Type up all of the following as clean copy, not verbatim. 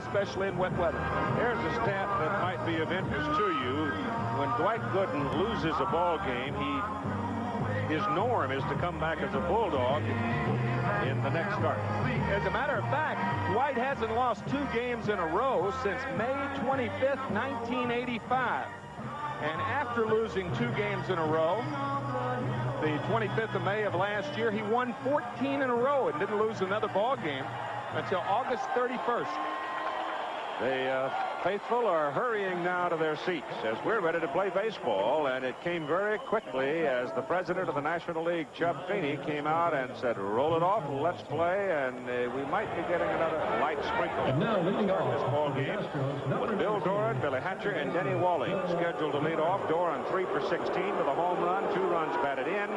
especially in wet weather. Here's a stat that might be of interest to you. When Dwight Gooden loses a ball game, his norm is to come back as a Bulldog in the next start. As a matter of fact, Dwight hasn't lost 2 games in a row since May 25th, 1985. And after losing 2 games in a row, the 25th of May of last year, he won 14 in a row and didn't lose another ball game until August 31st. The faithful are hurrying now to their seats as we're ready to play baseball, and it came very quickly as the president of the National League, Chubb Feeney, came out and said, roll it off, let's play, and we might be getting another light sprinkle. And now leading off this ball game with Bill Doran, Billy Hatcher, and Denny Walling scheduled to lead off. Doran 3 for 16 with a home run, 2 runs batted in.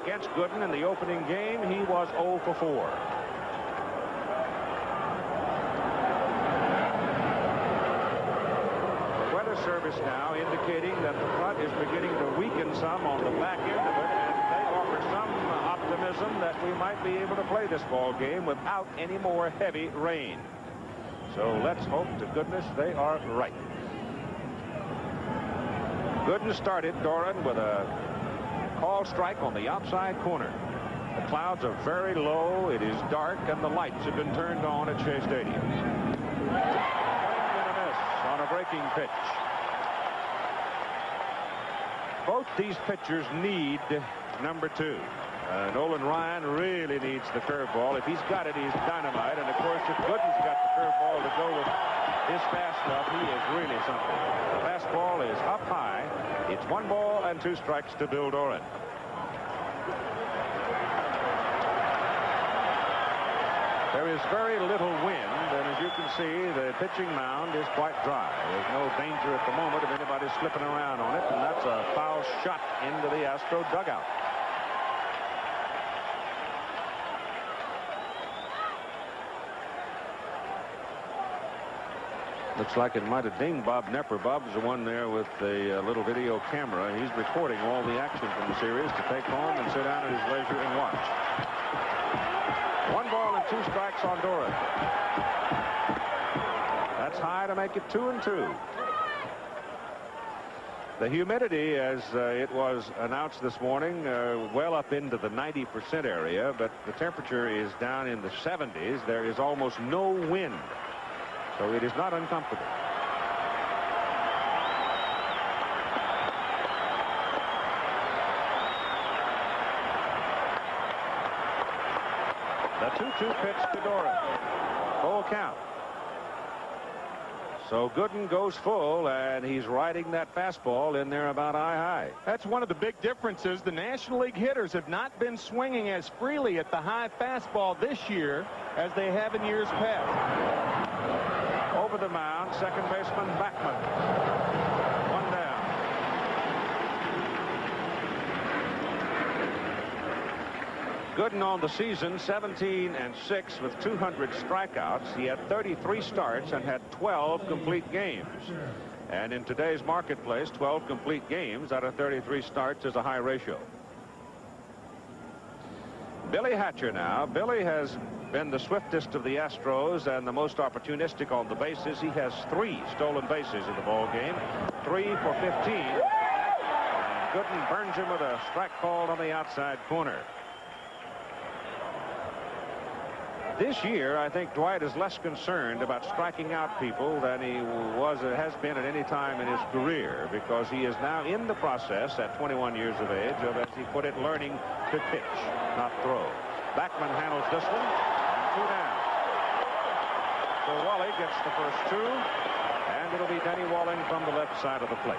Against Gooden in the opening game, he was 0 for 4. Service now indicating that the front is beginning to weaken some on the back end of it, and they offer some optimism that we might be able to play this ball game without any more heavy rain. So let's hope to goodness they are right. Gooden started Doran with a call strike on the outside corner. The clouds are very low, it is dark, and the lights have been turned on at Shea Stadium. And a miss on a breaking pitch. Both these pitchers need number 2. Nolan Ryan really needs the curveball. If he's got it, he's dynamite. And, of course, if Gooden's got the curveball to go with his fast stuff, he is really something. The fastball is up high. It's 1 ball and 2 strikes to Bill Doran. There is very little wind, and as you can see, the pitching mound is quite dry. There's no danger at the moment of anybody slipping around on it, and that's a foul shot into the Astro dugout. Looks like it might have dinged Bob Nepper. Bob's the one there with the little video camera. He's recording all the action from the series to take home and sit down at his leisure and watch. 1 ball and 2 strikes on Doran. That's high to make it 2-2. The humidity, as it was announced this morning, well up into the 90% area, but the temperature is down in the 70s. There is almost no wind, so it is not uncomfortable. The 2-2 pitch to Doran. Full count. So Gooden goes full, and he's riding that fastball in there about eye-high. That's one of the big differences. The National League hitters have not been swinging as freely at the high fastball this year as they have in years past. Over the mound, second baseman Backman. 1 down. Gooden on the season, 17-6 with 200 strikeouts. He had 33 starts and had 12 complete games. And in today's marketplace, 12 complete games out of 33 starts is a high ratio. Billy Hatcher now. Billy has been the swiftest of the Astros and the most opportunistic on the bases. He has 3 stolen bases in the ball game, 3 for 15. And Gooden burns him with a strike called on the outside corner. This year, I think Dwight is less concerned about striking out people than he has been at any time in his career, because he is now in the process at 21 years of age of, as he put it, learning to pitch, not throw. Backman handles this one, and 2 down. So Wally gets the first 2, and it'll be Denny Walling from the left side of the plate.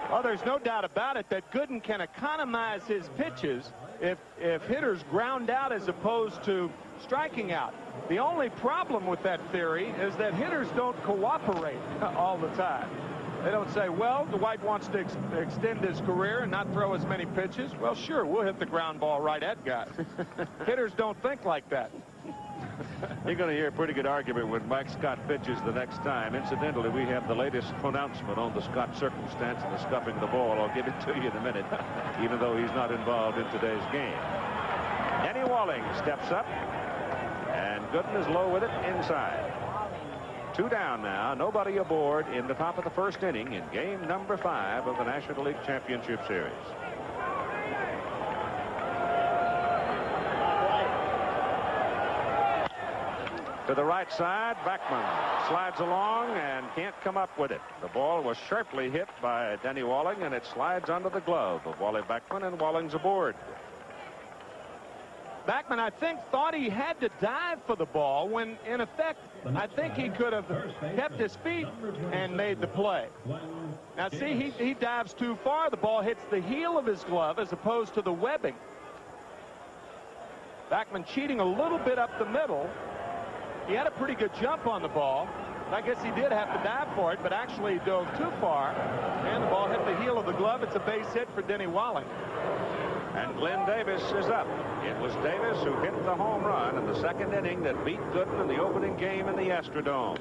Well, there's no doubt about it that Gooden can economize his pitches if hitters ground out as opposed to striking out. The only problem with that theory is that hitters don't cooperate all the time. They don't say, well, Dwight wants to extend his career and not throw as many pitches. Well, sure, we'll hit the ground ball right at guys. Hitters don't think like that. You're going to hear a pretty good argument when Mike Scott pitches the next time. Incidentally, we have the latest pronouncement on the Scott circumstance and the scuffing the ball. I'll give it to you in a minute, even though he's not involved in today's game. Denny Walling steps up, and Gooden is low with it inside. 2 down now, nobody aboard in the top of the first inning in game number 5 of the National League Championship Series. To the right side, Backman slides along and can't come up with it. The ball was sharply hit by Denny Walling, and it slides under the glove of Wally Backman, and Walling's aboard. Backman, I think, thought he had to dive for the ball when, in effect, I think he could have kept his feet and made the play. Now, see, he dives too far. The ball hits the heel of his glove as opposed to the webbing. Backman cheating a little bit up the middle. He had a pretty good jump on the ball. I guess he did have to dive for it, but actually dove too far, and the ball hit the heel of the glove. It's a base hit for Denny Walling. And Glenn Davis is up. It was Davis who hit the home run in the second inning that beat Gooden in the opening game in the Astrodome.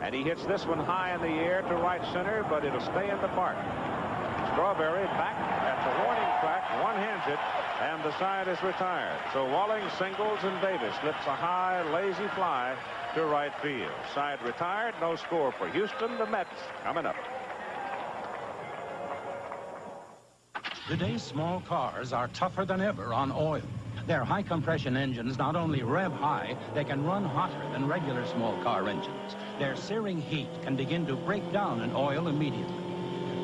And he hits this one high in the air to right center, but it'll stay in the park. Strawberry back at the warning track, one-hands it, and the side is retired. So Walling singles and Davis slips a high, lazy fly to right field. Side retired, no score for Houston. The Mets coming up. Today's small cars are tougher than ever on oil. Their high-compression engines not only rev high, they can run hotter than regular small car engines. Their searing heat can begin to break down an oil immediately.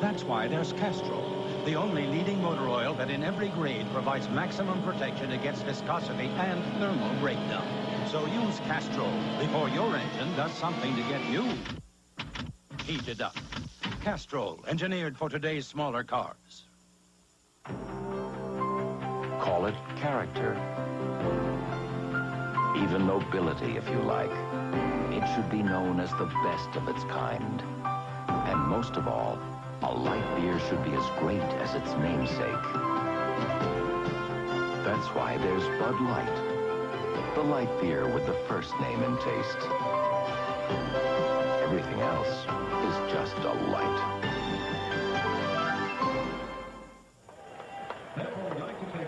That's why there's Castrol, the only leading motor oil that in every grade provides maximum protection against viscosity and thermal breakdown. So use Castrol before your engine does something to get you heated up. Castrol, engineered for today's smaller cars. Call it character. Even nobility, if you like. It should be known as the best of its kind. And most of all, a light beer should be as great as its namesake. That's why there's Bud Light, the light beer with the first name and taste. Everything else is just a light.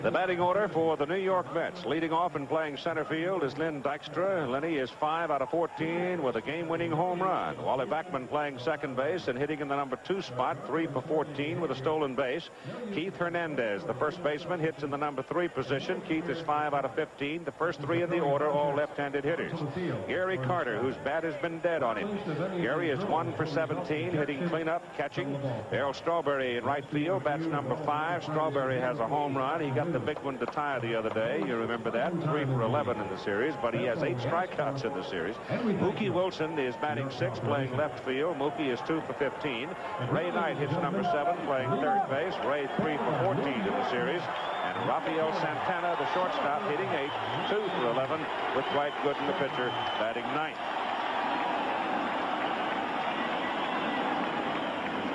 The batting order for the New York Mets. Leading off and playing center field is Len Dykstra. Lenny is 5 out of 14 with a game-winning home run. Wally Backman playing second base and hitting in the number 2 spot, 3 for 14 with a stolen base. Keith Hernandez, the first baseman, hits in the number 3 position. Keith is 5 out of 15. The first 3 in the order, all left-handed hitters. Gary Carter, whose bat has been dead on him. Gary is 1 for 17, hitting cleanup, catching. Darryl Strawberry in right field, bats number 5. Strawberry has a home run. He got the big one to tie the other day. You remember that? 3 for 11 in the series, but he has 8 strikeouts in the series. Mookie Wilson is batting 6, playing left field. Mookie is 2 for 15. Ray Knight hits number 7, playing third base. Ray 3 for 14 in the series. And Rafael Santana, the shortstop, hitting 8, 2 for 11, with Dwight Gooden, the pitcher, batting 9th.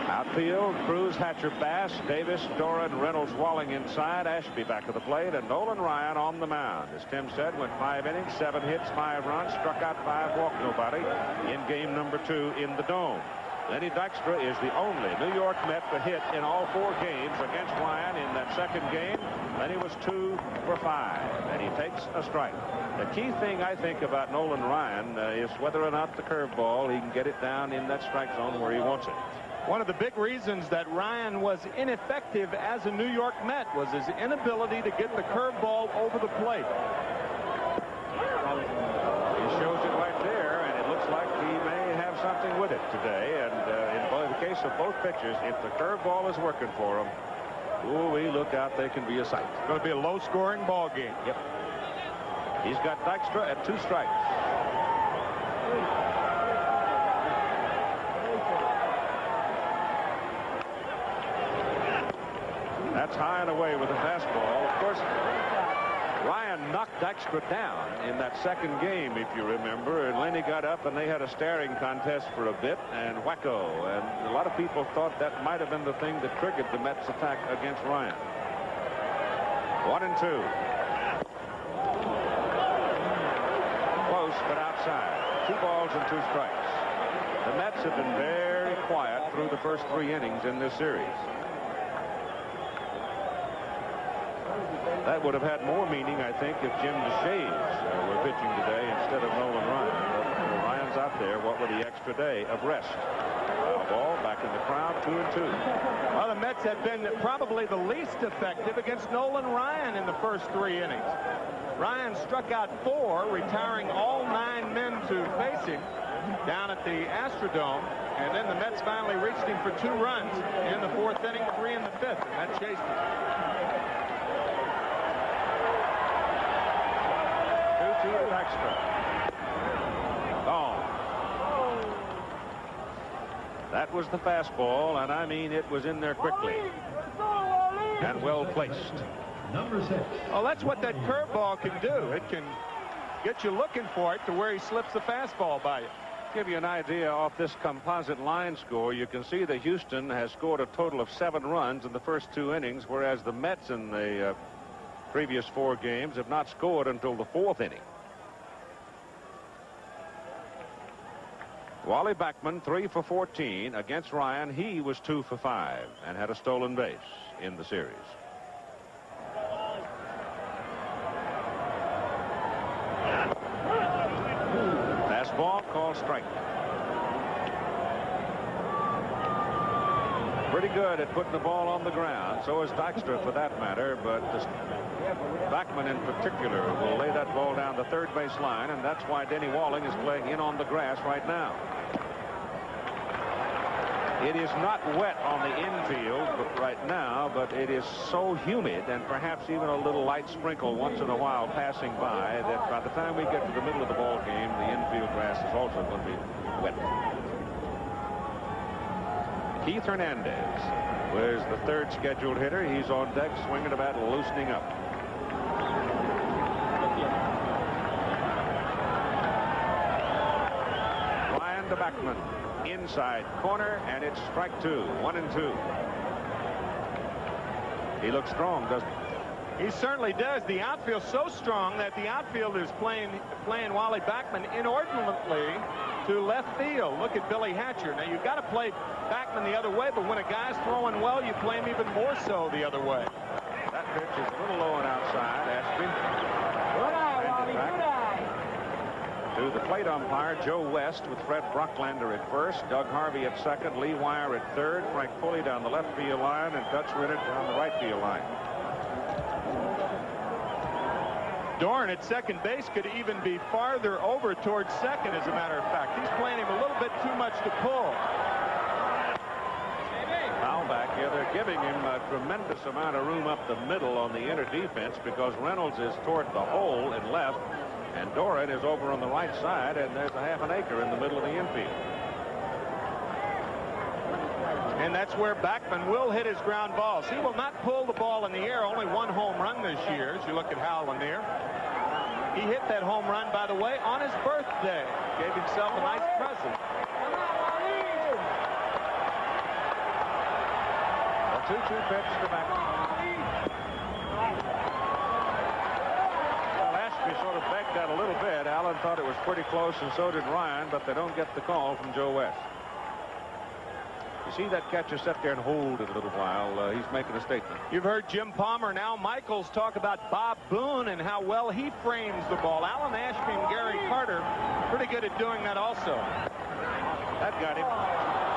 Outfield, Cruz, Hatcher, Bass, Davis, Doran, Reynolds, Walling inside, Ashby back of the plate, and Nolan Ryan on the mound. As Tim said, went 5 innings, 7 hits, 5 runs, struck out 5, walked nobody in game number 2 in the Dome. Lenny Dykstra is the only New York Met to hit in all 4 games against Ryan in that second game. Lenny was 2 for 5, and he takes a strike. The key thing I think about Nolan Ryan is whether or not the curveball, he can get it down in that strike zone where he wants it. One of the big reasons that Ryan was ineffective as a New York Met was his inability to get the curveball over the plate. He shows it right there, and it looks like he may have something with it today. And in the case of both pitchers, if the curveball is working for him, ooh-wee, look out, they can be a sight. It's going to be a low-scoring ball game. Yep. He's got Dykstra at 2 strikes. That's high and away with the fastball. Of course, Ryan knocked Dykstra down in that second game, if you remember, and Lenny got up and they had a staring contest for a bit, and wacko. And a lot of people thought that might have been the thing that triggered the Mets' attack against Ryan. 1-2. Close, but outside. 2 balls and 2 strikes. The Mets have been very quiet through the first 3 innings in this series. That would have had more meaning, I think, if Jim DeShays were pitching today instead of Nolan Ryan. But Ryan's out there. What with the extra day of rest? Ball back in the crowd, 2-2. Well, the Mets have been probably the least effective against Nolan Ryan in the first 3 innings. Ryan struck out 4, retiring all 9 men to face him down at the Astrodome, and then the Mets finally reached him for 2 runs in the 4th inning, 3 in the 5th, and that chased him. 2-2 to Axtro. Gone. That was the fastball, and I mean it was in there quickly and well placed. Number 6. Well, that's what that curveball can do. It can get you looking for it to where he slips the fastball by you. Give you an idea off this composite line score. You can see that Houston has scored a total of 7 runs in the first 2 innings, whereas the Mets in the previous 4 games have not scored until the 4th inning. Wally Backman 3 for 14 against Ryan. He was 2 for 5 and had a stolen base in the series. Fastball called strike. Pretty good at putting the ball on the ground. So is Dykstra for that matter, but Backman in particular will lay that ball down the third base line, and that's why Denny Walling is playing in on the grass right now. It is not wet on the infield right now, but it is so humid, and perhaps even a little light sprinkle once in a while passing by, that by the time we get to the middle of the ball game, the infield grass is also going to be wet. Keith Hernandez was the 3rd scheduled hitter. He's on deck swinging a bat, loosening up. Ryan to Backman. Inside corner, and it's strike 2. 1-2. He looks strong, doesn't he? He certainly does. The outfield's so strong that the outfield is playing Wally Backman inordinately to left field. Look at Billy Hatcher. Now, you've got to play Backman the other way, but when a guy's throwing well, you play him even more so the other way. That pitch is a little low and outside. Ashby. Good eye, Wally. Good eye. To the plate umpire, Joe West, with Fred Brocklander at first, Doug Harvey at second, Lee Wire at third, Frank Pulley down the left field line, and Dutch Ritter down the right field line. Dorn at second base could even be farther over towards second, as a matter of fact. He's playing him a little bit too much to pull. Foul back here. They're giving him a tremendous amount of room up the middle on the inner defense because Reynolds is toward the hole in left, and Doran is over on the right side, and there's a half an acre in the middle of the infield. And that's where Backman will hit his ground balls. He will not pull the ball in the air. Only 1 home run this year, as you look at Hal Lanier. He hit that home run, by the way, on his birthday. Gave himself a nice present. A 2-2 pitch to Backman. Ashby sort of begged that a little bit. Allen thought it was pretty close, and so did Ryan, but they don't get the call from Joe West. You see that catcher sit there and hold it a little while. He's making a statement. You've heard Jim Palmer, now Michaels, talk about Bob Boone and how well he frames the ball. Alan Ashby and Gary Carter pretty good at doing that also. That got him.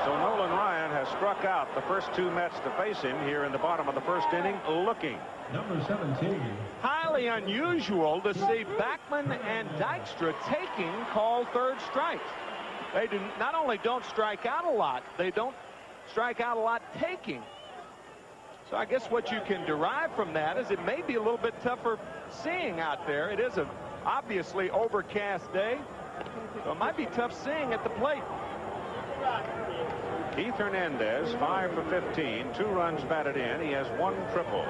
So Nolan Ryan has struck out the first 2 Mets to face him here in the bottom of the first inning, looking. Number 17. Highly unusual to see Backman and Dykstra taking called third strikes. They do not only don't strike out a lot, they don't strike out a lot taking. So I guess what you can derive from that is it may be a little bit tougher seeing out there. It is a obviously overcast day, so it might be tough seeing at the plate. Keith Hernandez, 5 for 15, 2 runs batted in. He has 1 triple.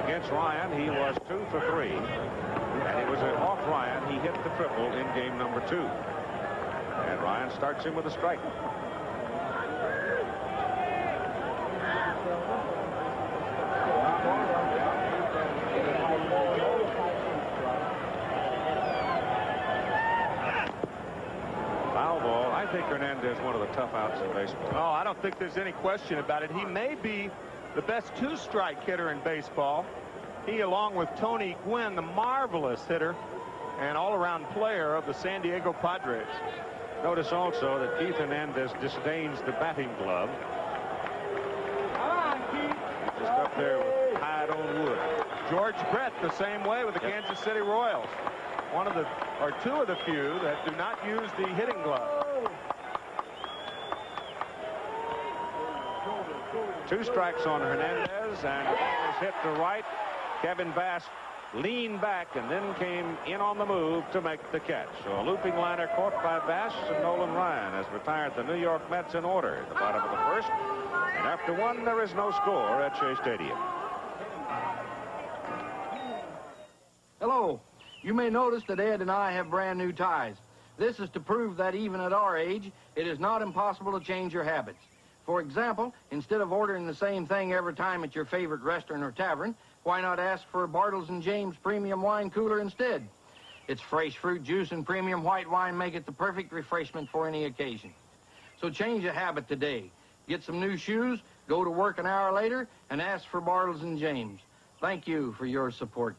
Against Ryan, he was 2 for 3. And it was off Ryan. He hit the triple in game number 2. And Ryan starts him with a strike. Foul ball. I think Hernandez is one of the tough outs in baseball. Oh, I don't think there's any question about it. He may be the best 2-strike hitter in baseball. He, along with Tony Gwynn, the marvelous hitter and all-around player of the San Diego Padres. Notice also that Keith Hernandez disdains the batting glove. Just up there with hide on wood. George Brett the same way with the Kansas City Royals. One of the, or two of the few that do not use the hitting glove. 2 strikes on Hernandez, and the ball is hit to right. Kevin Bass leaned back and then came in on the move to make the catch. So a looping liner caught by Bass, and Nolan Ryan has retired the New York Mets in order at the bottom of the first. And after 1, there is no score at Shea Stadium. Hello. You may notice that Ed and I have brand new ties. This is to prove that even at our age, it is not impossible to change your habits. For example, instead of ordering the same thing every time at your favorite restaurant or tavern, why not ask for a Bartles & James premium wine cooler instead? Its fresh fruit juice and premium white wine make it the perfect refreshment for any occasion. So change a habit today. Get some new shoes, go to work an hour later, and ask for Bartles & James. Thank you for your support.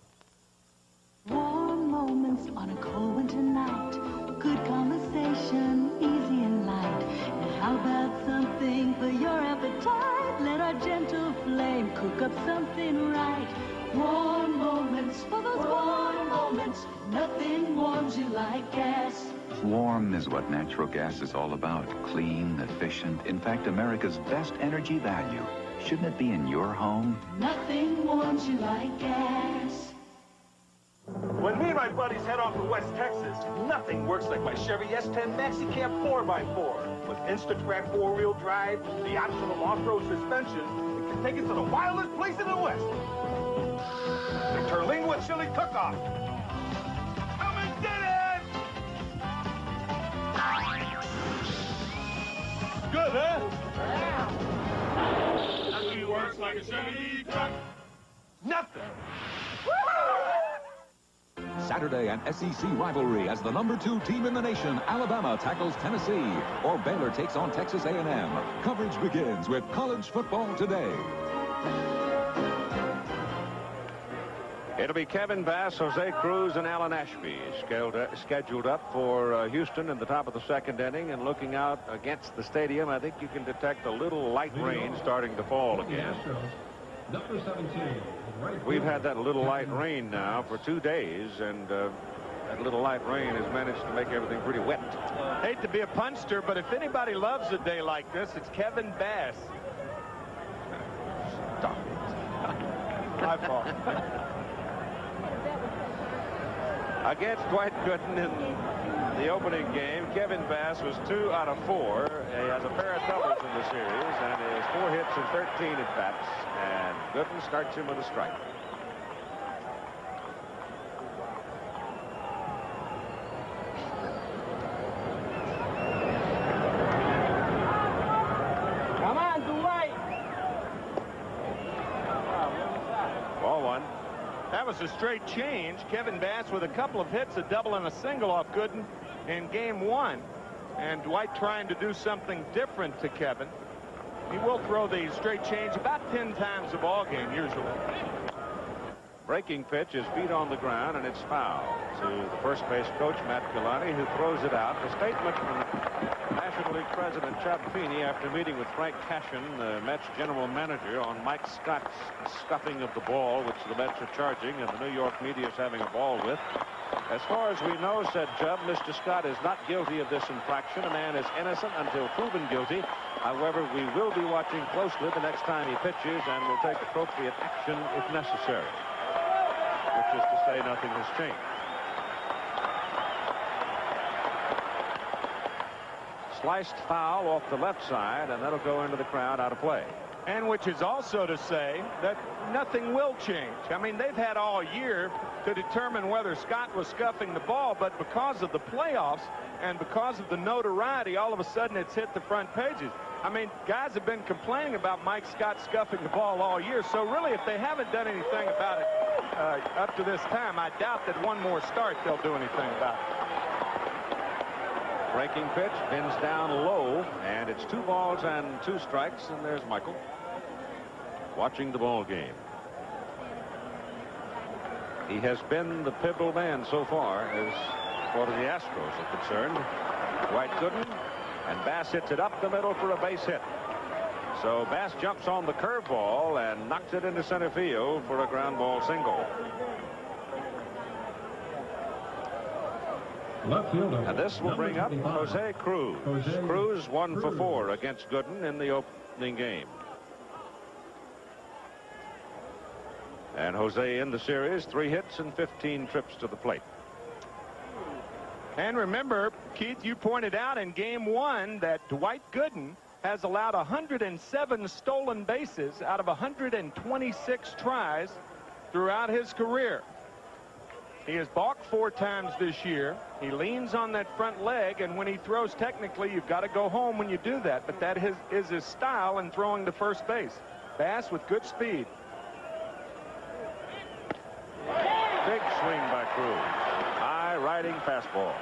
Warm moments on a cold winter night. Good conversation, easy and light. Now how about something for your appetite? Let our gentle flame cook up something right. Warm moments, for those warm moments. Nothing warms you like gas. Warm is what natural gas is all about. Clean, efficient, in fact, America's best energy value. Shouldn't it be in your home? Nothing warms you like gas. When me and my buddies head off to West Texas, nothing works like my Chevy S10 Maxi Cab 4x4. With Instatrack 4-wheel drive, the optional off-road suspension, it can take us to the wildest place in the West. The Terlingua Chili Cook-Off. Come and get it! Good, huh? Yeah. Nothing works like a Chevy truck. Nothing. Saturday, an SEC rivalry as the #2 team in the nation, Alabama, tackles Tennessee, or Baylor takes on Texas A&M. Coverage begins with College Football Today. It'll be Kevin Bass, Jose Cruz, and Alan Ashby scheduled up for Houston in the top of the 2nd inning. And looking out against the stadium, I think you can detect a little light rain starting to fall again. Number 17. We've had that little light rain now for 2 days, and that little light rain has managed to make everything pretty wet. Hate to be a punster, but if anybody loves a day like this, it's Kevin Bass. Stop. My fault. Against Dwight Gooden in the opening game, Kevin Bass was 2 out of 4. He has a pair of doubles in the series, and he has 4 hits and 13 at-bats. And Gooden starts him with a strike. Come on, Dwight. Ball 1. That was a straight change. Kevin Bass with a couple of hits, a double and a single off Gooden in game 1. And Dwight trying to do something different to Kevin. He will throw the straight change about 10 times a ball game usually. Breaking pitch is feet on the ground, and it's foul to the first base coach, Matt Galani, who throws it out. The statement from National League President Chad Feeney after meeting with Frank Cashin, the Mets general manager, on Mike Scott's scuffing of the ball, which the Mets are charging, and the New York media is having a ball with. As far as we know, said Chubb, Mr. Scott is not guilty of this infraction. A man is innocent until proven guilty. However, we will be watching closely the next time he pitches and will take appropriate action if necessary. Which is to say nothing has changed. Sliced foul off the left side, and that'll go into the crowd out of play. And which is also to say that nothing will change. I mean, they've had all year to determine whether Scott was scuffing the ball, but because of the playoffs and because of the notoriety, all of a sudden it's hit the front pages. I mean, guys have been complaining about Mike Scott scuffing the ball all year, so really if they haven't done anything about it up to this time, I doubt that one more start they'll do anything about it. Breaking pitch, pins down low, and it's 2 balls and 2 strikes, and there's Michael watching the ball game. He has been the pivotal man so far as far as the Astros are concerned. Dwight Gooden, and Bass hits it up the middle for a base hit. So Bass jumps on the curveball and knocks it into center field for a ground ball single. Left fielder. And this will bring up 25. Jose Cruz. Cruz 1 for 4 against Gooden in the opening game. And Jose in the series, 3 hits and 15 trips to the plate. And remember, Keith, you pointed out in game 1 that Dwight Gooden has allowed 107 stolen bases out of 126 tries throughout his career. He has balked 4 times this year. He leans on that front leg, and when he throws, technically, you've got to go home when you do that. But that is his style in throwing to first base. Bass with good speed. Big swing by Cruz. High riding fastball.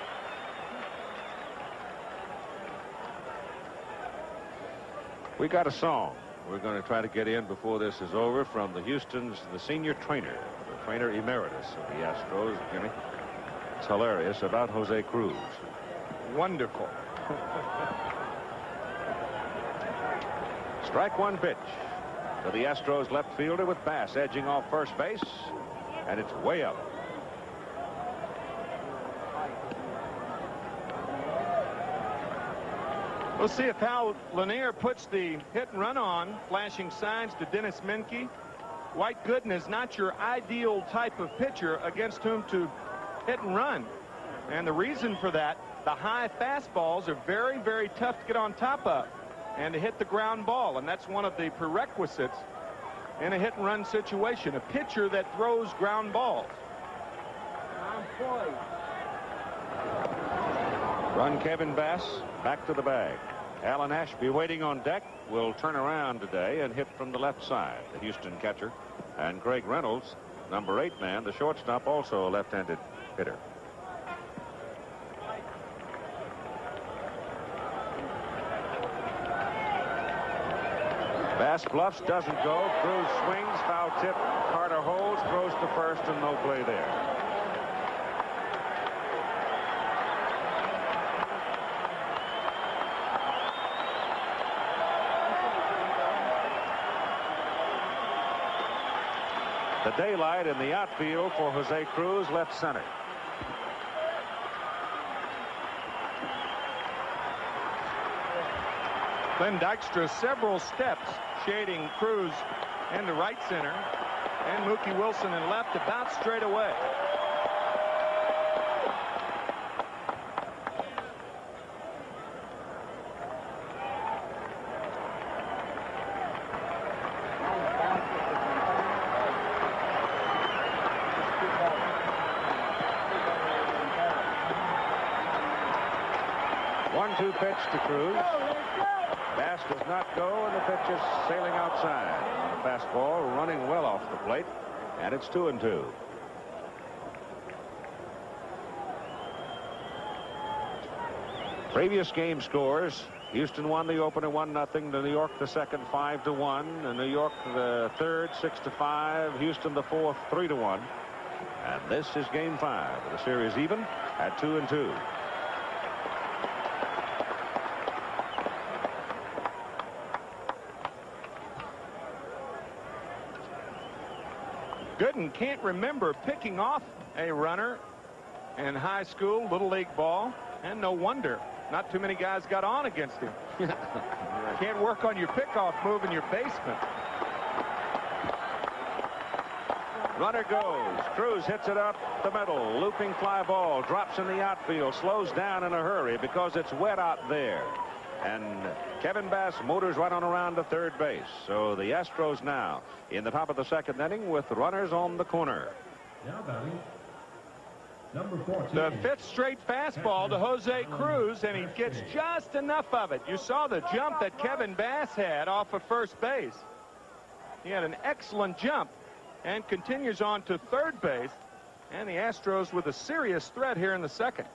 We got a song we're going to try to get in before this is over from the senior trainer, the trainer emeritus of the Astros, Jimmy. It's hilarious about Jose Cruz. Wonderful. Strike 1 pitch to the Astros left fielder with Bass edging off first base, and it's way up. We'll see if Hal Lanier puts the hit and run on, flashing signs to Dennis Menke. Dwight Gooden is not your ideal type of pitcher against whom to hit and run. And the reason for that, the high fastballs are very, very tough to get on top of and to hit the ground ball. And that's one of the prerequisites in a hit and run situation, a pitcher that throws ground balls. Run Kevin Bass back to the bag. Alan Ashby waiting on deck will turn around today and hit from the left side, the Houston catcher. And Craig Reynolds, number 8 man, the shortstop, also a left-handed hitter. Bass bluffs, doesn't go. Cruz swings, foul tip. Carter holds, throws to first, and no play there. The daylight in the outfield for Jose Cruz, left center. Glenn Dykstra several steps shading Cruz into right center, and Mookie Wilson in left about straight away. One-two pitch to Cruz. Bass does not go, and the pitch is sailing outside. On a fastball, running well off the plate, and it's 2-2. Previous game scores: Houston won the opener 1-0. New York the second 5-1. New York the third 6-5. Houston the fourth 3-1. And this is game 5. The series even at 2-2. Gooden can't remember picking off a runner in high school, little league ball, and no wonder. Not too many guys got on against him. Can't work on your pickoff move in your basement. Runner goes. Cruz hits it up the middle. Looping fly ball. Drops in the outfield. Slows down in a hurry because it's wet out there. And Kevin Bass motors right on around to third base. So the Astros now in the top of the second inning with runners on the corner. Now batting, number 14. The 5th straight fastball to Jose Cruz, and he gets just enough of it. You saw the jump that Kevin Bass had off of first base. He had an excellent jump and continues on to third base. And the Astros with a serious threat here in the second.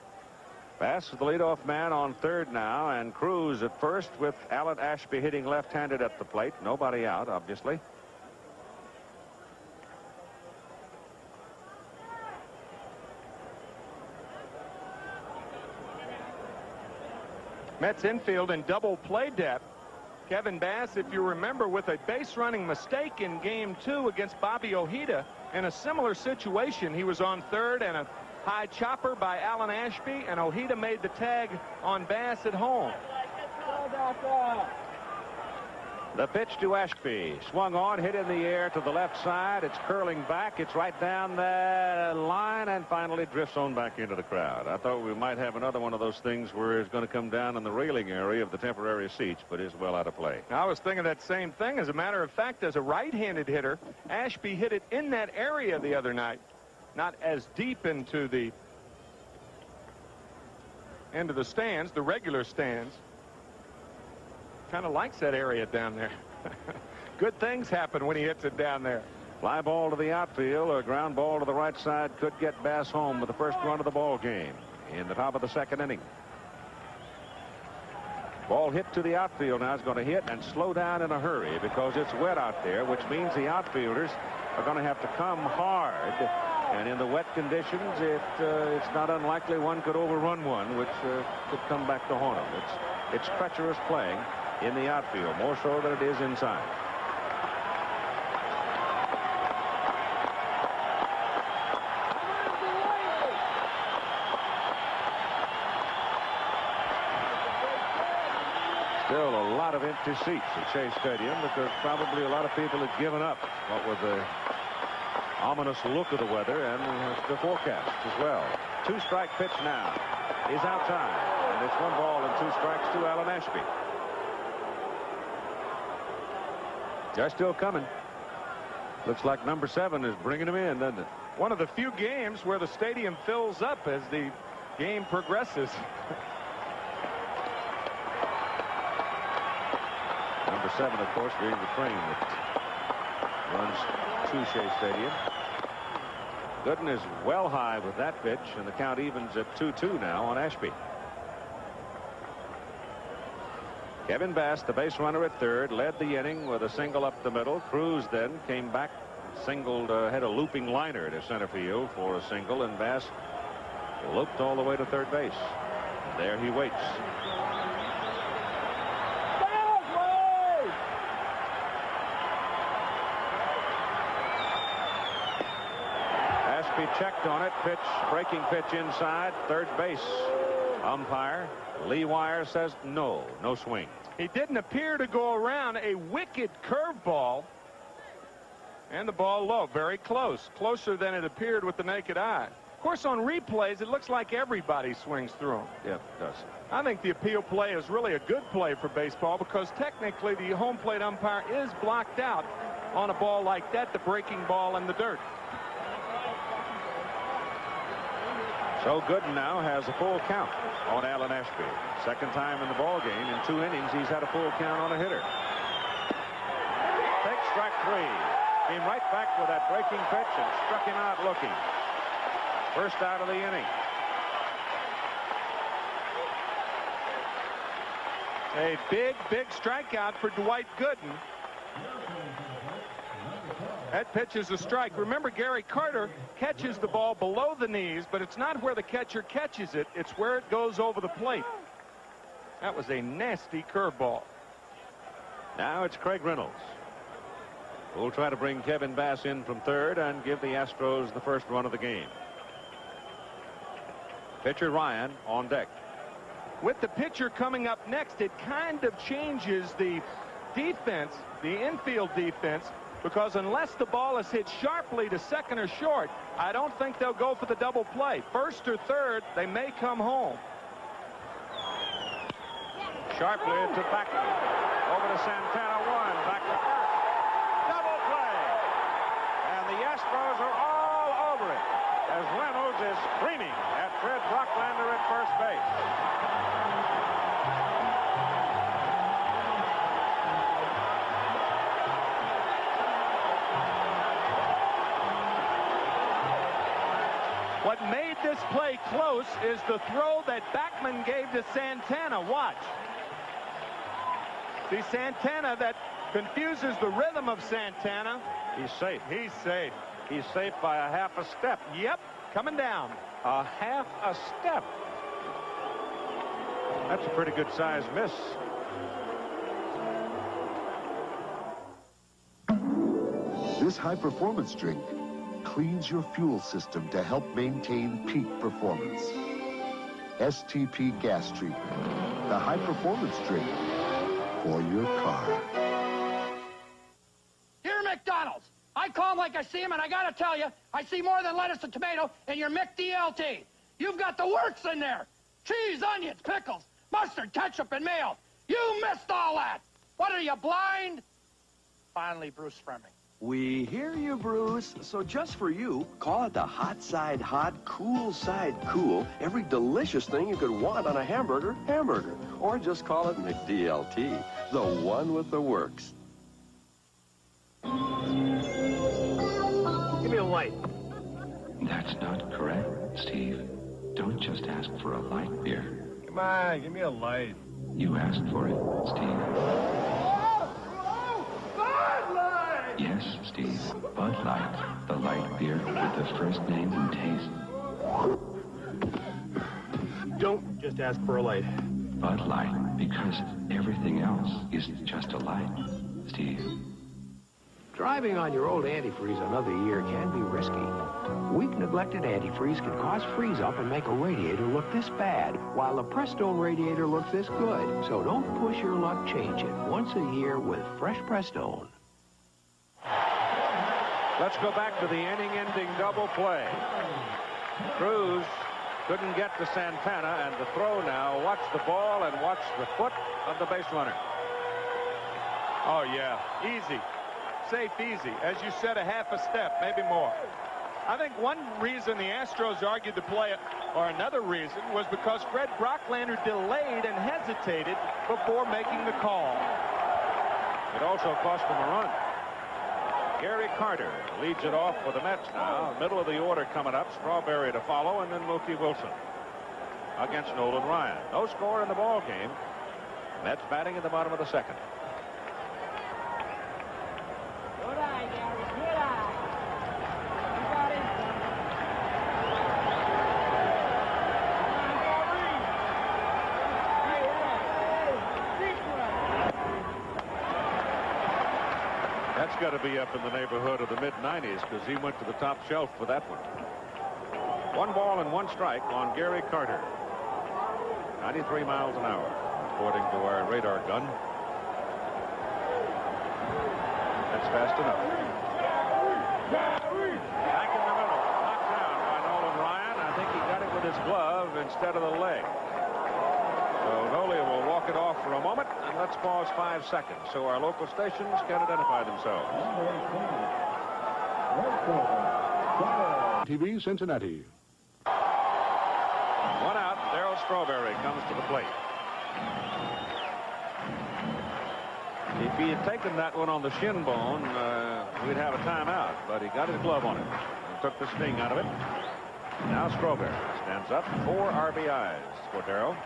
Bass is the leadoff man on third now, and Cruz at first with Alan Ashby hitting left-handed at the plate. Nobody out, obviously. Mets infield in double play depth. Kevin Bass, if you remember, with a base running mistake in game 2 against Bobby Ojeda in a similar situation. He was on third and a high chopper by Alan Ashby, and Ojeda made the tag on Bass at home. The pitch to Ashby. Swung on, hit in the air to the left side. It's curling back. It's right down the line and finally drifts on back into the crowd. I thought we might have another one of those things where it's going to come down in the railing area of the temporary seats, but is well out of play. I was thinking that same thing. As a matter of fact, as a right-handed hitter, Ashby hit it in that area the other night. Not as deep into the stands, the regular stands. Kind of likes that area down there. Good things happen when he hits it down there. Fly ball to the outfield, or ground ball to the right side could get Bass home with the first run of the ball game in the top of the second inning. Ball hit to the outfield now. Is going to hit and slow down in a hurry because it's wet out there, which means the outfielders are going to have to come hard. And in the wet conditions, it's not unlikely one could overrun one, which could come back to haunt him. It's treacherous playing in the outfield, more so than it is inside. Still a lot of empty seats at Shea Stadium because probably a lot of people had given up, what with the ominous look of the weather and the forecast as well. 2-strike pitch now is outside, and it's 1 ball and 2 strikes to Alan Ashby. They're still coming. Looks like number 7 is bringing him in, doesn't it? One of the few games where the stadium fills up as the game progresses. Number 7, of course, being the train that runs to Shea Stadium. Gooden is well high with that pitch, and the count evens at 2-2 now on Ashby. Kevin Bass, the base runner at third, led the inning with a single up the middle. Cruz then came back, singled, had a looping liner to center field for a single, and Bass looped all the way to third base. There he waits. Ashby checked on it. Pitch, breaking pitch inside third base. Umpire Lee Wire says no swing. He didn't appear to go around. A wicked curveball, and the ball low, very close, closer than it appeared with the naked eye. Of course, on replays, it looks like everybody swings through him. Yeah, it does. I think the appeal play is really a good play for baseball because technically the home plate umpire is blocked out on a ball like that, the breaking ball in the dirt. So Gooden now has a full count on Alan Ashby. Second time in the ball game. In 2 innings, he's had a full count on a hitter. Takes strike 3. Came right back with that breaking pitch and struck him out looking. First out of the inning. A big strikeout for Dwight Gooden. That pitch is a strike. Remember, Gary Carter catches the ball below the knees, but it's not where the catcher catches it. It's where it goes over the plate. That was a nasty curveball. Now it's Craig Reynolds. We'll try to bring Kevin Bass in from third and give the Astros the first run of the game. Pitcher Ryan on deck. With the pitcher coming up next, it kind of changes the defense, the infield defense, because unless the ball is hit sharply to second or short, I don't think they'll go for the double play. First or third, they may come home. Sharply to Backman. Over to Santana, 1. Back to first. Double play. And the Astros are all over it as Reynolds is screaming at Fred Brocklander at first base. What made this play close is the throw that Backman gave to Santana. Watch. See, Santana, that confuses the rhythm of Santana. He's safe. He's safe. He's safe by a half a step. Yep, coming down. A half a step. That's a pretty good size miss. This high-performance drink cleans your fuel system to help maintain peak performance. STP gas treatment, the high-performance drink for your car. Here, McDonald's. I call them like I see them, and I gotta tell you, I see more than lettuce and tomato in your McDLT. You've got the works in there. Cheese, onions, pickles, mustard, ketchup, and mayo. You missed all that. What are you, blind? Finally, Bruce Fleming. We hear you, Bruce. So just for you, call it the hot side hot, cool side cool. Every delicious thing you could want on a hamburger. Or just call it McDLT, the one with the works. Give me a light. That's not correct, Steve. Don't just ask for a light beer. Come on, give me a light. You asked for it, Steve. Bud Light! Yes, Steve. Bud Light, the light beer with the first name and taste. Don't just ask for a light. Bud Light, because everything else is just a light, Steve. Driving on your old antifreeze another year can be risky. Weak, neglected antifreeze can cause freeze-up and make a radiator look this bad, while the Prestone radiator looks this good. So don't push your luck, change it once a year with fresh Prestone. Let's go back to the inning-ending double play. Cruz couldn't get to Santana, and the throw now. Watch the ball and watch the foot of the base runner. Oh, yeah. Easy. Safe, easy. As you said, a half a step, maybe more. I think one reason the Astros argued to play it, or another reason, was because Fred Brocklander delayed and hesitated before making the call. It also cost him a run. Gary Carter leads it off for the Mets now. Middle of the order coming up. Strawberry to follow, and then Mookie Wilson against Nolan Ryan. No score in the ball game. Mets batting in the bottom of the second. Good eye, Gary. Good eye. You got it. That's got to be up in the neighborhood of the mid-90s because he went to the top shelf for that one. 1 ball and 1 strike on Gary Carter. 93 miles an hour, according to our radar gun. That's fast enough. Back in the middle, knocked down by Nolan Ryan. I think he got it with his glove instead of the leg. So Nolia will walk it off for a moment, and let's pause 5 seconds so our local stations can identify themselves. TV Cincinnati. 1 out. Darryl Strawberry comes to the plate. If he had taken that one on the shin bone, we'd have a timeout, but he got his glove on it and took the sting out of it. Now Strawberry stands up. 4 RBIs for Darryl.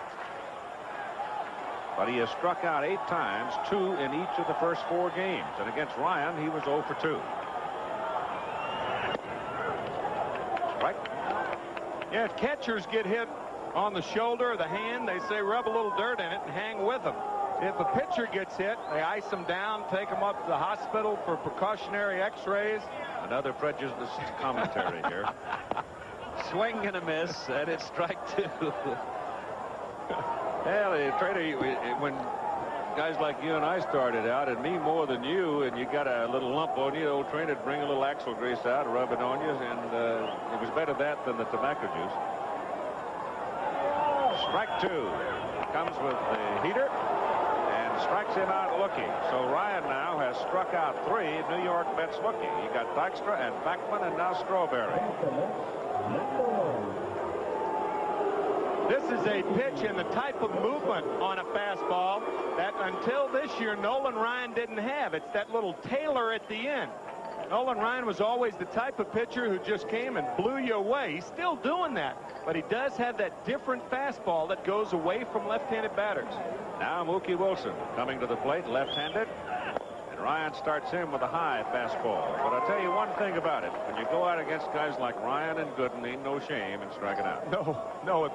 But he has struck out 8 times, 2 in each of the first 4 games. And against Ryan, he was 0 for 2. Strike. Yeah, if catchers get hit on the shoulder or the hand, they say rub a little dirt in it and hang with them. If a pitcher gets hit, they ice them down, take them up to the hospital for precautionary x-rays. Another prejudiced commentary here. Swing and a miss, and it's strike 2. Well, Trader, when guys like you and I started out, and me more than you, and you got a little lump on you, old trainer would bring a little axle grease out, rub it on you, and it was better that than the tobacco juice. Strike 2 comes with the heater and strikes him out looking. So Ryan now has struck out 3 New York Mets looking. You got Dykstra and Beckman and now Strawberry. This is a pitch and the type of movement on a fastball that until this year Nolan Ryan didn't have. It's that little tailer at the end. Nolan Ryan was always the type of pitcher who just came and blew you away. He's still doing that, but he does have that different fastball that goes away from left-handed batters. Now Mookie Wilson coming to the plate, left-handed. And Ryan starts him with a high fastball. But I'll tell you one thing about it. When you go out against guys like Ryan and Gooden, ain't no shame in striking out. No.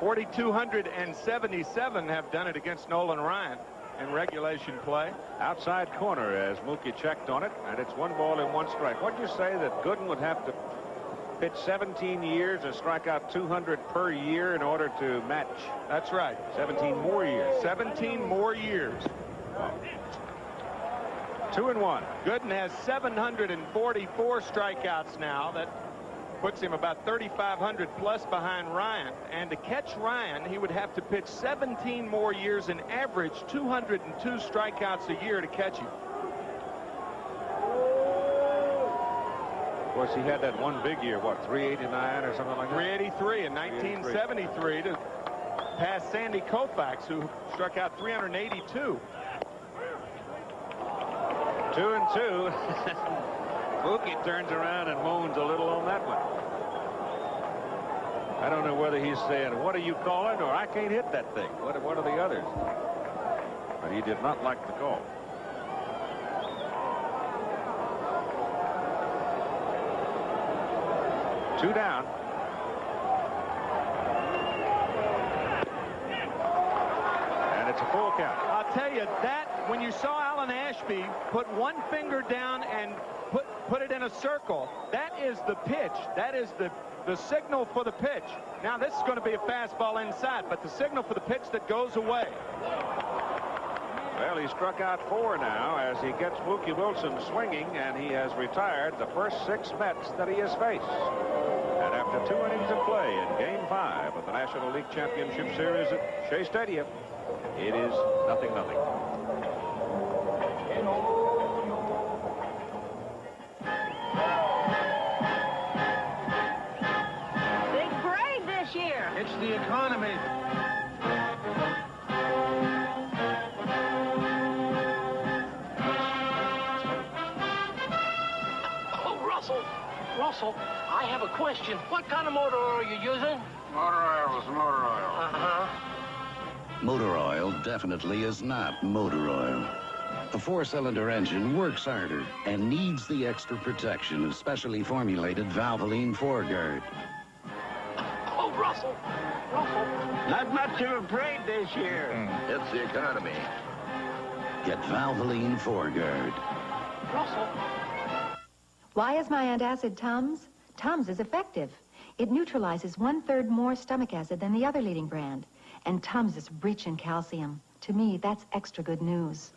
4,277 have done it against Nolan Ryan in regulation play. Outside corner as Mookie checked on it, and it's 1 ball and 1 strike. What'd you say that Gooden would have to pitch 17 years and strike out 200 per year in order to match? That's right. 17 more years. 17 more years. 2-1. Gooden has 744 strikeouts now. That puts him about 3,500 plus behind Ryan. And to catch Ryan, he would have to pitch 17 more years and average 202 strikeouts a year to catch him. Of course, he had that one big year, what, 389 or something like that? 383 in 1973 to pass Sandy Koufax, who struck out 382. 2-2. Mookie turns around and moans a little on that one. I don't know whether he's saying, what are you calling, or I can't hit that thing. What are the others? But he did not like the call. Two down. And it's a full count. I'll tell you that when you saw Alan Ashby put one finger down and put it in a circle, that is the pitch. That is the signal for the pitch. Now this is going to be a fastball inside, but the signal for the pitch that goes away. Well, he struck out 4 now as he gets Mookie Wilson swinging, and he has retired the first 6 Mets that he has faced. And after 2 innings of play in Game 5 of the National League Championship Series at Shea Stadium, it is 0-0. Big parade this year. It's the economy. Russell, I have a question. What kind of motor oil are you using? Motor oil is motor oil. Uh-huh. Motor oil definitely is not motor oil. A 4-cylinder engine works harder and needs the extra protection of specially formulated Valvoline foreguard. Oh, Russell. Not much of a parade this year. It's the economy. Get Valvoline foreguard. Russell. Why is my antacid Tums? Tums is effective. It neutralizes 1/3 more stomach acid than the other leading brand. And Tums is rich in calcium. To me, that's extra good news.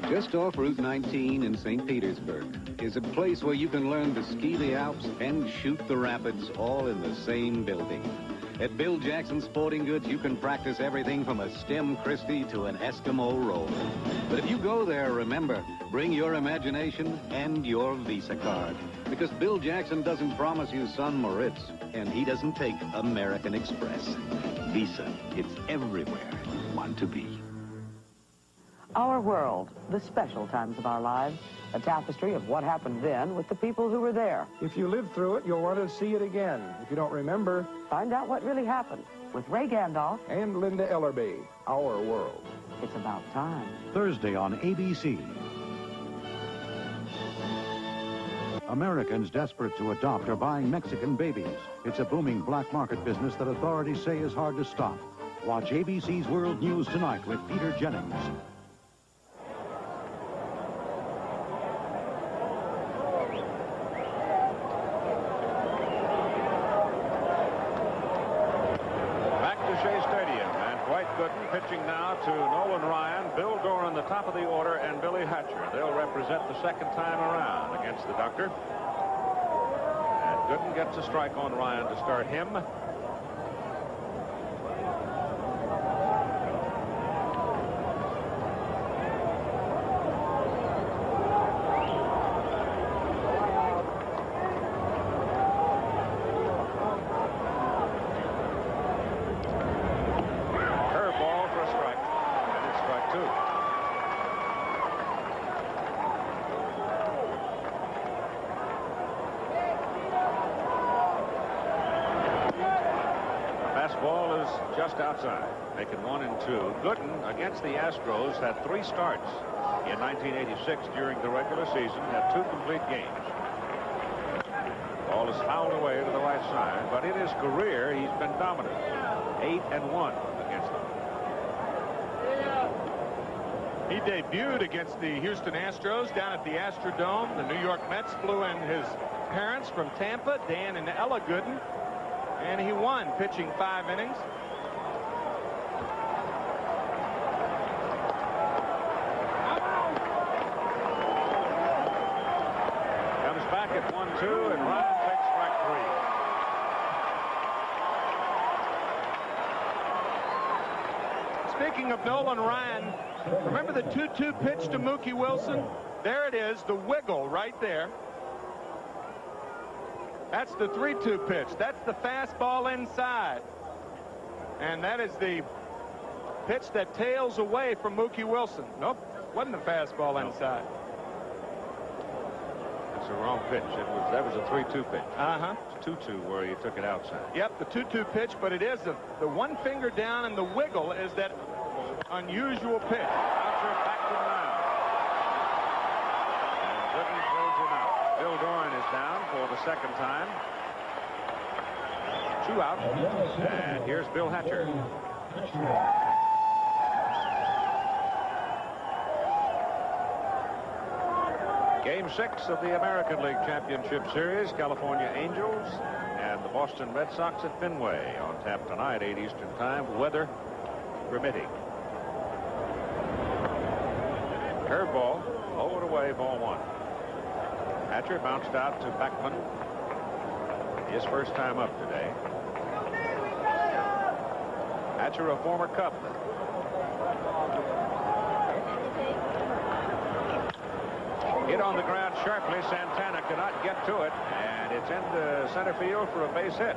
Just off Route 19 in St. Petersburg is a place where you can learn to ski the Alps and shoot the rapids all in the same building. At Bill Jackson Sporting Goods, you can practice everything from a stem Christie to an Eskimo roll. But if you go there, remember, bring your imagination and your Visa card. Because Bill Jackson doesn't promise you Sun Moritz, and he doesn't take American Express. Visa, it's everywhere you want to be. Our world, the special times of our lives, a tapestry of what happened then with the people who were there. If you lived through it, you'll want to see it again. If you don't remember, find out what really happened with Ray Gandolf and Linda Ellerby. Our world. It's about time. Thursday on ABC. Americans desperate to adopt are buying Mexican babies. It's a booming black market business that authorities say is hard to stop. Watch ABC's World News tonight with Peter Jennings. Shea Stadium, and Dwight Gooden pitching now to Nolan Ryan, Bill Doran the top of the order, and Billy Hatcher. They'll represent the second time around against the Doctor. And Gooden gets a strike on Ryan to start him. Fastball is just outside, making 1 and 2. Gooden against the Astros had 3 starts in 1986 during the regular season, had 2 complete games. ball is fouled away to the right side. But in his career, he's been dominant. 8-1 against them. He debuted against the Houston Astros down at the Astrodome. The New York Mets flew in his parents from Tampa, Dan and Ella Gooden, and he won, pitching 5 innings. Comes back at 1-2, and Ryan takes strike 3. Speaking of Nolan Ryan, remember the 2-2 pitch to Mookie Wilson? There it is, the wiggle right there. That's the 3-2 pitch. That's the fastball inside. And that is the pitch that tails away from Mookie Wilson. Nope, wasn't the fastball inside. That's the wrong pitch. That was a 3-2 pitch. Uh-huh. It's 2-2 where you took it outside. Yep, the 2-2 pitch, but it is the one finger down, and the wiggle is that unusual pitch. Bouncer back to the mound. And Gooden throws him out. Bill Doran is down for the second time. 2 out. And here's Bill Hatcher. Game 6 of the American League Championship Series. California Angels and the Boston Red Sox at Fenway on tap tonight, 8 Eastern Time, weather permitting. Curveball, low and away, ball 1. Hatcher bounced out to Beckman. His first time up today. Hatcher, a former Cub. Hit on the ground sharply. Santana cannot get to it, and it's into center field for a base hit.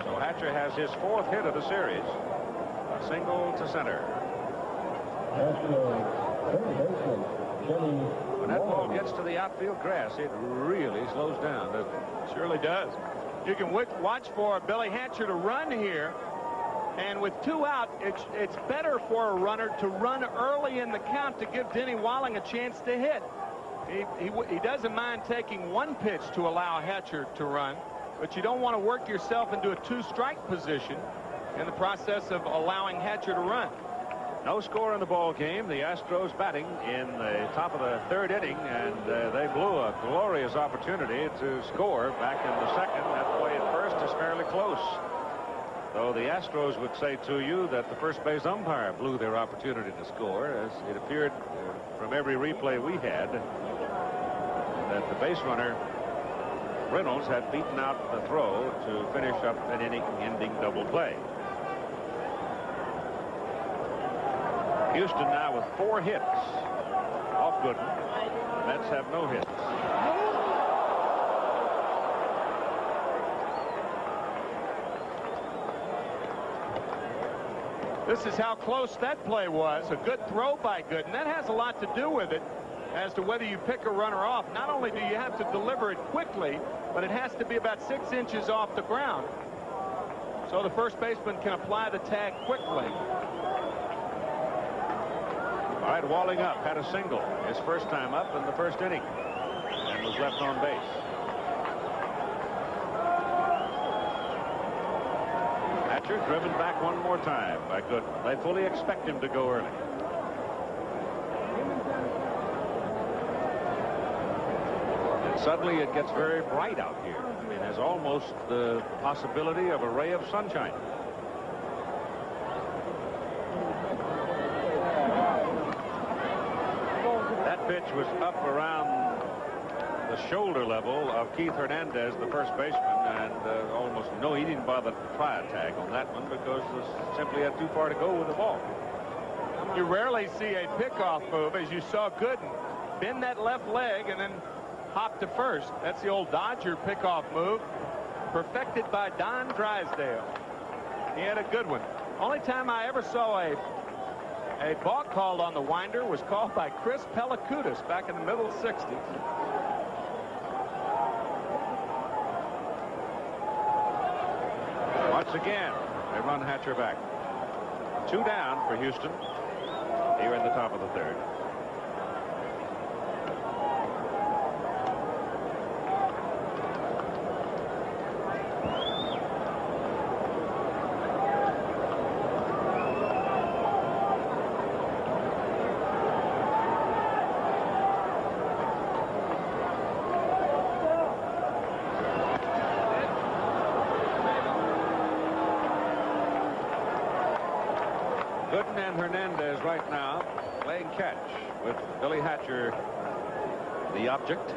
So Hatcher has his 4th hit of the series. A single to center. When that ball gets to the outfield grass, it really slows down, doesn't it? Surely does. You can watch for Billy Hatcher to run here, and with 2 out, it's better for a runner to run early in the count to give Denny Walling a chance to hit. He doesn't mind taking 1 pitch to allow Hatcher to run, but you don't want to work yourself into a 2-strike position in the process of allowing Hatcher to run. No score in the ball game. The Astros batting in the top of the 3rd inning, and they blew a glorious opportunity to score back in the 2nd. That play at first is fairly close. Though the Astros would say to you that the first base umpire blew their opportunity to score, as it appeared from every replay we had that the base runner Reynolds had beaten out the throw to finish up an inning-ending double play. Houston now with 4 hits off Gooden. Mets have no hits. This is how close that play was. A good throw by Gooden. That has a lot to do with it as to whether you pick a runner off. Not only do you have to deliver it quickly, but it has to be about 6 inches off the ground, so the first baseman can apply the tag quickly. All right, Walling up had a single his first time up in the 1st inning and was left on base. Hatcher driven back one more time by Gooden. They fully expect him to go early. And suddenly it gets very bright out here. I mean, there's almost the possibility of a ray of sunshine. That pitch was up around the shoulder level of Keith Hernandez, the first baseman, and almost no, he didn't bother to try a tag on that one because simply had too far to go with the ball. You rarely see a pickoff move, as you saw Gooden bend that left leg and then hop to first. That's the old Dodger pickoff move, perfected by Don Drysdale. He had a good one. Only time I ever saw a balk called on the winder was called by Chris Pellicudis back in the middle 60s. Once again, they run Hatcher back. 2 down for Houston here in the top of the 3rd. Gooden and Hernandez right now playing catch with Billy Hatcher, the object.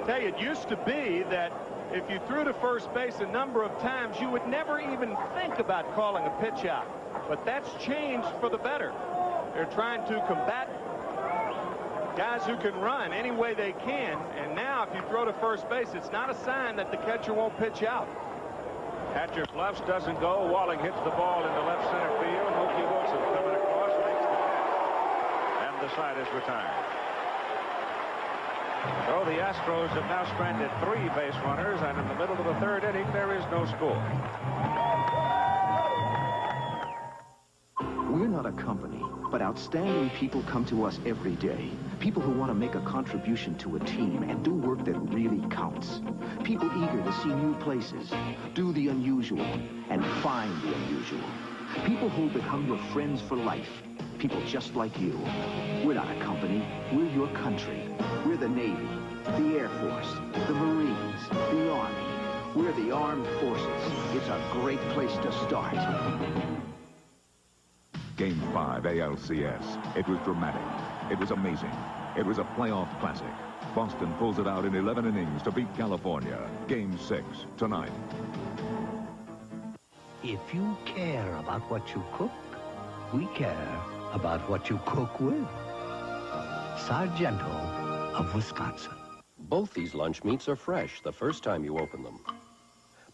Tell you, it used to be that if you threw to first base a number of times, you would never even think about calling a pitch out. But that's changed for the better. They're trying to combat guys who can run any way they can. And now if you throw to first base, it's not a sign that the catcher won't pitch out. Hatcher bluffs, doesn't go. Walling hits the ball into left center field. Mookie Wilson coming across, makes the catch. And the side is retired. So the Astros have now stranded 3 base runners, and in the middle of the 3rd inning, there is no score. We're not a company, but outstanding people come to us every day. People who want to make a contribution to a team and do work that really counts. People eager to see new places, do the unusual, and find the unusual. People who become your friends for life. People just like you. We're not a company. We're your country. We're the Navy, the Air Force, the Marines, the Army. We're the Armed Forces. It's a great place to start. Game 5 ALCS. It was dramatic. It was amazing. It was a playoff classic. Boston pulls it out in 11 innings to beat California. Game 6 tonight. If you care about what you cook, we care about what you cook with. Sargento of Wisconsin. Both these lunch meats are fresh the first time you open them.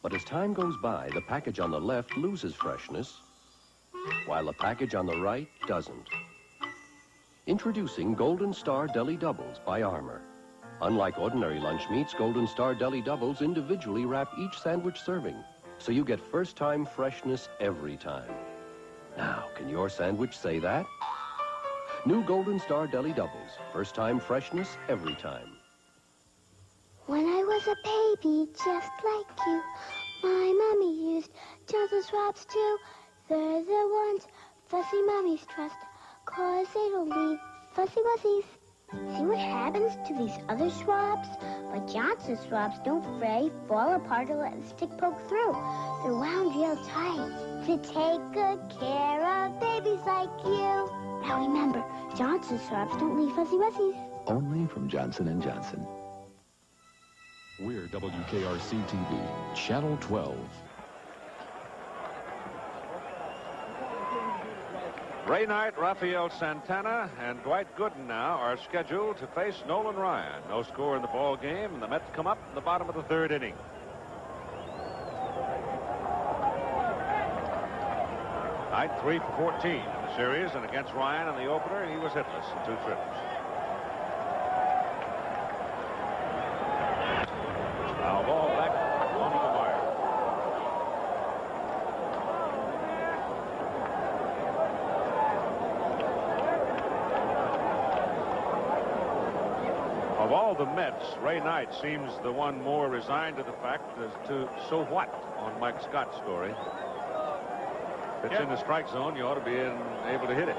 But as time goes by, the package on the left loses freshness, while the package on the right doesn't. Introducing Golden Star Deli Doubles by Armour. Unlike ordinary lunch meats, Golden Star Deli Doubles individually wrap each sandwich serving, so you get first-time freshness every time. Now, can your sandwich say that? New Golden Star Deli Doubles. First-time freshness every time. When I was a baby, just like you, my mommy used Johnson swabs too. They're the ones fussy mommies trust, 'cause they don't leave fussy wussies. See what happens to these other swabs? But Johnson swabs don't fray, fall apart, or let the stick poke through. They're wound real tight to take good care of babies like you. Now remember, Johnson swabs don't leave fussy wussies. Only from Johnson & Johnson. We're WKRC-TV, Channel 12. Ray Knight, Rafael Santana, and Dwight Gooden now are scheduled to face Nolan Ryan. No score in the ball game, and the Mets come up in the bottom of the 3rd inning. Knight 3 for 14 in the series, and against Ryan in the opener, he was hitless in 2 trips. Now ball back on the wire. Of all the Mets, Ray Knight seems the one more resigned to the fact as to so what on Mike Scott's story. If it's in the strike zone, you ought to be able to hit it.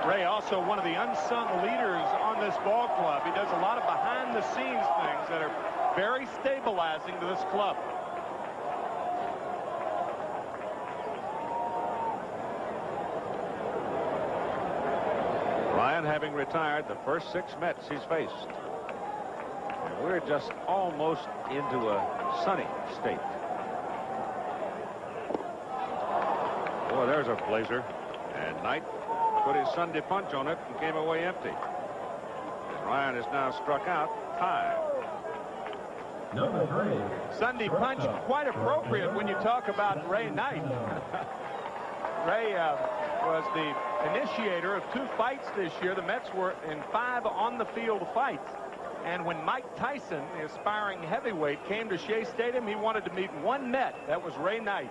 Ray also one of the unsung leaders on this ball club. He does a lot of behind-the-scenes things that are very stabilizing to this club. Ryan having retired the first 6 Mets he's faced. And we're just almost into a sunny state. Boy, there's a blazer. And Knight put his Sunday punch on it and came away empty. And Ryan is now struck out. Time. Number 3. Sunday punch, quite appropriate when you talk about Ray Knight. Ray was the initiator of 2 fights this year. The Mets were in 5 on-the-field fights. And when Mike Tyson, the aspiring heavyweight, came to Shea Stadium, he wanted to meet one Met. That was Ray Knight.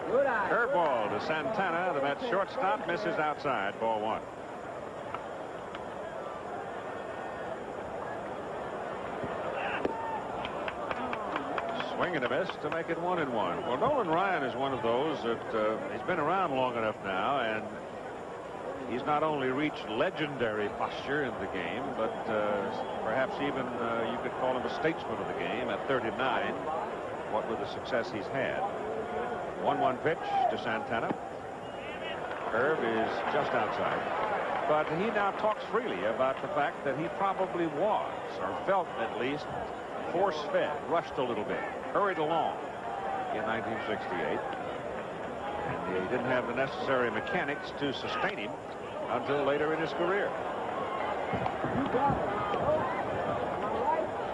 Curveball to Santana. The Mets shortstop misses outside. Ball 1. Swing and a miss to make it 1-1. Well, Nolan Ryan is one of those that he's been around long enough now, and he's not only reached legendary posture in the game, but perhaps even you could call him a statesman of the game at 39. what with the success he's had. 1-1 pitch to Santana. Curve is just outside. But he now talks freely about the fact that he probably was, or felt at least, force-fed, rushed a little bit, hurried along in 1968. And he didn't have the necessary mechanics to sustain him until later in his career.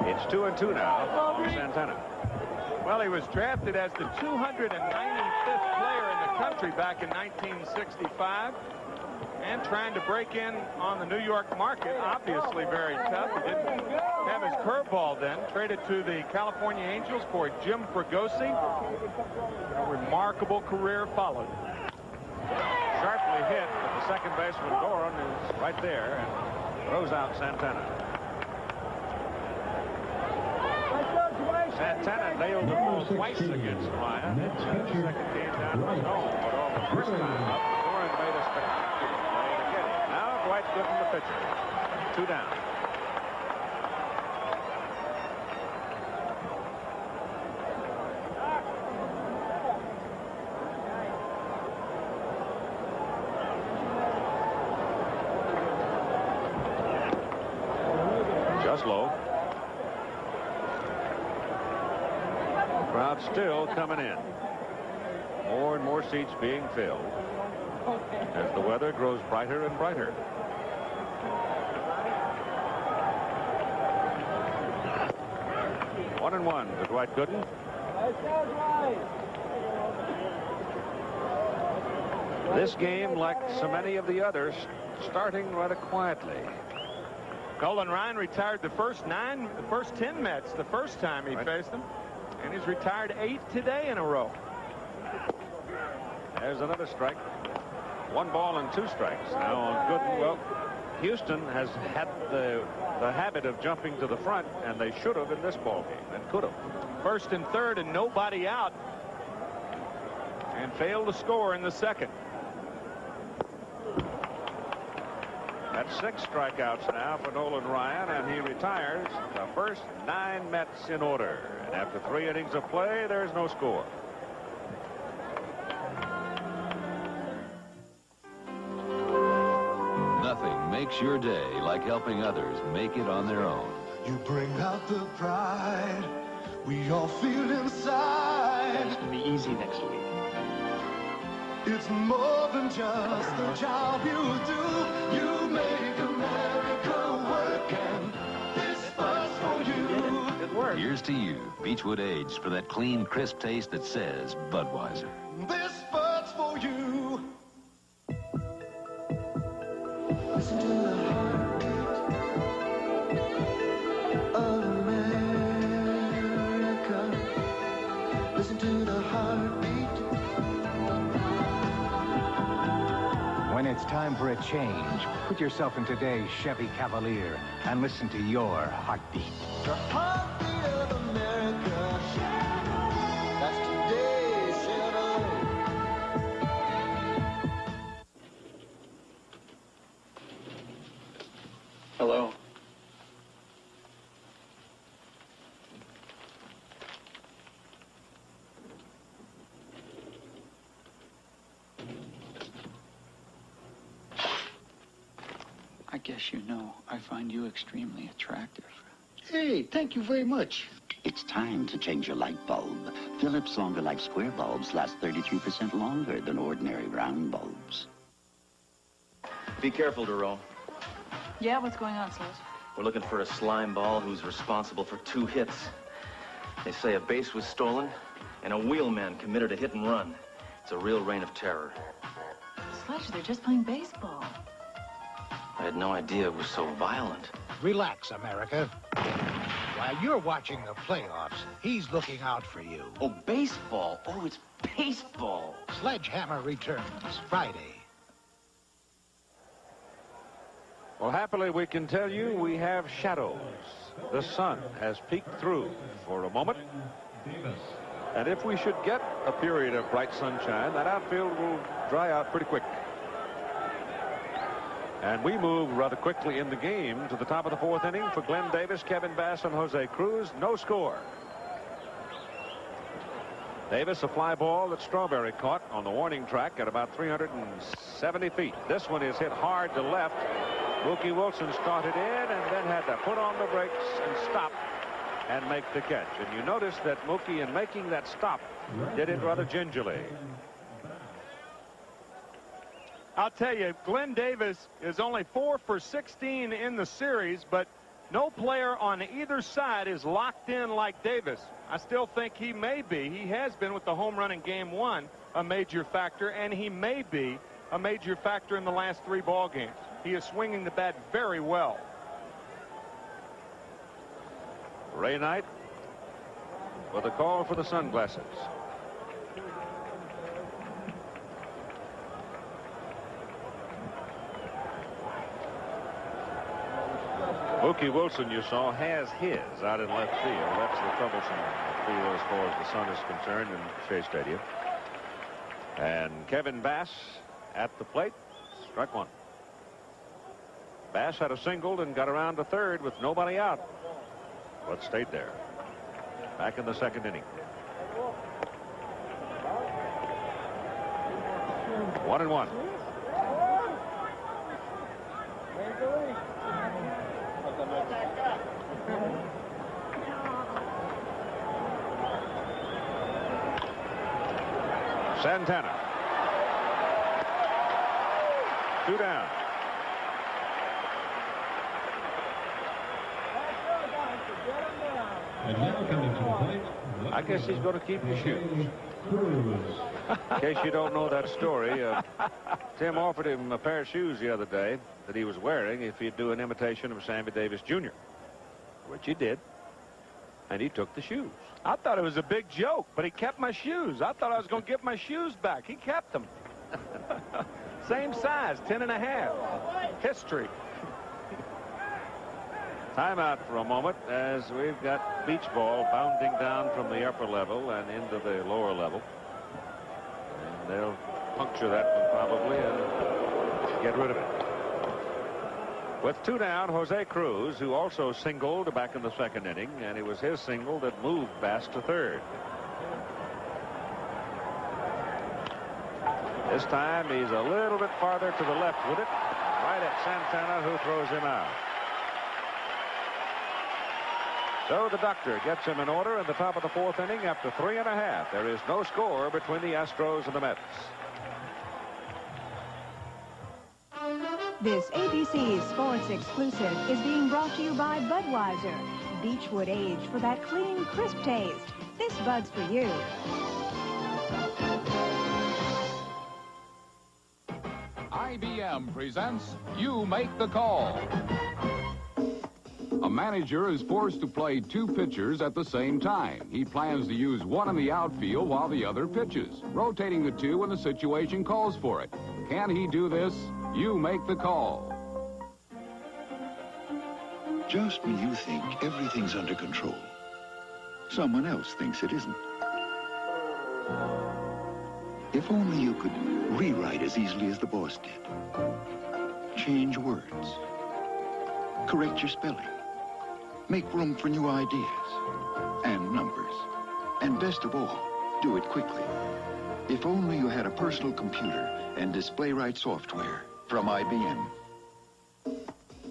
It's 2-2 now for Santana. Well, he was drafted as the 295th player in the country back in 1965. And trying to break in on the New York market, obviously very tough. He didn't have his curveball then. Traded to the California Angels for Jim Fregosi. A remarkable career followed. Sharply hit, but the second baseman Goran is right there and throws out Santana. Santana nailed the ball twice against Ryan. The second game down was home, but on the first time up, Goran made a spectacular play to get him. Now Dwight Gooden, the pitcher. 2 down. Just low. Crowd still coming in. More and more seats being filled as the weather grows brighter and brighter. One and one to Dwight Gooden. This game, like so many of the others, starting rather quietly. Nolan Ryan retired the first 10 Mets the first time he faced them. And he's retired 8 today in a row. There's another strike. 1 ball and 2 strikes now on Gooden. Well, Houston has had the habit of jumping to the front, and they should have in this ball game and could have. First and third and nobody out. And failed to score in the second. That's 6 strikeouts now for Nolan Ryan, and he retires the first 9 Mets in order. And after 3 innings of play, there's no score. Nothing makes your day like helping others make it on their own. You bring out the pride we all feel inside. It's going to be easy next week. It's more than just the job you do. You make America work, and this spot's for you. Good work. Here's to you, Beechwood Aged, for that clean, crisp taste that says Budweiser. This spot's for you. Listen to the heartbeat of America. Listen to the heartbeat. When it's time for a change, put yourself in today's Chevy Cavalier and listen to your heartbeat. The heartbeat of America. That's today's Chevrolet. Hello. I guess you know I find you extremely attractive. Hey, thank you very much. It's time to change your light bulb. Philips Longer Life Square bulbs last 33% longer than ordinary round bulbs. Be careful, Duro. Yeah, what's going on, Sledge? We're looking for a slime ball who's responsible for 2 hits. They say a base was stolen and a wheelman committed a hit and run. It's a real reign of terror. Sledge, they're just playing baseball. I had no idea it was so violent. Relax, America. While you're watching the playoffs, he's looking out for you. Oh, baseball. Oh, it's baseball. Sledgehammer returns Friday. Well, happily, we can tell you we have shadows. The sun has peeked through for a moment. And if we should get a period of bright sunshine, that outfield will dry out pretty quick. And we move rather quickly in the game to the top of the 4th inning for Glenn Davis, Kevin Bass, and Jose Cruz. No score. Davis, a fly ball that Strawberry caught on the warning track at about 370 feet. This one is hit hard to left. Mookie Wilson started in and then had to put on the brakes and stop and make the catch. And you notice that Mookie, in making that stop, did it rather gingerly. I'll tell you, Glenn Davis is only 4 for 16 in the series, but no player on either side is locked in like Davis. I still think he may be. He has been with the home run in Game 1 a major factor, and he may be a major factor in the last 3 ball games. He is swinging the bat very well. Ray Knight with a call for the sunglasses. Mookie Wilson, you saw, has his out in left field. That's the troublesome field as far as the sun is concerned in Shea Stadium. And Kevin Bass at the plate, struck one. Bass had a single and got around to third with nobody out, but stayed there. Back in the 2nd inning. 1-1. Santana. 2 down. And now coming to the plate. I guess he's going to keep the shoes. In case you don't know that story, Tim offered him a pair of shoes the other day that he was wearing if he'd do an imitation of Sammy Davis Jr., which he did, and he took the shoes. I thought it was a big joke, but he kept my shoes. I thought I was going to get my shoes back. He kept them. Same size, 10.5. History. Timeout for a moment as we've got beach ball bounding down from the upper level and into the lower level. And they'll puncture that one probably and get rid of it. With 2 down, Jose Cruz, who also singled back in the 2nd inning, and it was his single that moved Bass to third. This time he's a little bit farther to the left with it, right at Santana, who throws him out. So the doctor gets him in order in the top of the 4th inning after 3.5. There is no score between the Astros and the Mets. This ABC Sports Exclusive is being brought to you by Budweiser. Beechwood Age for that clean, crisp taste. This Bud's for you. IBM presents You Make the Call. A manager is forced to play 2 pitchers at the same time. He plans to use one in the outfield while the other pitches, rotating the 2 when the situation calls for it. Can he do this? You make the call. Just when you think everything's under control, someone else thinks it isn't. If only you could rewrite as easily as the boss did. Change words. Correct your spelling. Make room for new ideas and numbers. And best of all, do it quickly. If only you had a personal computer and display right software from IBM.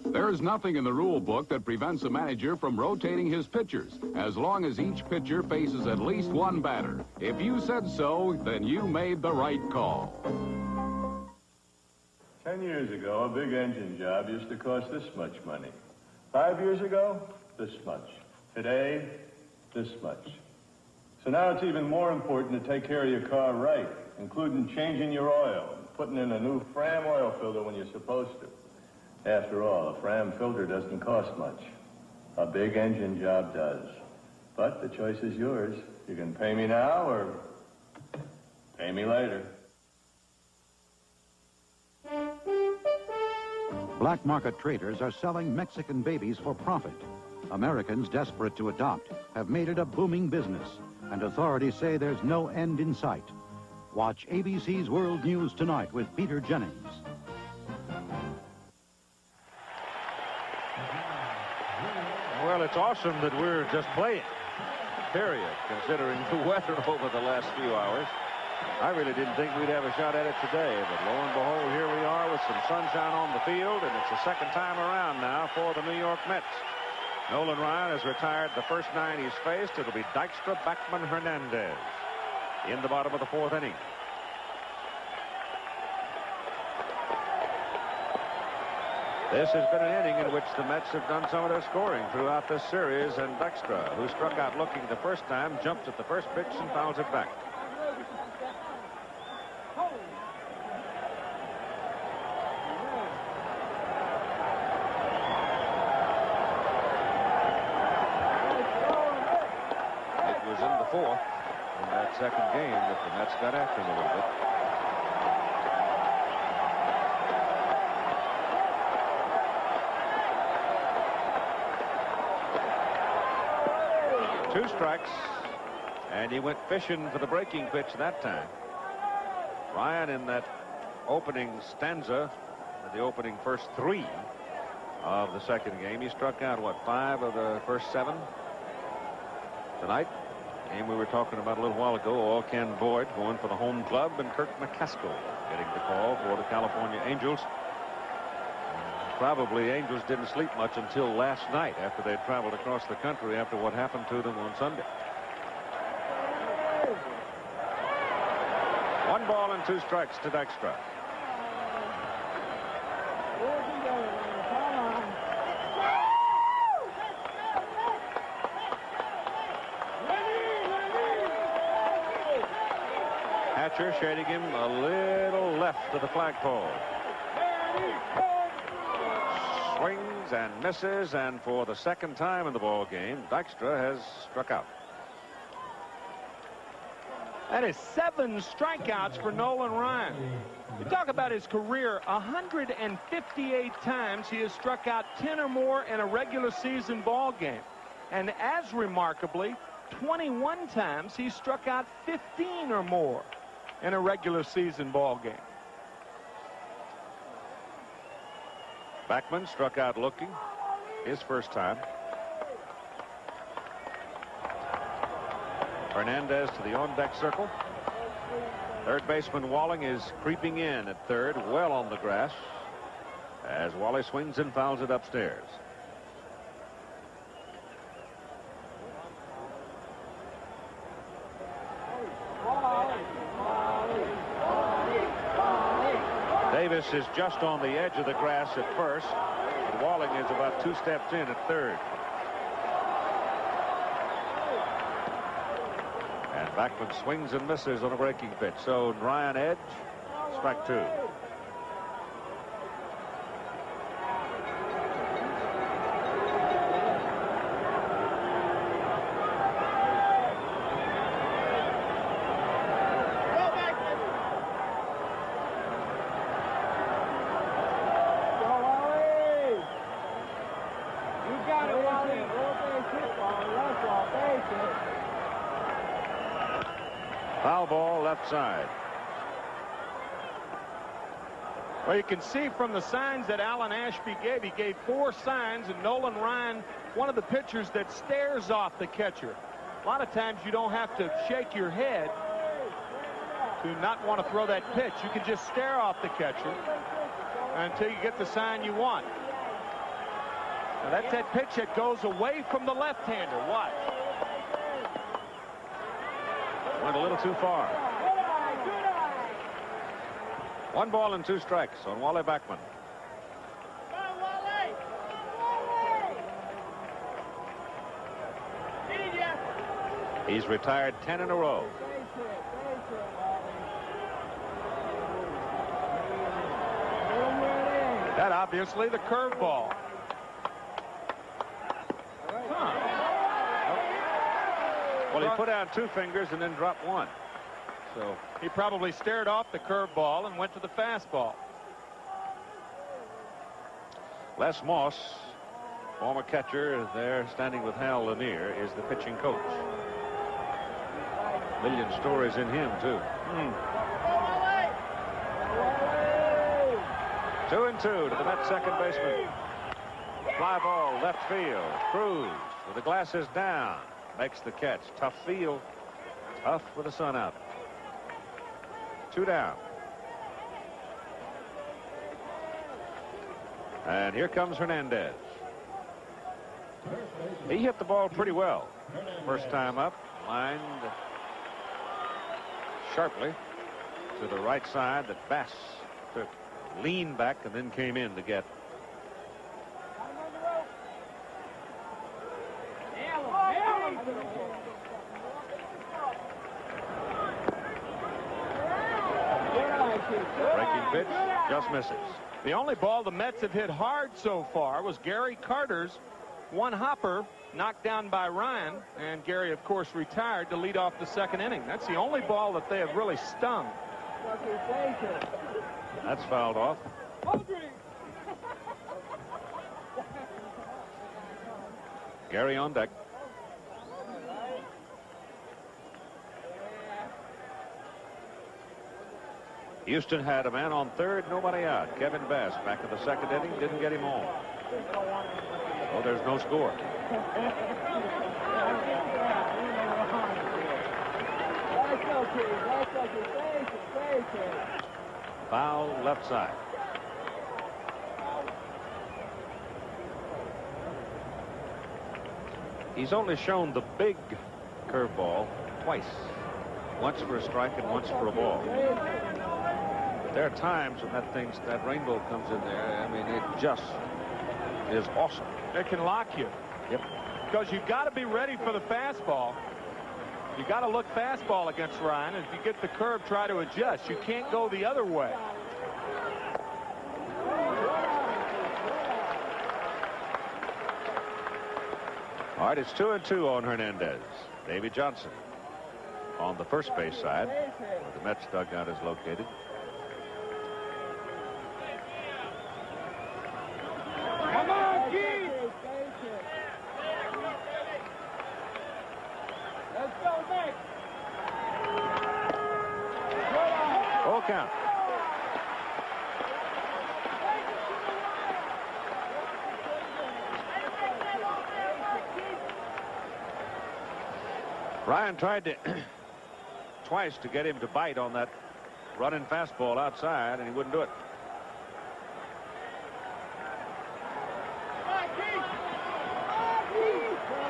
There's nothing in the rule book that prevents a manager from rotating his pitchers, as long as each pitcher faces at least one batter. If you said so, then you made the right call. 10 years ago, a big engine job used to cost this much money. 5 years ago, this much. Today, this much. So now it's even more important to take care of your car right, including changing your oil, putting in a new Fram oil filter when you're supposed to. After all, a Fram filter doesn't cost much. A big engine job does. But the choice is yours. You can pay me now or pay me later. Black market traders are selling Mexican babies for profit. Americans desperate to adopt have made it a booming business, and authorities say there's no end in sight. Watch ABC's World News Tonight with Peter Jennings. Well, it's awesome that we're just playing. period, considering the weather over the last few hours. I really didn't think we'd have a shot at it today, but lo and behold, here we are with some sunshine on the field, and it's the second time around now for the New York Mets. Nolan Ryan has retired the first 9 he's faced. It'll be Dykstra, Backman, Hernandez in the bottom of the 4th inning. This has been an inning in which the Mets have done some of their scoring throughout this series, and Dykstra, who struck out looking the first time, jumps at the first pitch and fouls it back. It was in the 4th in that second game that the Mets got after him a little bit. Two strikes, and he went fishing for the breaking pitch that time. Ryan, in that opening stanza, the opening first 3 of the second game, he struck out, what, 5 of the first 7? Tonight, game we were talking about a little while ago, all Ken Boyd going for the home club, and Kirk McCaskill getting the call for the California Angels. Probably Angels didn't sleep much until last night after they traveled across the country after what happened to them on Sunday. 1 ball and 2 strikes to Dykstra. Hatcher shading him a little left of the flagpole. Swings and misses, and for the second time in the ball game, Dykstra has struck out. That is 7 strikeouts for Nolan Ryan. You talk about his career, 158 times he has struck out 10 or more in a regular season ball game. And as remarkably, 21 times he struck out 15 or more in a regular season ball game. Backman struck out looking his first time. Hernandez to the on-deck circle. Third baseman Walling is creeping in at third, well on the grass, as Wally swings and fouls it upstairs. Davis is just on the edge of the grass at first, and Walling is about 2 steps in at third. And Backman swings and misses on a breaking pitch. So Ryan edge, strike 2. Foul ball, left side. Well, you can see from the signs that Alan Ashby gave, he gave 4 signs, and Nolan Ryan, one of the pitchers that stares off the catcher. A lot of times you don't have to shake your head to not want to throw that pitch. You can just stare off the catcher until you get the sign you want. Now that's that pitch that goes away from the left-hander. Watch. Went a little too far. 1 ball and 2 strikes on Wally Backman. He's retired 10 in a row. That obviously the curveball. Well, he put out 2 fingers and then dropped 1. So he probably stared off the curveball and went to the fastball. Les Moss, former catcher there standing with Hal Lanier, is the pitching coach. Million stories in him, too. 2-2 to the Mets second baseman. Fly ball left field. Cruz with the glasses down. makes the catch. Tough field. Tough with the sun out. 2 down. And here comes Hernandez. He hit the ball pretty well. First time up, lined sharply to the right side that Bass took, leaned back and then came in to get. Breaking pitch, just misses. The only ball the Mets have hit hard so far was Gary Carter's one hopper knocked down by Ryan, and Gary, of course, retired to lead off the second inning. That's the only ball that they have really stung. That's fouled off. Gary on deck. Houston had a man on third, nobody out. Kevin Bass back in the second inning, didn't get him on. Oh, there's no score. Foul left side. He's only shown the big curveball twice. Once for a strike and once for a ball. There are times when that rainbow comes in there. I mean, it just is awesome. It can lock you. Yep. Because you've got to be ready for the fastball. You got to look fastball against Ryan. If you get the curve, try to adjust. You can't go the other way. All right, it's 2-2 on Hernandez. Davy Johnson on the first base side, where the Mets dugout is located. Come on, Keith! Let's go, Nick! Full count. Ryan tried to twice to get him to bite on that running fastball outside, and he wouldn't do it.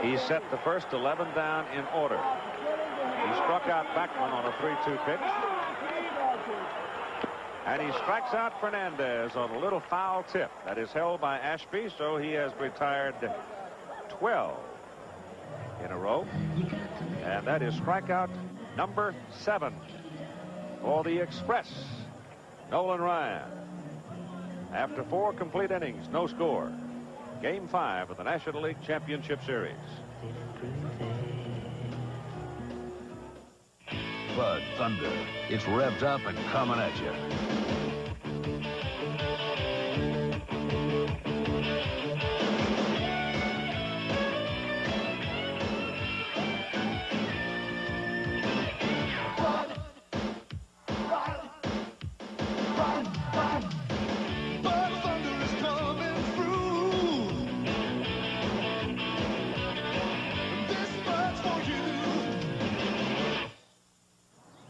He set the first 11 down in order. He struck out Backman on a 3-2 pitch. And he strikes out Fernandez on a little foul tip that is held by Ashby, so he has retired 12 in a row. And that is strikeout number 7 for the Express, Nolan Ryan. After 4 complete innings, no score. Game 5 of the National League Championship Series. Bud Thunder. It's revved up and coming at you.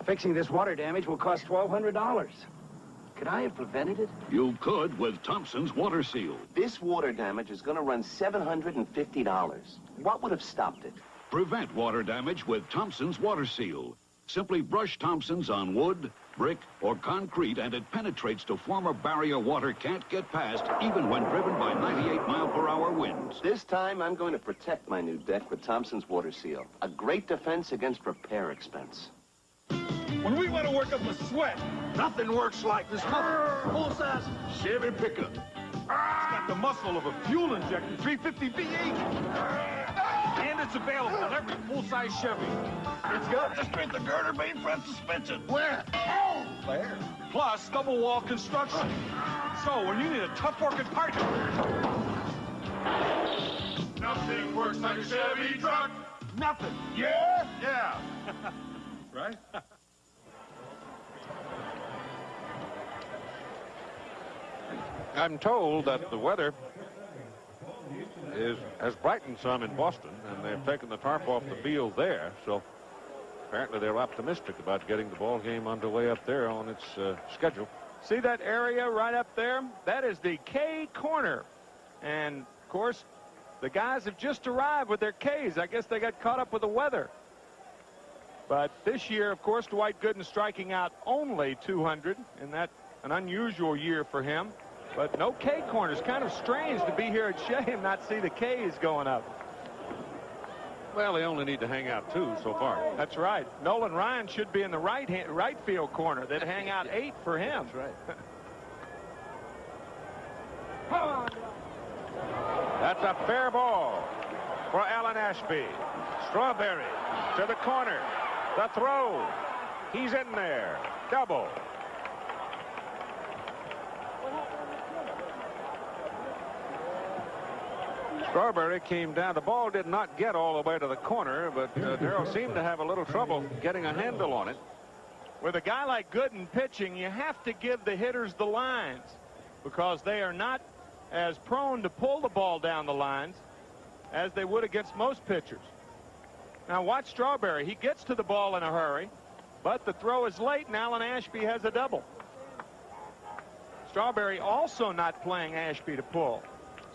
Fixing this water damage will cost $1,200. Could I have prevented it? You could with Thompson's Water Seal. This water damage is going to run $750. What would have stopped it? Prevent water damage with Thompson's Water Seal. Simply brush Thompson's on wood, brick, or concrete, and it penetrates to form a barrier water can't get past, even when driven by 98-mile-per-hour winds. This time, I'm going to protect my new deck with Thompson's Water Seal. A great defense against repair expense. When we want to work up a sweat, nothing works like this full-size Chevy pickup. It's got the muscle of a fuel-injected 350 V8. And it's available in every full-size Chevy. It's got the strength of girder main front suspension. Where? Oh, there. Plus, double-wall construction. So, when you need a tough-working partner, nothing works like a Chevy truck. Nothing. Yeah? Yeah. Right? I'm told that the weather has brightened some in Boston, and they've taken the tarp off the field there. So apparently they're optimistic about getting the ball game underway up there on its schedule. See that area right up there? That is the K corner. And, of course, the guys have just arrived with their Ks. I guess they got caught up with the weather. But this year, of course, Dwight Gooden striking out only 200, and that's an unusual year for him. But no K corners. Kind of strange to be here at Shea and not see the Ks going up. Well, they only need to hang out 2 so far. That's right. Nolan Ryan should be in the right field corner. They'd hang out 8 for him. That's right. That's a fair ball for Alan Ashby. Strawberry to the corner. The throw. He's in there. Double. Strawberry came down. The ball did not get all the way to the corner, but Darrell seemed to have a little trouble getting a handle on it. With a guy like Gooden pitching, you have to give the hitters the lines because they are not as prone to pull the ball down the lines as they would against most pitchers. Now watch Strawberry. He gets to the ball in a hurry, but the throw is late, and Alan Ashby has a double. Strawberry also not playing Ashby to pull.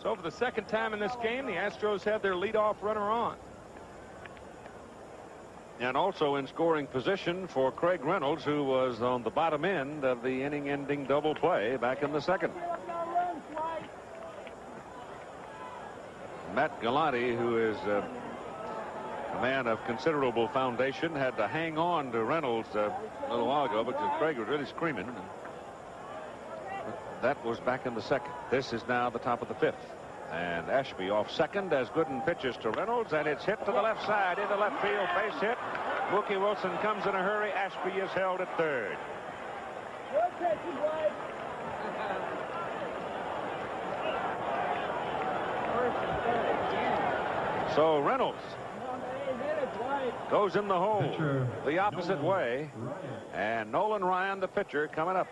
So for the second time in this game, the Astros have their leadoff runner on. And also in scoring position for Craig Reynolds, who was on the bottom end of the inning-ending double play back in the second. Matt Galante, who is a man of considerable foundation, had to hang on to Reynolds a little while ago because Craig was really screaming. That was back in the second. This is now the top of the 5th. And Ashby off second as Gooden pitches to Reynolds, and it's hit to the left side into left field. Base hit. Mookie Wilson comes in a hurry. Ashby is held at third. So Reynolds goes in the hole the opposite way, and Nolan Ryan, the pitcher, coming up.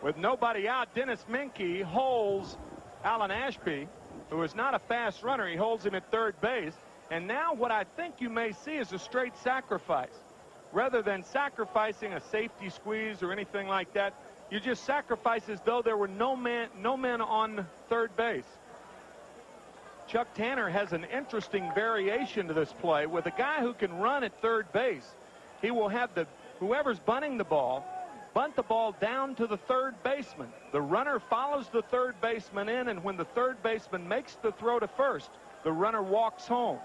With nobody out, Dennis Menke holds Alan Ashby, who is not a fast runner. He holds him at third base. And now what I think you may see is a straight sacrifice. Rather than sacrificing a safety squeeze or anything like that, you just sacrifice as though there were no men on third base. Chuck Tanner has an interesting variation to this play. With a guy who can run at third base, he will have whoever's bunting the ball bunt the ball down to the third baseman. The runner follows the third baseman in, and when the third baseman makes the throw to first, the runner walks home.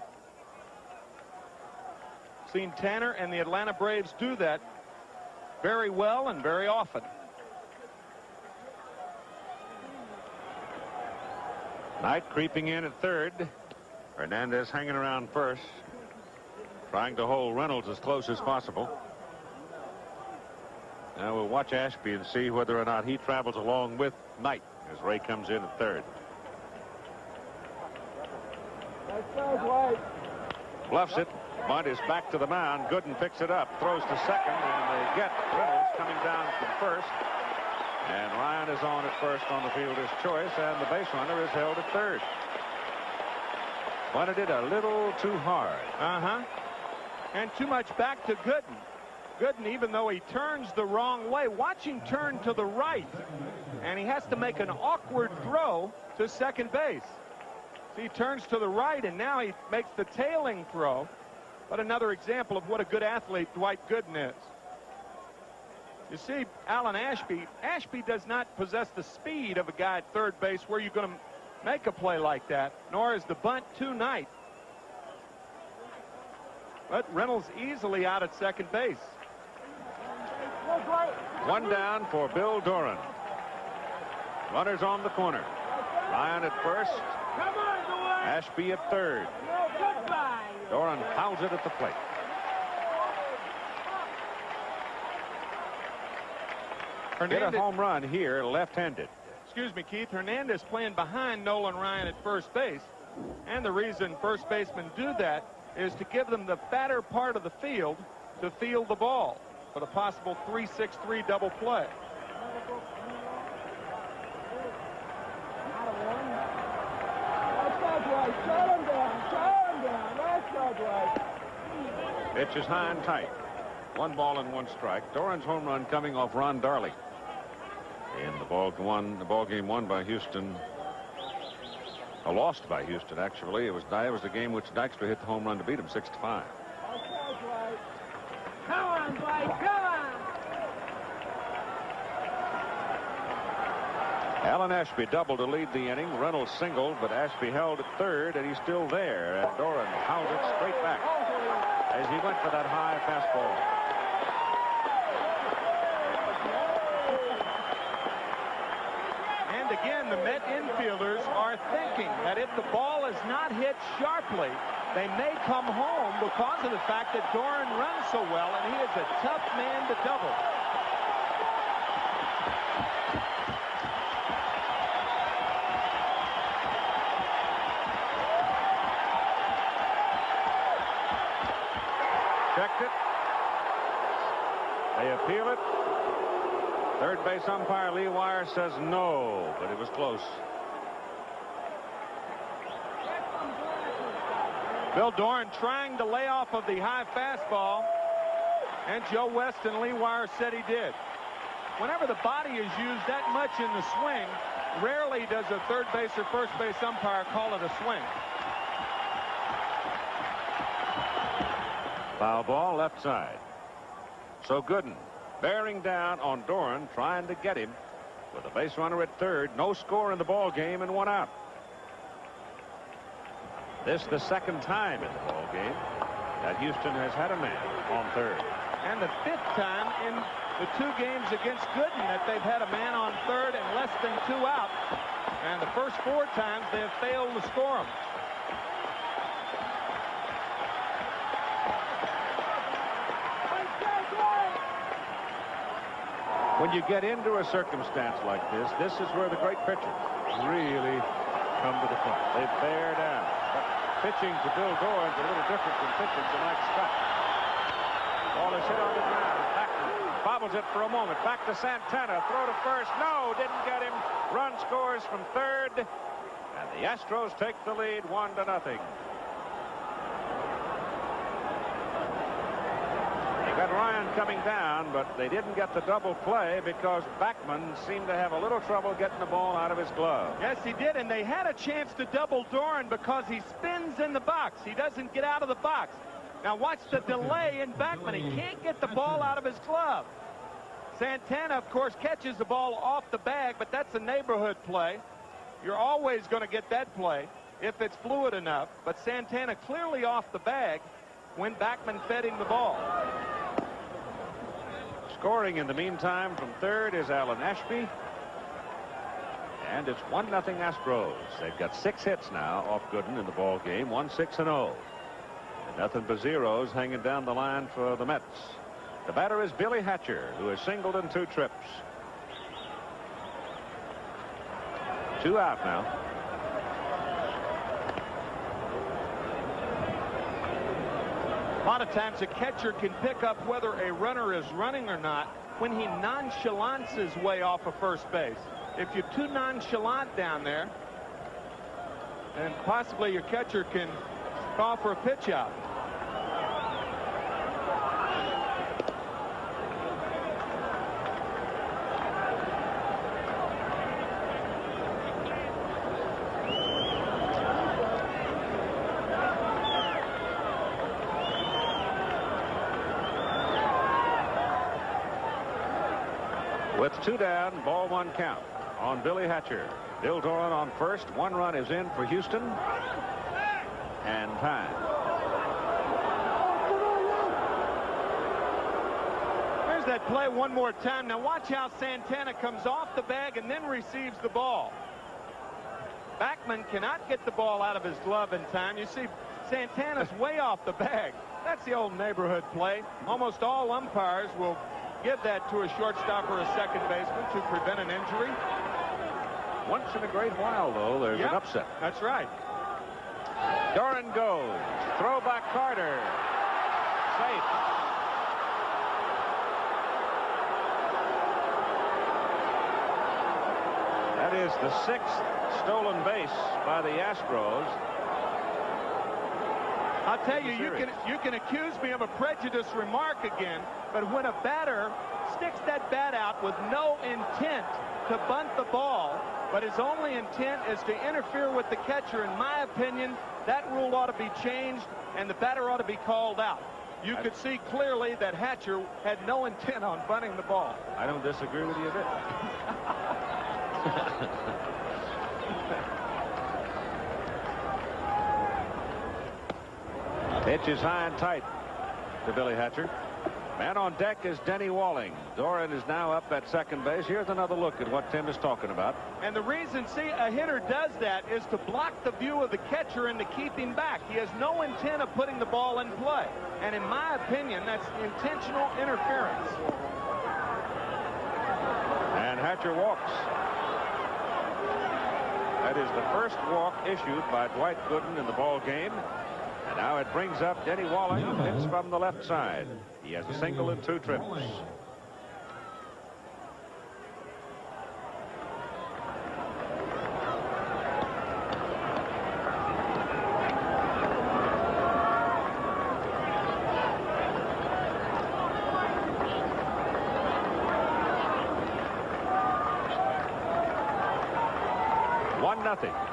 Seen Tanner and the Atlanta Braves do that very well and very often. Knight creeping in at third. Hernandez hanging around first, trying to hold Reynolds as close as possible. Now we'll watch Ashby and see whether or not he travels along with Knight as Ray comes in at third. Bluffs it. Bunt is back to the mound. Gooden picks it up, throws to second, and they get Reynolds coming down from first. And Ryan is on at first on the fielder's choice, and the base runner is held at third. Bunted it a little too hard. And too much back to Gooden. Gooden, even though he turns the wrong way, watch him turn to the right. And he has to make an awkward throw to second base. So he turns to the right, and now he makes the tailing throw. But another example of what a good athlete Dwight Gooden is. You see, Alan Ashby does not possess the speed of a guy at third base where you're going to make a play like that, nor is the bunt to Knight. But Reynolds easily out at second base. One down for Bill Doran. Runners on the corner. Ryan at first. Ashby at third. Doran pounds it at the plate. Hit a home run here, left-handed. Excuse me, Keith. Hernandez playing behind Nolan Ryan at first base. And the reason first basemen do that is to give them the fatter part of the field to field the ball for the possible 3-6-3 double play. Pitch is high and tight. 1 ball and 1 strike. Doran's home run coming off Ron Darley. In the ball game won by Houston. Lost by Houston, actually. It was the game which Dykstra hit the home run to beat him 6-5. Come on, Blake, come on! Alan Ashby doubled to lead the inning. Reynolds singled, but Ashby held at third, and he's still there. And Doran howled it straight back as he went for that high fastball. And again, the Met infielders are thinking that if the ball is not hit sharply, they may come home because of the fact that Doran runs so well, and he is a tough man to double. Checked it. They appeal it. Third base umpire Lee Wire says no, but it was close. Bill Doran trying to lay off of the high fastball, and Joe West and Lee Wire said he did. Whenever the body is used that much in the swing, rarely does a third base or first base umpire call it a swing. Foul ball left side. So Gooden bearing down on Doran, trying to get him with a base runner at third. No score in the ball game and 1 out. This the second time in the ball game that Houston has had a man on third. And the 5th time in the 2 games against Gooden that they've had a man on third and less than 2 out. And the first 4 times they have failed to score him. When you get into a circumstance like this, this is where the great pitchers really come to the front. They bear down. But pitching to Bill Doran is a little different than pitching to Mike Scott. Ball is hit on the ground. Backman bobbles it for a moment. Back to Santana. Throw to first. No, didn't get him. Run scores from third. And the Astros take the lead 1-0. Got Ryan coming down, but they didn't get the double play because Backman seemed to have a little trouble getting the ball out of his glove. Yes, he did, and they had a chance to double Doran because he spins in the box. He doesn't get out of the box. Now watch the delay in Backman. He can't get the ball out of his glove. Santana, of course, catches the ball off the bag, but that's a neighborhood play. You're always going to get that play if it's fluid enough, but Santana clearly off the bag when Backman fed him the ball. Scoring in the meantime from third is Alan Ashby. And it's 1-0 Astros. They've got 6 hits now off Gooden in the ball game. 1-6-0. And nothing but zeros hanging down the line for the Mets. The batter is Billy Hatcher, who has singled in 2 trips. 2 out now. A lot of times a catcher can pick up whether a runner is running or not when he nonchalants his way off of first base. If you're too nonchalant down there, and possibly your catcher can call for a pitch out. With 2 down, ball 1 count on Billy Hatcher. Bill Doran on first. 1 run is in for Houston. And time. There's that play one more time. Now watch how Santana comes off the bag and then receives the ball. Backman cannot get the ball out of his glove in time. You see Santana's way off the bag. That's the old neighborhood play. Almost all umpires will give that to a shortstop or a second baseman to prevent an injury. Once in a great while, though, there's an upset. That's right. Doran goes. Throw back Carter. Safe. That is the 6th stolen base by the Astros. I'll tell you, you can accuse me of a prejudiced remark again, but when a batter sticks that bat out with no intent to bunt the ball, but his only intent is to interfere with the catcher, in my opinion, that rule ought to be changed, and the batter ought to be called out. You could see clearly that Hatcher had no intent on bunting the ball. I don't disagree with you a bit. Pitch is high and tight to Billy Hatcher. Man on deck is Denny Walling. Doran is now up at second base. Here's another look at what Tim is talking about. And the reason, see, a hitter does that is to block the view of the catcher and to keep him back. He has no intent of putting the ball in play. And in my opinion, that's intentional interference. And Hatcher walks. That is the first walk issued by Dwight Gooden in the ball game. And now it brings up Denny Walling, who hits from the left side. He has a single and 2 trips.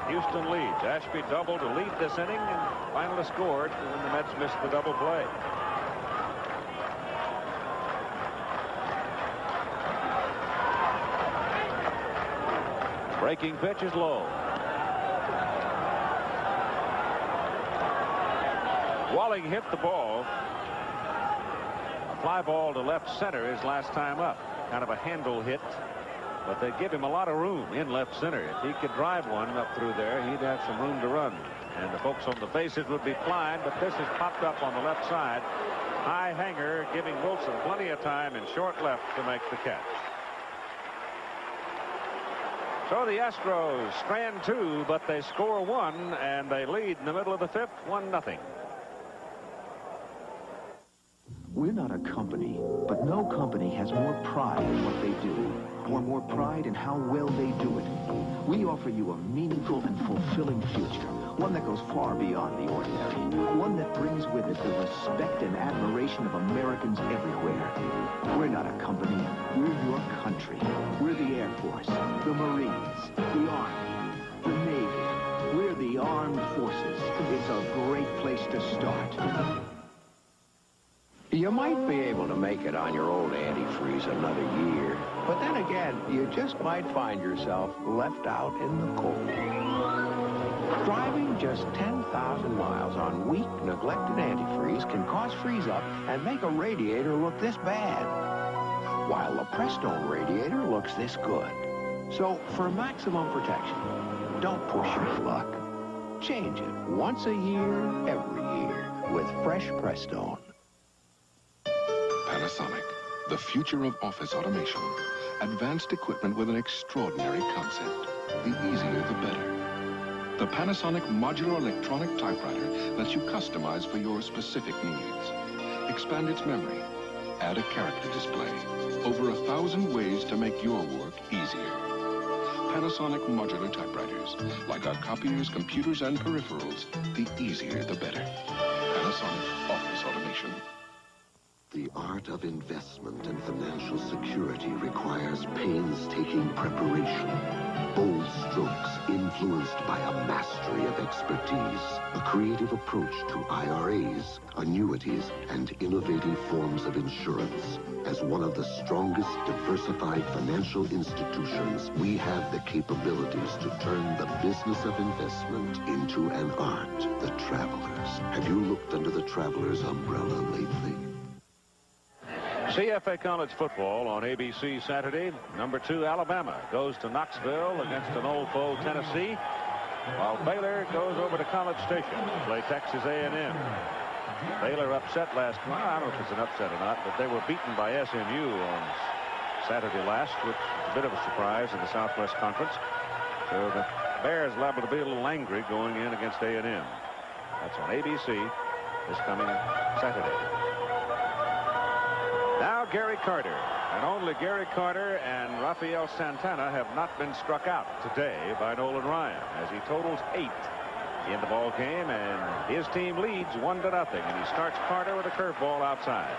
Houston leads. Ashby doubled to lead this inning and finally scored when the Mets missed the double play. Breaking pitch is low. Walling hit the ball. A fly ball to left center his last time up. Kind of a handle hit. But they give him a lot of room in left center. If he could drive one up through there, he'd have some room to run. And the folks on the bases would be flying, but this has popped up on the left side. High hanger, giving Wilson plenty of time in short left to make the catch. So the Astros strand 2, but they score 1, and they lead in the middle of the 5th, 1-0. We're not a company, but no company has more pride in what they do, or more pride in how well they do it. We offer you a meaningful and fulfilling future, one that goes far beyond the ordinary, one that brings with it the respect and admiration of Americans everywhere. We're not a company, we're your country. We're the Air Force, the Marines, the Army, the Navy. We're the Armed Forces. It's a great place to start. You might be able to make it on your old antifreeze another year, but then again, you just might find yourself left out in the cold. Driving just 10,000 miles on weak, neglected antifreeze can cause freeze-up and make a radiator look this bad, while the Prestone radiator looks this good. So, for maximum protection, don't push your luck. Change it once a year, every year, with fresh Prestone. Panasonic, the future of office automation. Advanced equipment with an extraordinary concept. The easier, the better. The Panasonic modular electronic typewriter lets you customize for your specific needs. Expand its memory. Add a character display. Over 1,000 ways to make your work easier. Panasonic modular typewriters. Like our copiers, computers, and peripherals, the easier, the better. Panasonic Office Automation. The art of investment and financial security requires painstaking preparation, bold strokes influenced by a mastery of expertise, a creative approach to IRAs, annuities, and innovative forms of insurance. As one of the strongest diversified financial institutions, we have the capabilities to turn the business of investment into an art. The Travelers. Have you looked under the Travelers' umbrella lately? CFA College football on ABC Saturday. Number 2 Alabama goes to Knoxville against an old foe Tennessee, while Baylor goes over to College Station to play Texas A&M. Baylor upset last night. I don't know if it's an upset or not, but they were beaten by SMU on Saturday last, which is a bit of a surprise in the Southwest Conference. So the Bears liable to be a little angry going in against A&M. That's on ABC this coming Saturday. Now Gary Carter, and only Gary Carter and Rafael Santana have not been struck out today by Nolan Ryan, as he totals 8 in the ball game, and his team leads 1-0, and he starts Carter with a curveball outside.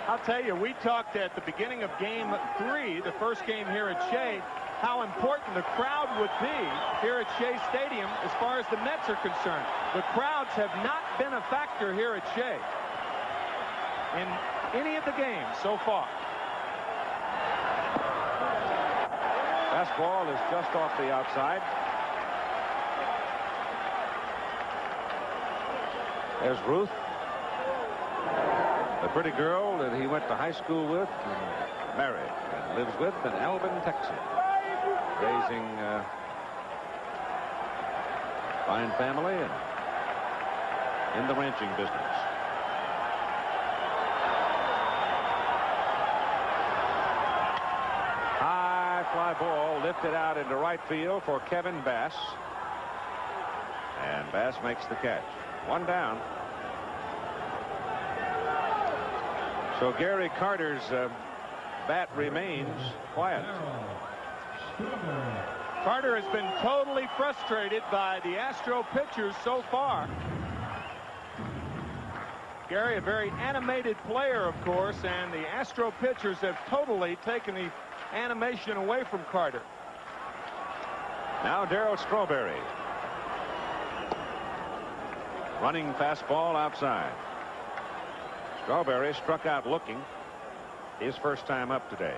I'll tell you, we talked at the beginning of game 3, the first game here at Shea, how important the crowd would be here at Shea Stadium as far as the Mets are concerned. The crowds have not been a factor here at Shea in any of the games so far. Fastball is just off the outside. There's Ruth, the pretty girl that he went to high school with and married and lives with in Albin, Texas, raising a fine family and in the ranching business. High fly ball lifted out into right field for Kevin Bass, and Bass makes the catch. 1 down. So Gary Carter's bat remains quiet. Carter has been totally frustrated by the Astro pitchers so far. Gary, a very animated player, of course, and the Astro pitchers have totally taken the animation away from Carter. Now Darryl Strawberry. Running fastball outside. Strawberry struck out looking. His first time up today.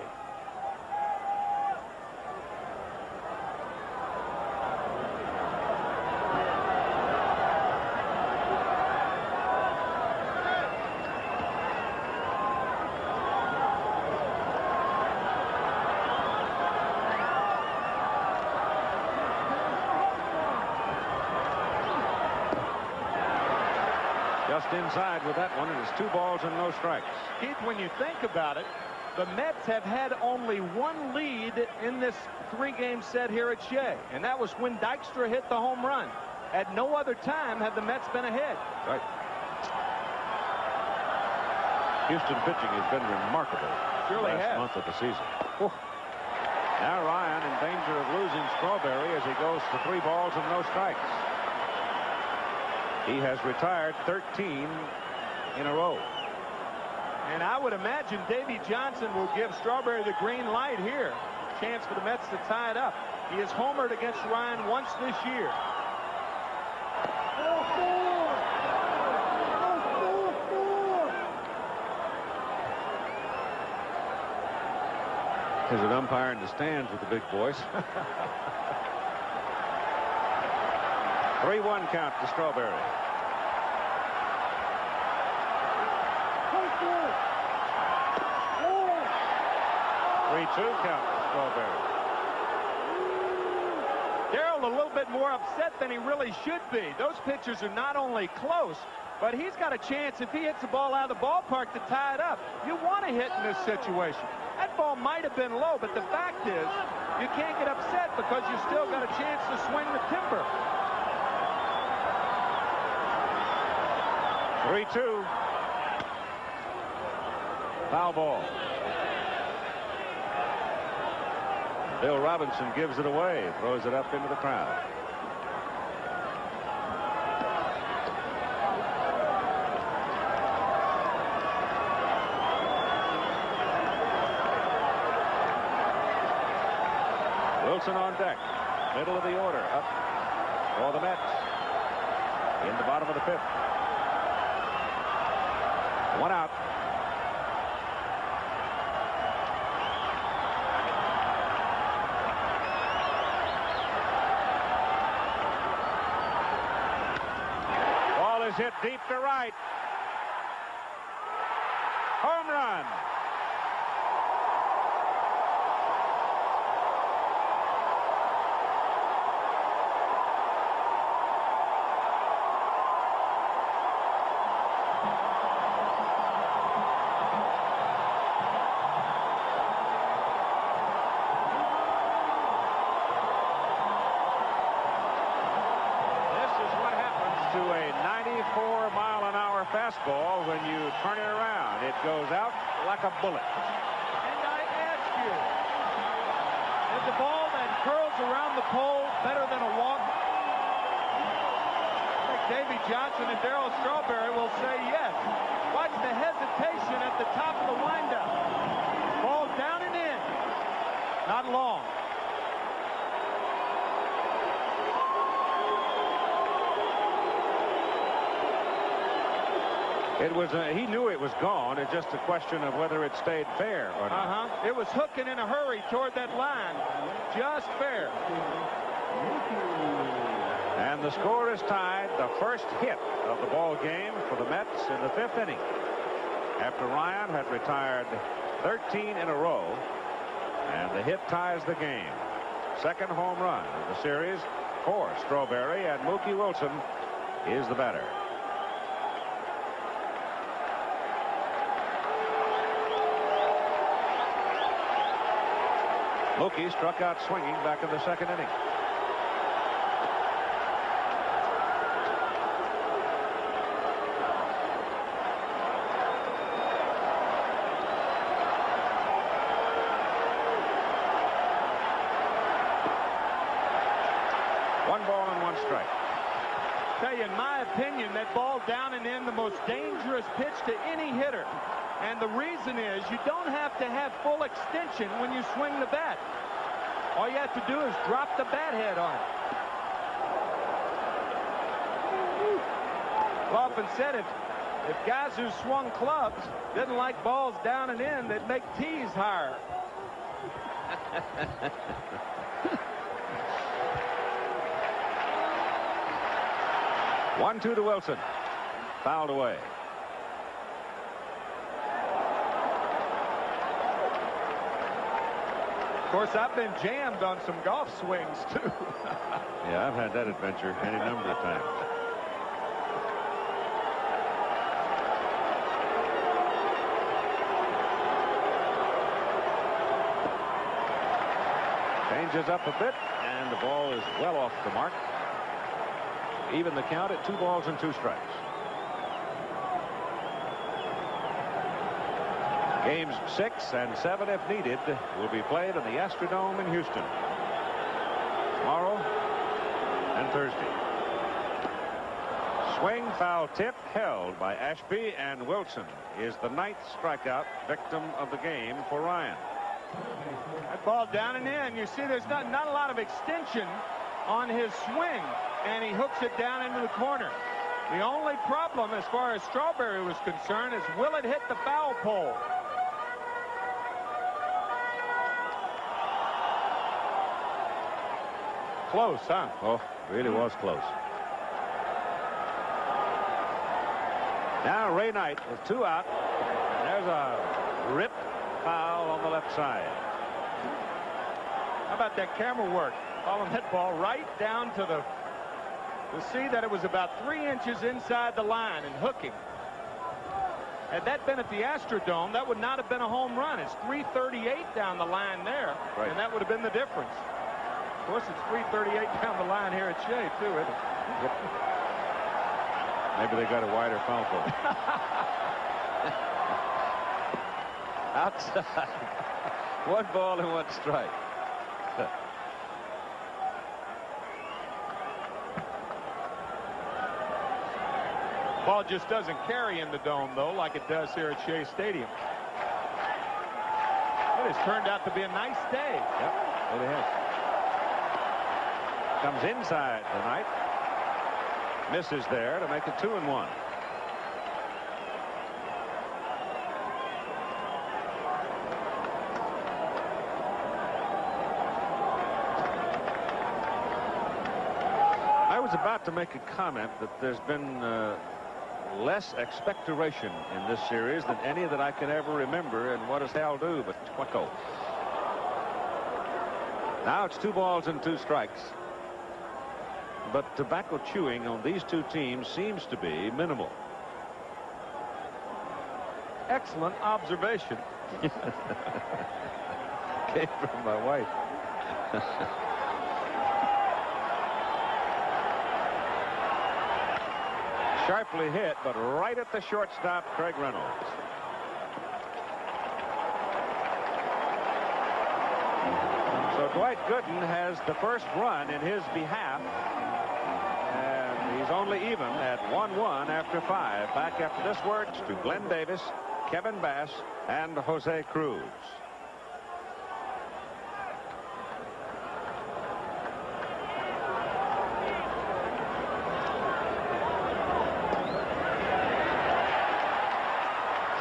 Just inside with that one, and it's 2 balls and no strikes. Keith, when you think about it, the Mets have had only 1 lead in this 3-game set here at Shea, and that was when Dykstra hit the home run. At no other time have the Mets been ahead. Right. Houston pitching has been remarkable. Surely last has. month of the season. Now Ryan in danger of losing Strawberry as he goes to 3 balls and no strikes. He has retired 13 in a row. And I would imagine Davey Johnson will give Strawberry the green light here. Chance for the Mets to tie it up. He has homered against Ryan once this year. There's an umpire in the stands with the big boys. 3-1 count to Strawberry. 3-2 count to Strawberry. Darryl a little bit more upset than he really should be. Those pitchers are not only close, but he's got a chance if he hits the ball out of the ballpark to tie it up. You want to hit in this situation. That ball might have been low, but the fact is you can't get upset because you still got a chance to swing the timber. 3-2. Foul ball. Bill Robinson gives it away, throws it up into the crowd. Wilson on deck, middle of the order, up for the Mets in the bottom of the 5th. 1 out. Ball is hit deep to right. Home run. Fastball, when you turn it around, it goes out like a bullet. And I ask you, is the ball that curls around the pole better than a walk? Davy Johnson and Darryl Strawberry will say yes. Watch the hesitation at the top of the windup. Ball down and in. Not long. It was, he knew it was gone. It's just a question of whether it stayed fair or not. It was hooking in a hurry toward that line. Just fair. And the score is tied. The first hit of the ball game for the Mets in the 5th inning. After Ryan had retired 13 in a row, and the hit ties the game. Second home run of the series for Strawberry, and Mookie Wilson is the batter. Mookie struck out swinging back in the 2nd inning. Tell you, in my opinion, that ball down and in, the most dangerous pitch to any hitter. And the reason is you don't have to have full extension when you swing the bat. All you have to do is drop the bat head on it. I've often said if guys who swung clubs didn't like balls down and in, they'd make tees higher. 1-2 to Wilson. Fouled away. Of course, I've been jammed on some golf swings, too. Yeah, I've had that adventure any number of times. Changes up a bit, and the ball is well off the mark. Even the count at 2 balls and 2 strikes. Games 6 and 7, if needed, will be played in the Astrodome in Houston tomorrow and Thursday. Swing, foul tip, held by Ashby, and Wilson is the 9th strikeout victim of the game for Ryan. That ball down and in. You see, there's not a lot of extension on his swing, and he hooks it down into the corner. The only problem as far as Strawberry was concerned is will it hit the foul pole? Close, huh? Oh, really was close. Now Ray Knight with 2 out. And there's a ripped foul on the left side. How about that camera work? Following that ball right down to the... You'll see that it was about 3 inches inside the line and hooking. Had that been at the Astrodome, that would not have been a home run. It's 338 down the line there, right, and that would have been the difference. Of course, it's 338 down the line here at Shea, too, isn't it? Yep. Maybe they got a wider foul pole. Outside. 1 ball and 1 strike. Ball just doesn't carry in the dome, though, like it does here at Shea Stadium. It has turned out to be a nice day. Yep, really has. Comes inside tonight. Misses there to make it 2-1. I was about to make a comment that there's been less expectoration in this series than any that I can ever remember, and what does Hal do but twinkle? Now it's 2 balls and 2 strikes. But tobacco chewing on these 2 teams seems to be minimal. Excellent observation. Came from my wife. Sharply hit, but right at the shortstop, Craig Reynolds. So Dwight Gooden has the first run in his behalf, and he He's only even at 1-1 after 5. Back after this word to Glenn Davis, Kevin Bass, and Jose Cruz.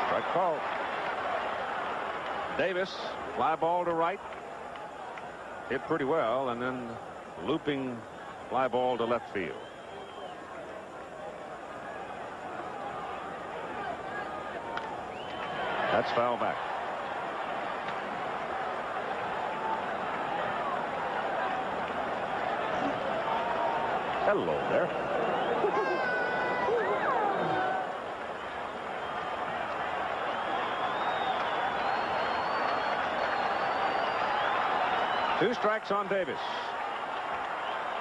Strike call. Davis, fly ball to right. Hit pretty well, and then looping fly ball to left field. That's foul back. Hello there. Two strikes on Davis.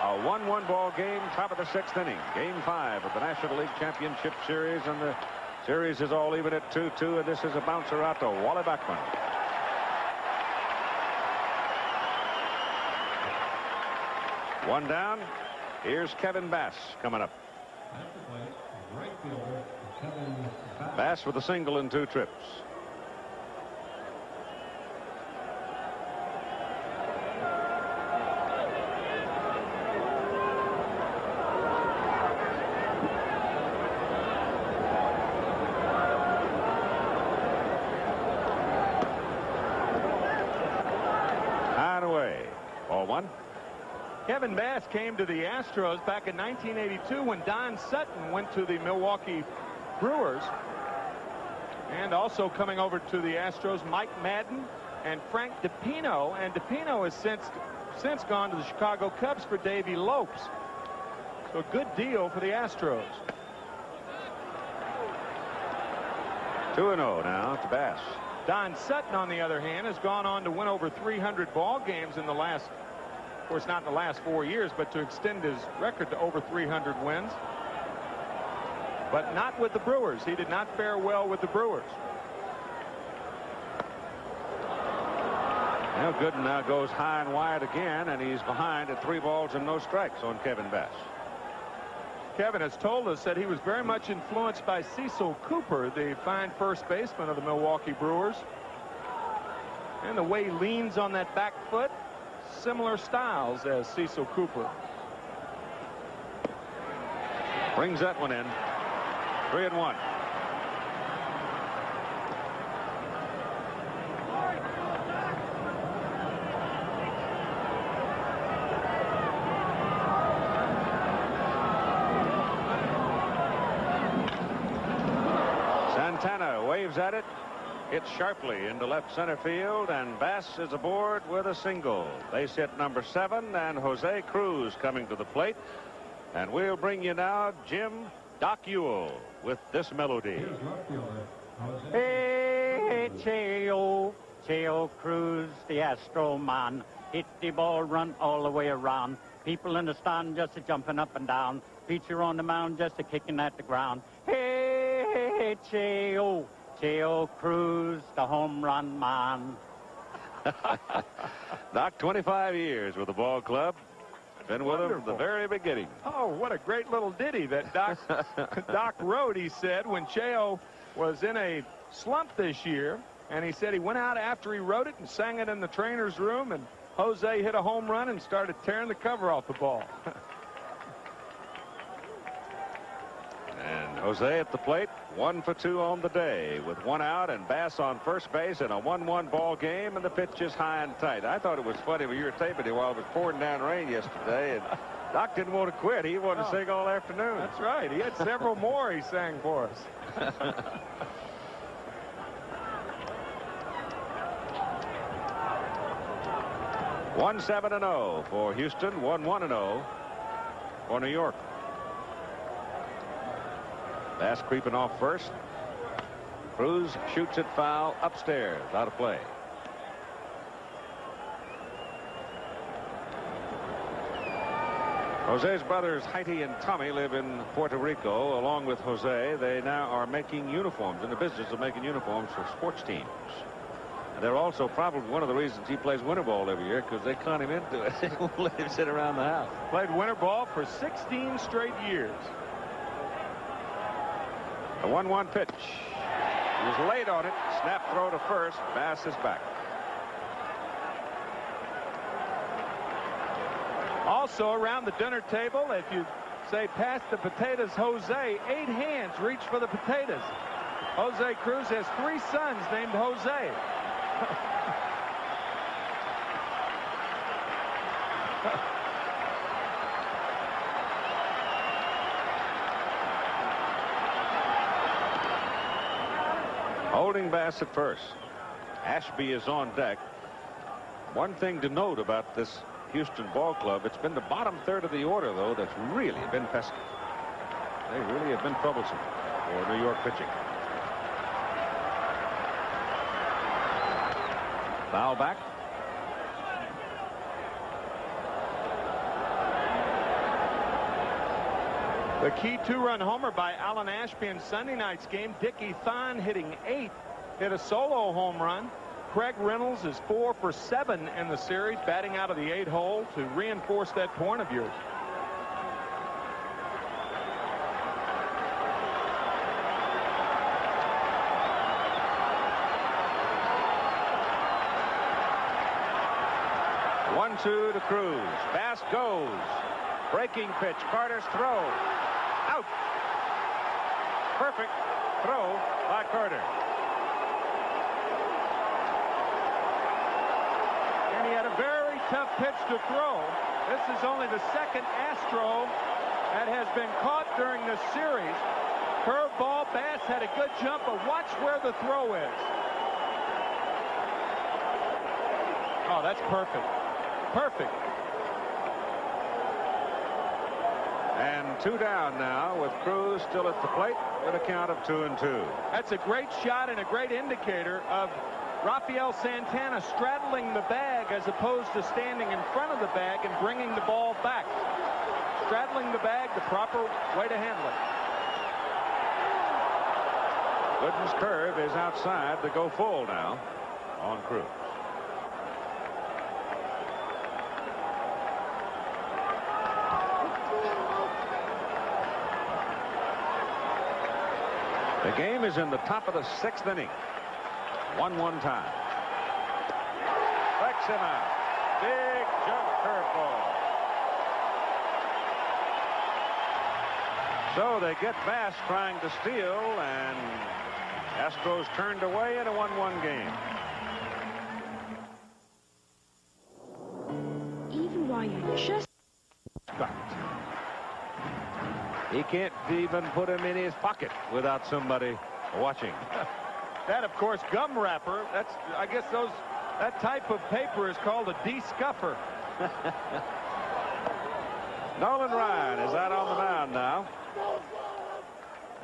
A 1-1 ball game, top of the 6th inning. Game 5 of the National League Championship Series, and the series is all even at 2-2, and this is a bouncer out to Wally Backman. One down. Here's Kevin Bass coming up. Bass with a single in 2 trips. Kevin Bass came to the Astros back in 1982 when Don Sutton went to the Milwaukee Brewers. And also coming over to the Astros, Mike Madden and Frank DiPino. And DiPino has since gone to the Chicago Cubs for Davey Lopes. So a good deal for the Astros. 2-0 now to Bass. Don Sutton, on the other hand, has gone on to win over 300 ball games in the last, of course, not in the last 4 years, but to extend his record to over 300 wins. But not with the Brewers. He did not fare well with the Brewers. Now Gooden now goes high and wide again, and he's behind at 3 balls and no strikes on Kevin Bass. Kevin has told us that he was very much influenced by Cecil Cooper, the fine first baseman of the Milwaukee Brewers. And the way he leans on that back foot, similar styles as Cecil Cooper. Brings that one in. 3-1. Santana waves at it. Hits sharply into left center field, and Bass is aboard with a single. Base hit number 7, and Jose Cruz coming to the plate. And we'll bring you now Jim Doc Ewell with this melody. Hey, Cheo Cruz, the Astro man. Hit the ball, run all the way around. People in the stand just a jumping up and down. Pitcher on the mound just a kicking at the ground. Hey, Cheo Cruz, the home run man. Doc, 25 years with the ball club. Been with him from the very beginning. Oh, what a great little ditty that Doc wrote, he said, when Cheo was in a slump this year. And he said he went out after he wrote it and sang it in the trainer's room, and Jose hit a home run and started tearing the cover off the ball. And Jose at the plate, 1 for 2 on the day with 1 out, and Bass on first base in a 1-1 ball game, and the pitch is high and tight. I thought it was funny when you were taping it while it was pouring down rain yesterday, and Doc didn't want to quit. He wanted to sing all afternoon. That's right. He had several more he sang for us. 1-7-0 for Houston, 1-1-0 for New York. Bass creeping off first. Cruz shoots it foul upstairs, out of play. Jose's brothers Heidi and Tommy live in Puerto Rico along with Jose. They now are making uniforms, in the business of making uniforms for sports teams. They're also probably one of the reasons he plays winter ball every year, because they con him into it. They won't let him sit around the house. Played winter ball for 16 straight years. The 1-1 pitch. He was late on it. Snap throw to first. Bass is back. Also around the dinner table, if you say pass the potatoes, Jose, 8 hands reach for the potatoes. Jose Cruz has 3 sons named Jose. Holding Bass at first. Ashby is on deck. One thing to note about this Houston ball club, it's been the bottom third of the order, though, that's really been pesky. They really have been troublesome for New York pitching. Foul back. The key 2-run homer by Alan Ashby in Sunday night's game. Dickie Thon hitting 8, hit a solo home run. Craig Reynolds is 4 for 7 in the series, batting out of the 8 hole to reinforce that point of yours. One-two to Cruz. Bass goes. Breaking pitch. Carter's throw. Out. Perfect throw by Carter. And he had a very tough pitch to throw. This is only the second Astro that has been caught during this series. Curveball. Bass had a good jump, but watch where the throw is. Oh, that's perfect. Perfect. And 2 down now with Cruz still at the plate with a count of 2-2. That's a great shot and a great indicator of Rafael Santana straddling the bag as opposed to standing in front of the bag and bringing the ball back. Straddling the bag, the proper way to handle it. Gooden's curve is outside to go full now on Cruz. The game is in the top of the 6th inning. 1-1 tie. Strikes him out. Big jump curveball. So they get Bass trying to steal, and Astros turned away in a 1-1 game. Even while you just... He can't even put him in his pocket without somebody watching. That, of course, gum wrapper. That's, I guess that type of paper is called a de-scuffer. Nolan Ryan is out on the mound now.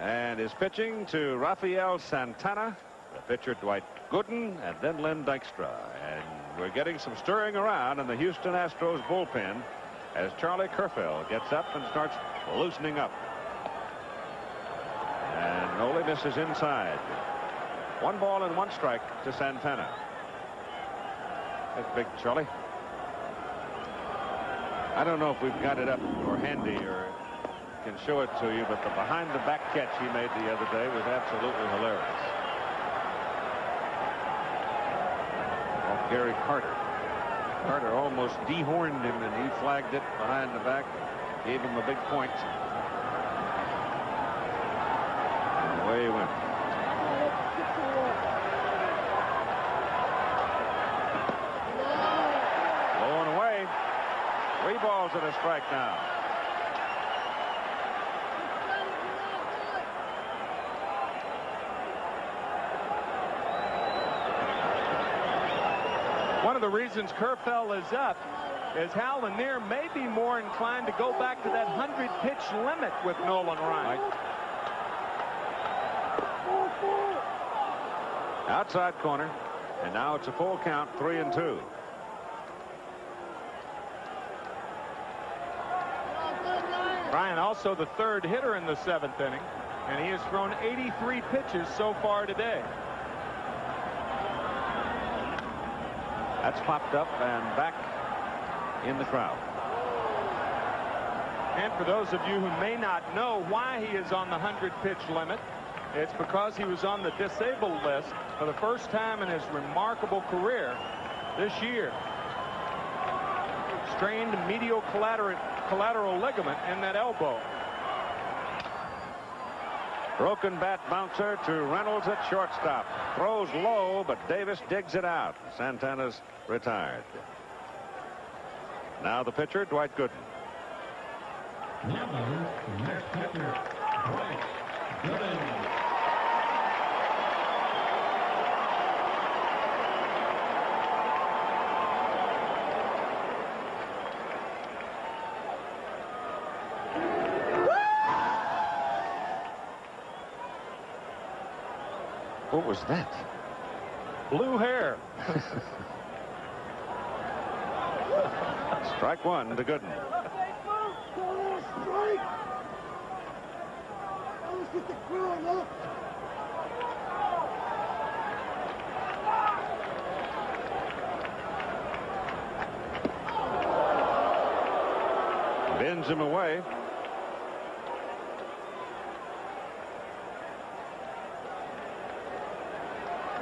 And is pitching to Rafael Santana, the pitcher Dwight Gooden, and then Len Dykstra. And we're getting some stirring around in the Houston Astros bullpen as Charlie Kerfell gets up and starts loosening up. And Noli misses inside. 1 ball and 1 strike to Santana. That's big, Charlie. I don't know if we've got it up or handy or can show it to you, but the behind the back catch he made the other day was absolutely hilarious. Off Gary Carter. Carter almost dehorned him, and he flagged it behind the back, gave him a big point. And away he went. Low and away. 3 balls and a strike now. One of the reasons Kerfell is up is Hal Lanier may be more inclined to go back to that 100-pitch limit with Nolan Ryan. Outside corner, and now it's a full count, 3-2. Ryan also the 3rd hitter in the 7th inning, and he has thrown 83 pitches so far today. That's popped up and back in the crowd. And for those of you who may not know why he is on the 100-pitch limit, it's because he was on the disabled list for the first time in his remarkable career this year. Strained medial collateral ligament in that elbow. Broken bat bouncer to Reynolds at shortstop. Throws low, but Davis digs it out. Santana's retired. Now the pitcher, Dwight Gooden. Next pitcher, Dwight Gooden. What was that? Blue hair. Strike one to Gooden. Bends him away.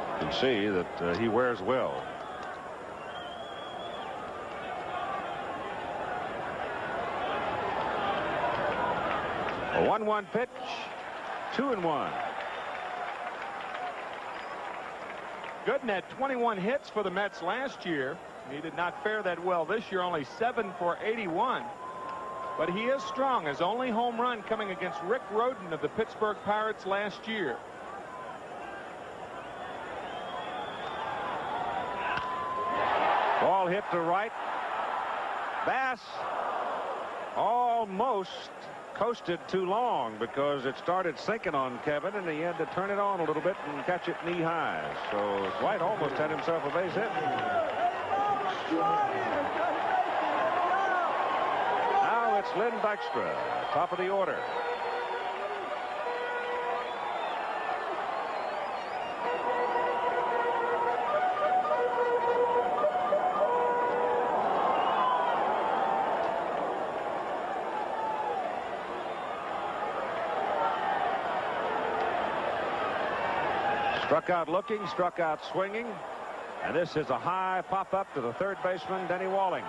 You can see that he wears well. A 1-1 pitch, 2-1. Gooden had 21 hits for the Mets last year. He did not fare that well this year, only 7 for 81. But he is strong. His only home run coming against Rick Rhoden of the Pittsburgh Pirates last year. Ball hit to right. Bass almost coasted too long because it started sinking on Kevin, and he had to turn it on a little bit and catch it knee high. So Dwight almost had himself a base hit. Now it's Lynn Dykstra, top of the order. Struck out looking, struck out swinging, and this is a high pop up to the third baseman, Denny Walling.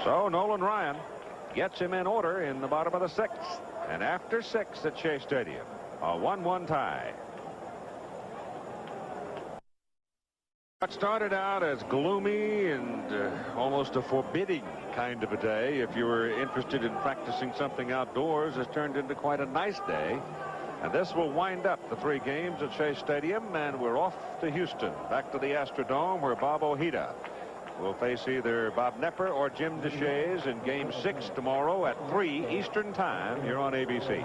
So Nolan Ryan gets him in order in the bottom of the sixth, and after 6 at Shea Stadium, a 1-1 tie. It started out as gloomy and almost a forbidding kind of a day. If you were interested in practicing something outdoors, it's turned into quite a nice day. And this will wind up the 3 games at Shea Stadium, and we're off to Houston, back to the Astrodome, where Bob Ojeda will face either Bob Nepper or Jim DeShays in Game 6 tomorrow at 3 Eastern Time here on ABC.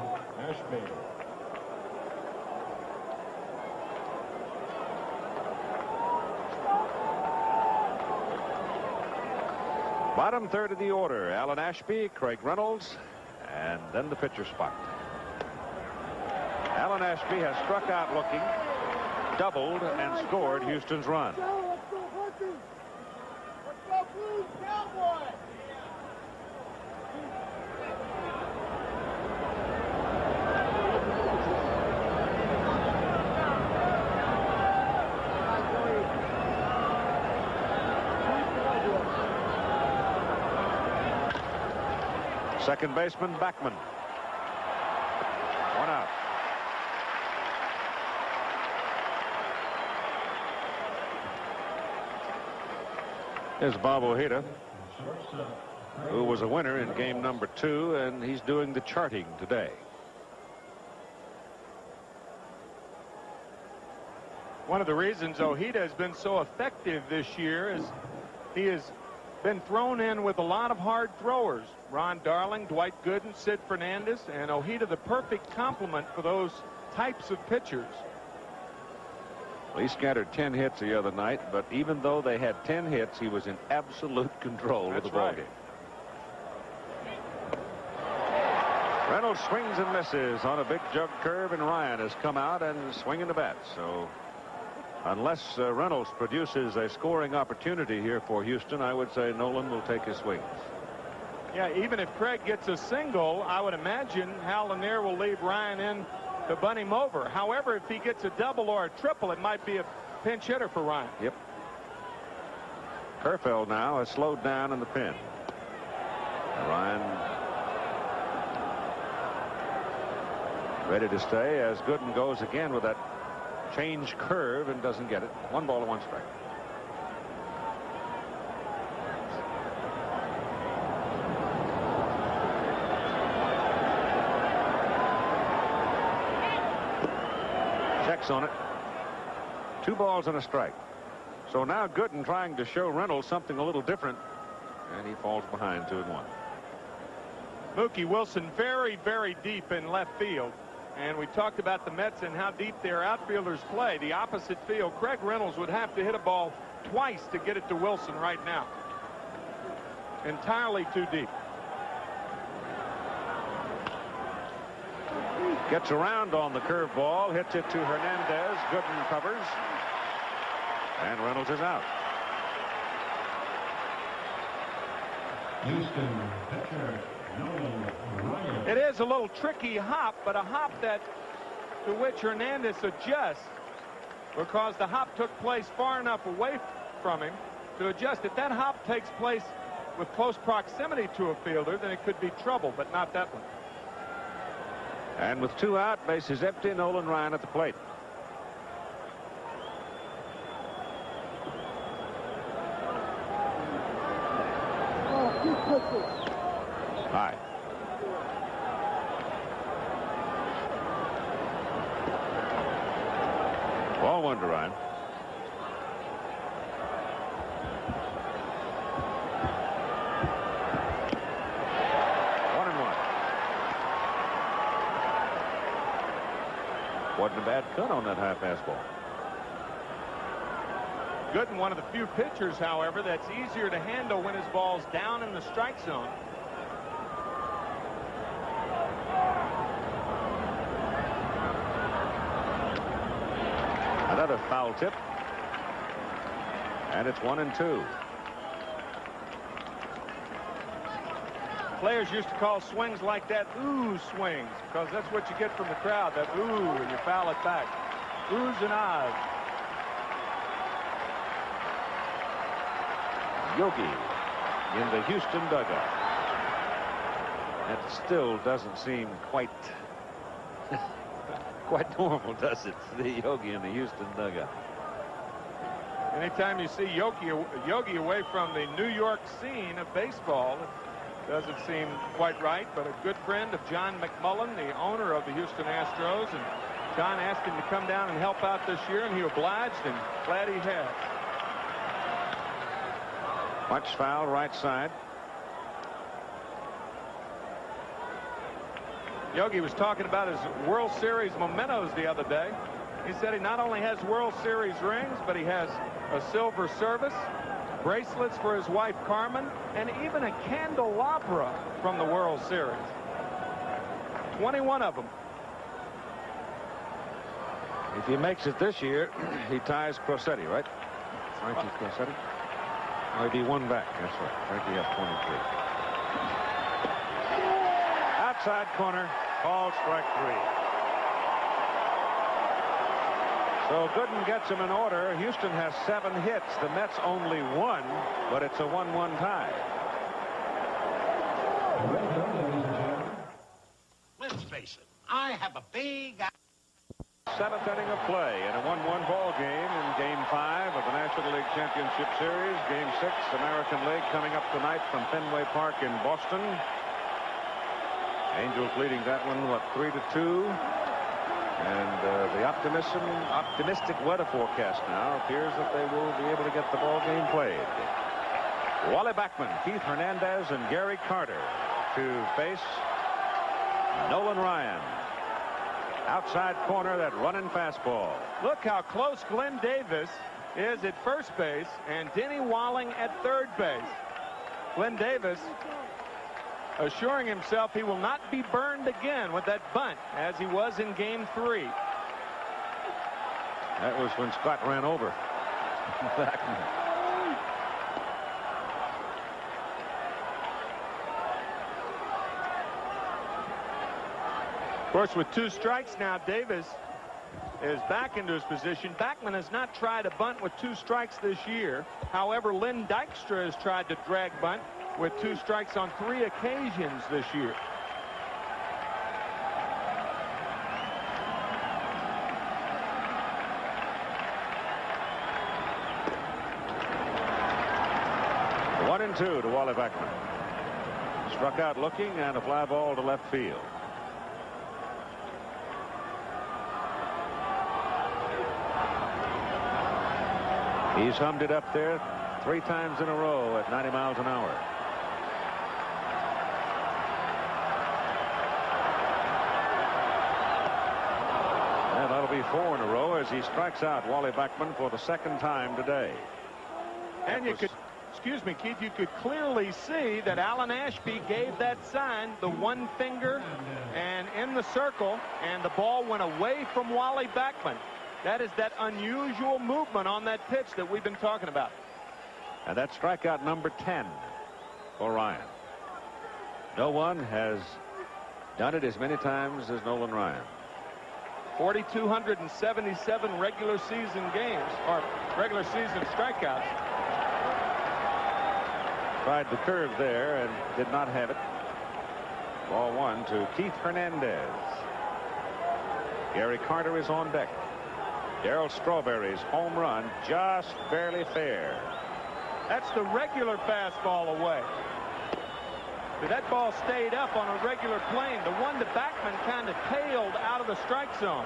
Bottom third of the order, Alan Ashby, Craig Reynolds, and then the pitcher spot. Alan Ashby has struck out looking, doubled, and scored Houston's run. Second baseman Backman. 1 out. Here's Bob Ojeda, who was a winner in game number 2, and he's doing the charting today. One of the reasons Ojeda has been so effective this year is he has been thrown in with a lot of hard throwers. Ron Darling, Dwight Gooden, Sid Fernandez, and Ojeda the perfect complement for those types of pitchers. Well, he scattered 10 hits the other night, but even though they had 10 hits, he was in absolute control of the ballgame. Reynolds swings and misses on a big jug curve, and Ryan has come out and swinging the bat. So unless Reynolds produces a scoring opportunity here for Houston, I would say Nolan will take his swings. Yeah, even if Craig gets a single, I would imagine Hal Lanier will leave Ryan in to bunt him over. However, if he gets a double or a triple, it might be a pinch hitter for Ryan. Yep. Kerfeld now has slowed down in the pen. Ryan ready to stay as Gooden goes again with that change curve and doesn't get it. 1 ball and 1 strike. Checks on it. 2 balls and a strike. So now Gooden trying to show Reynolds something a little different, and he falls behind 2-1. Mookie Wilson very, very deep in left field. And we talked about the Mets and how deep their outfielders play. The opposite field, Craig Reynolds would have to hit a ball twice to get it to Wilson right now. Entirely too deep. Gets around on the curveball, hits it to Hernandez. Gooden covers. And Reynolds is out. Houston pitcher Nolan Ryan. It is a little tricky hop, but a hop that to which Hernandez adjusts, because the hop took place far enough away from him to adjust. If that hop takes place with close proximity to a fielder, then it could be trouble, but not that one. And with 2 out, bases empty, Nolan Ryan at the plate. High. Ball 1 to Ryan. Wasn't a bad cut on that high fastball. Gooden, one of the few pitchers, however, that's easier to handle when his ball's down in the strike zone. Another foul tip. And it's 1-2. Players used to call swings like that ooh swings, because that's what you get from the crowd, that ooh, and you foul it back. Oohs and ahs. Yogi in the Houston dugout. That still doesn't seem quite normal, does it? See Yogi in the Houston dugout. Anytime you see Yogi away from the New York scene of baseball, it doesn't seem quite right. But a good friend of John McMullen, the owner of the Houston Astros, and John asked him to come down and help out this year, and he obliged, and glad he has. Much foul right side. Yogi was talking about his World Series mementos the other day. He said he not only has World Series rings, but he has a silver service, bracelets for his wife Carmen, and even a candelabra from the World Series. 21 of them. If he makes it this year, he ties Crosetti, right? Frankie Crosetti. Maybe 1 back. That's right. Frankie has 23. Outside corner. Called strike 3. So Gooden gets him in order. Houston has 7 hits. The Mets only 1, but it's a 1-1 tie. Let's face it, I have a big... 7th inning of play in a 1-1 ball game in Game 5 of the National League Championship Series. Game 6, American League, coming up tonight from Fenway Park in Boston. Angels leading that one, what, 3-2? And the optimistic weather forecast now appears that they will be able to get the ball game played. Wally Backman, Keith Hernandez, and Gary Carter to face Nolan Ryan. Outside corner, that running fastball. Look how close Glenn Davis is at first base and Denny Walling at third base. Glenn Davis assuring himself he will not be burned again with that bunt as he was in Game 3. That was when Scott ran over Blackman. Of course, with 2 strikes now, Davis is back into his position. Backman has not tried a bunt with 2 strikes this year. However, Lynn Dykstra has tried to drag bunt with 2 strikes on 3 occasions this year. The 1-2 to Wally Backman. Struck out looking, and a fly ball to left field. He's hummed it up there 3 times in a row at 90 miles an hour. And that'll be 4 in a row as he strikes out Wally Backman for the 2nd time today. And you could, excuse me, Keith, you could clearly see that Alan Ashby gave that sign, the 1 finger and in the circle, and the ball went away from Wally Backman. That is that unusual movement on that pitch that we've been talking about. And that's strikeout number 10 for Ryan. No one has done it as many times as Nolan Ryan. 4,277 regular season games, or regular season strikeouts. Tried the curve there and did not have it. Ball 1 to Keith Hernandez. Gary Carter is on deck. Darryl Strawberry's home run just barely fair. That's the regular fastball away. But that ball stayed up on a regular plane. The one to Backman kind of tailed out of the strike zone.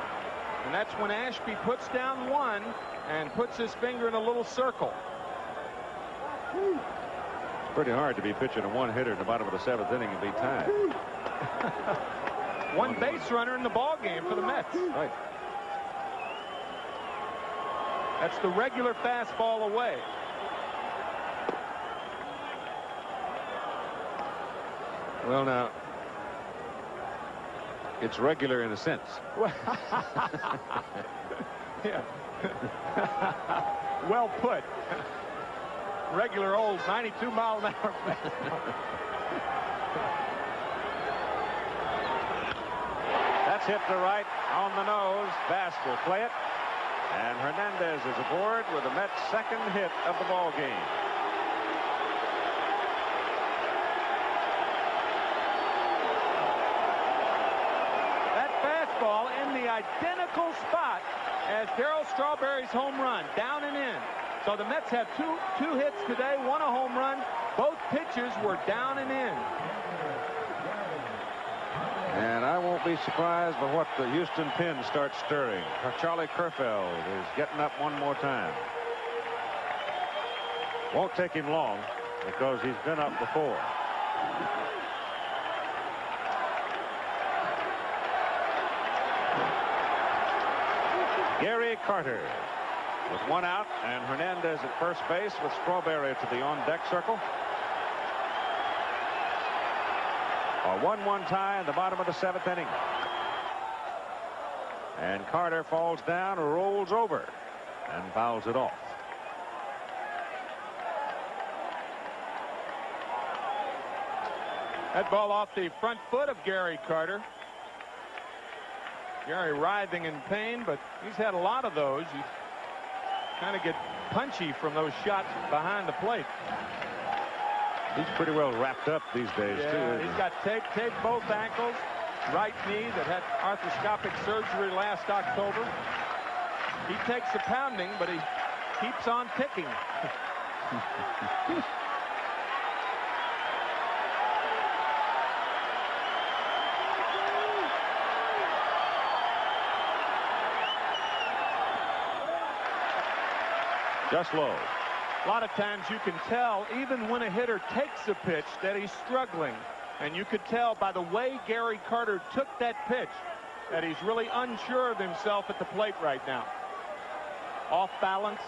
And that's when Ashby puts down 1 and puts his finger in a little circle. It's pretty hard to be pitching a 1-hitter in the bottom of the 7th inning and be tied. 1 base runner in the ball game for the Mets. Right. That's the regular fastball away. Well, now, it's regular in a sense. Yeah. Well put. Regular old 92-mile-an-hour fastball. That's hit to right on the nose. Bass will play it. And Hernandez is aboard with the Mets' 2nd hit of the ball game. That fastball in the identical spot as Darryl Strawberry's home run, down and in. So the Mets have two hits today, 1 a home run. Both pitches were down and in. And I won't be surprised by what the Houston pin starts stirring. Charlie Kerfeld is getting up 1 more time. Won't take him long because he's been up before. Gary Carter with 1 out, and Hernandez at first base with Strawberry to the on-deck circle. A 1-1 tie in the bottom of the 7th inning. And Carter falls down, rolls over, and fouls it off. That ball off the front foot of Gary Carter. Gary writhing in pain, but he's had a lot of those. You kind of get punchy from those shots behind the plate. He's pretty well wrapped up these days, yeah, too. He's got taped both ankles, right knee that had arthroscopic surgery last October. He takes a pounding, but he keeps on ticking. Just low. A lot of times you can tell, even when a hitter takes a pitch, that he's struggling. And you could tell by the way Gary Carter took that pitch that he's really unsure of himself at the plate right now. Off balance.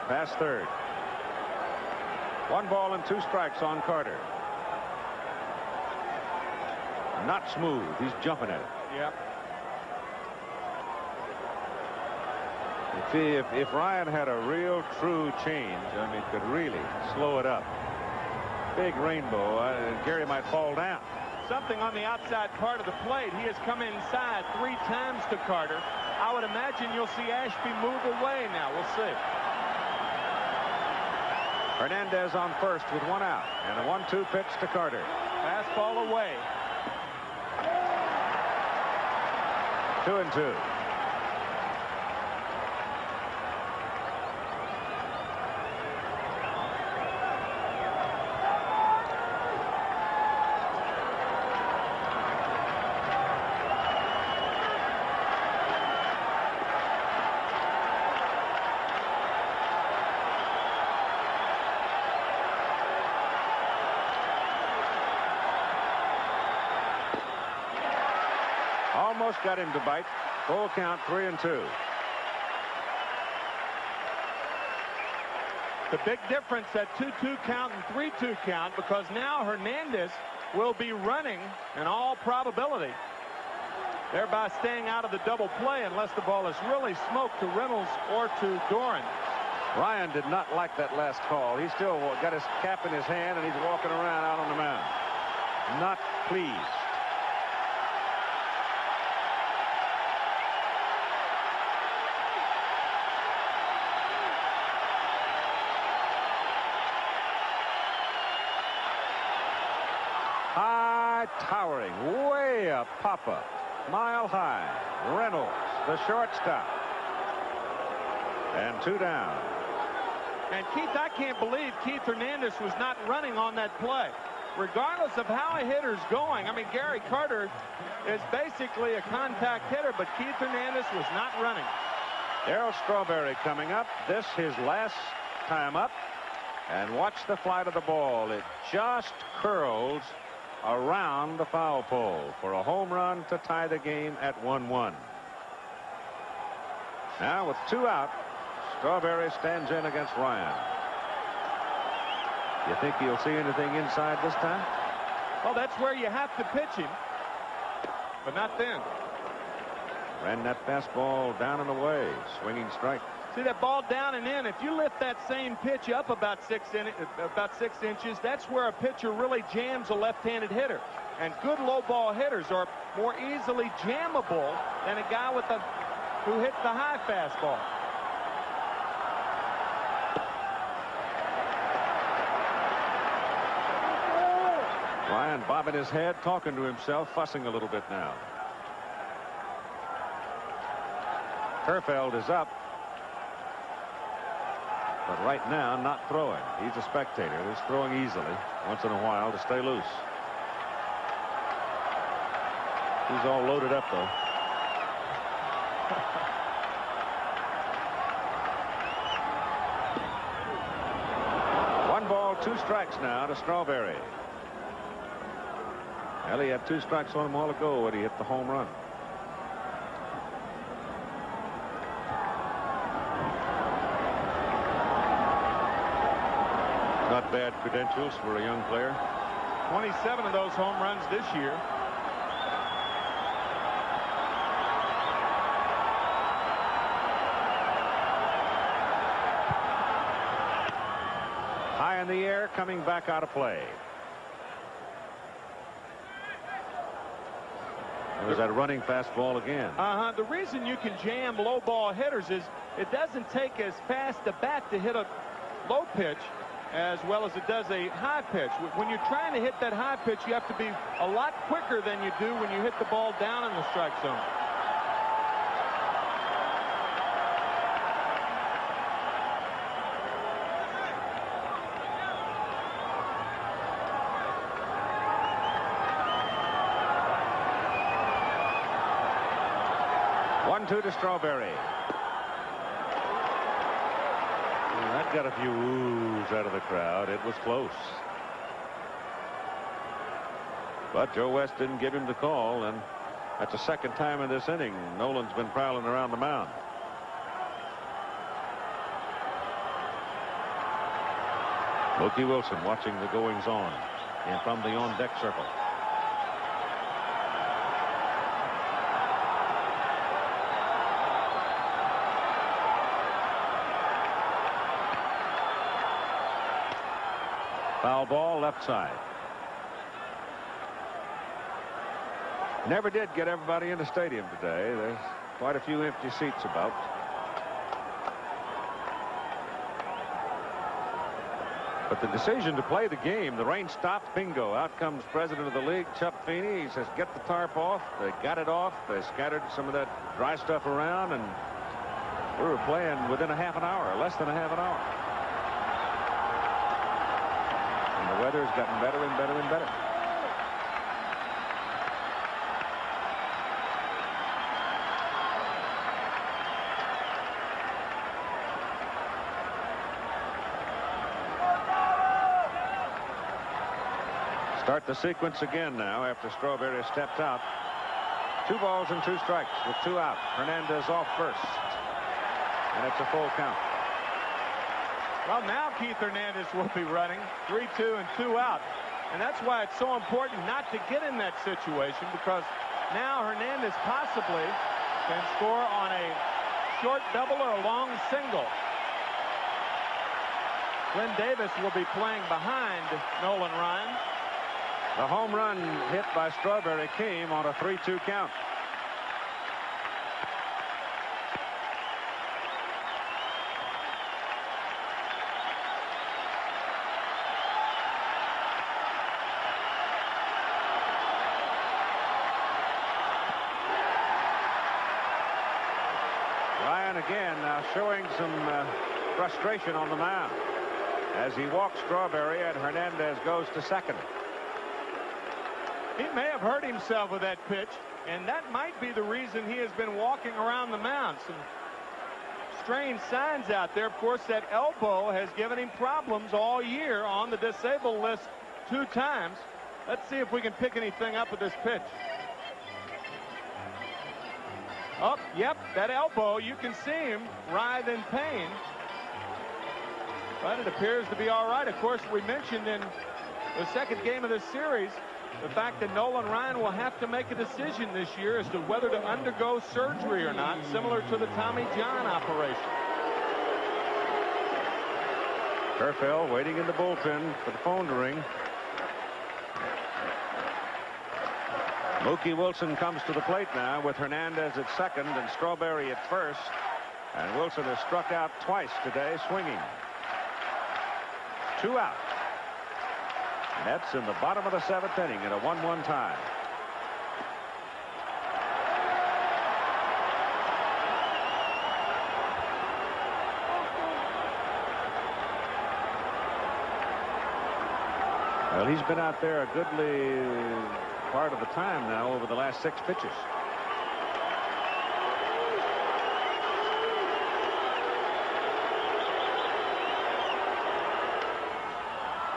past third. 1 ball and 2 strikes on Carter. Not smooth. He's jumping at it. Yep. If Ryan had a real true change, I mean, could really slow it up. Big rainbow. Gary might fall down. Something on the outside part of the plate. He has come inside 3 times to Carter. I would imagine you'll see Ashby move away now. We'll see. Hernandez on first with 1 out. And a 1-2 pitch to Carter. Fastball away. 2-2. Almost got him to bite. Full count, 3-2. The big difference at 2-2 count and 3-2 count, because now Hernandez will be running in all probability, thereby staying out of the double play unless the ball is really smoked to Reynolds or to Doran. Ryan did not like that last call. He still got his cap in his hand, and he's walking around out on the mound. Not pleased. High towering, way up, pop-up, mile high. Reynolds, the shortstop. And 2 down. And Keith, I can't believe Keith Hernandez was not running on that play. Regardless of how a hitter's going, I mean, Gary Carter is basically a contact hitter, but Keith Hernandez was not running. Darryl Strawberry coming up. This his last time up. And watch the flight of the ball. It just curls around the foul pole for a home run to tie the game at 1-1. Now with 2 out, Strawberry stands in against Ryan. You think he'll see anything inside this time? Well, that's where you have to pitch him, but not then. Ran that fastball down and away. Swinging strike. See that ball down and in. If you lift that same pitch up about 6 inches, that's where a pitcher really jams a left-handed hitter. And good low ball hitters are more easily jammable than a guy who hits the high fastball. Ryan bobbing his head, talking to himself, fussing a little bit now. Kerfeld is up. But right now, not throwing. He's a spectator. He's throwing easily once in a while to stay loose. He's all loaded up, though. One ball, 2 strikes now to Strawberry. Well, he had 2 strikes on him all ago when he hit the home run. Not bad credentials for a young player. 27 of those home runs this year. High in the air, coming back out of play. There's that running fastball again. The reason you can jam low ball hitters is it doesn't take as fast a bat to hit a low pitch as well as it does a high pitch. When you're trying to hit that high pitch, you have to be a lot quicker than you do when you hit the ball down in the strike zone. One-two to Strawberry. That got a few oohs out of the crowd. It was close. But Joe West didn't give him the call, and that's the second time in this inning Nolan's been prowling around the mound. Mookie Wilson watching the goings-on and from the on-deck circle. Foul ball, left side. Never did get everybody in the stadium today. There's quite a few empty seats about. But the decision to play the game, the rain stopped, bingo. Out comes president of the league, Chuck Feeney. He says, get the tarp off. They got it off. They scattered some of that dry stuff around, and we were playing within a half an hour, less than a half an hour. And the weather's gotten better and better and better. Start the sequence again now after Strawberry stepped out. 2 balls and 2 strikes with 2 out. Hernandez off first. And it's a full count. Well, now Keith Hernandez will be running 3-2 and 2 out. And that's why it's so important not to get in that situation, because now Hernandez possibly can score on a short double or a long single. Glenn Davis will be playing behind Nolan Ryan. The home run hit by Strawberry came on a 3-2 count. Ryan again now showing some frustration on the mound as he walks Strawberry and Hernandez goes to second. He may have hurt himself with that pitch, and that might be the reason he has been walking around the mound. Some strange signs out there. Of course, that elbow has given him problems all year, on the disabled list 2 times. Let's see if we can pick anything up with this pitch. Oh, yep, that elbow, you can see him writhe in pain. But it appears to be all right. Of course, we mentioned in the second game of this series the fact that Nolan Ryan will have to make a decision this year as to whether to undergo surgery or not, similar to the Tommy John operation. Kerfell waiting in the bullpen for the phone to ring. Mookie Wilson comes to the plate now with Hernandez at second and Strawberry at first. And Wilson has struck out twice today, swinging. 2 out. Mets in the bottom of the 7th inning at a 1-1 tie. Well, he's been out there a goodly part of the time now over the last 6 pitches.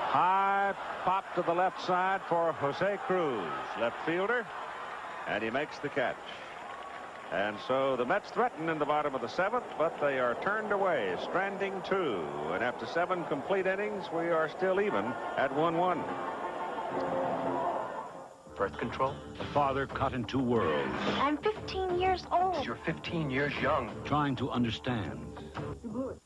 High pop to the left side for Jose Cruz, left fielder, and he makes the catch. And so the Mets threaten in the bottom of the 7th, but they are turned away, stranding 2. And after 7 complete innings, we are still even at 1-1. Birth control? A father caught in 2 worlds. I'm 15 years old. You're 15 years young. Trying to understand. Good.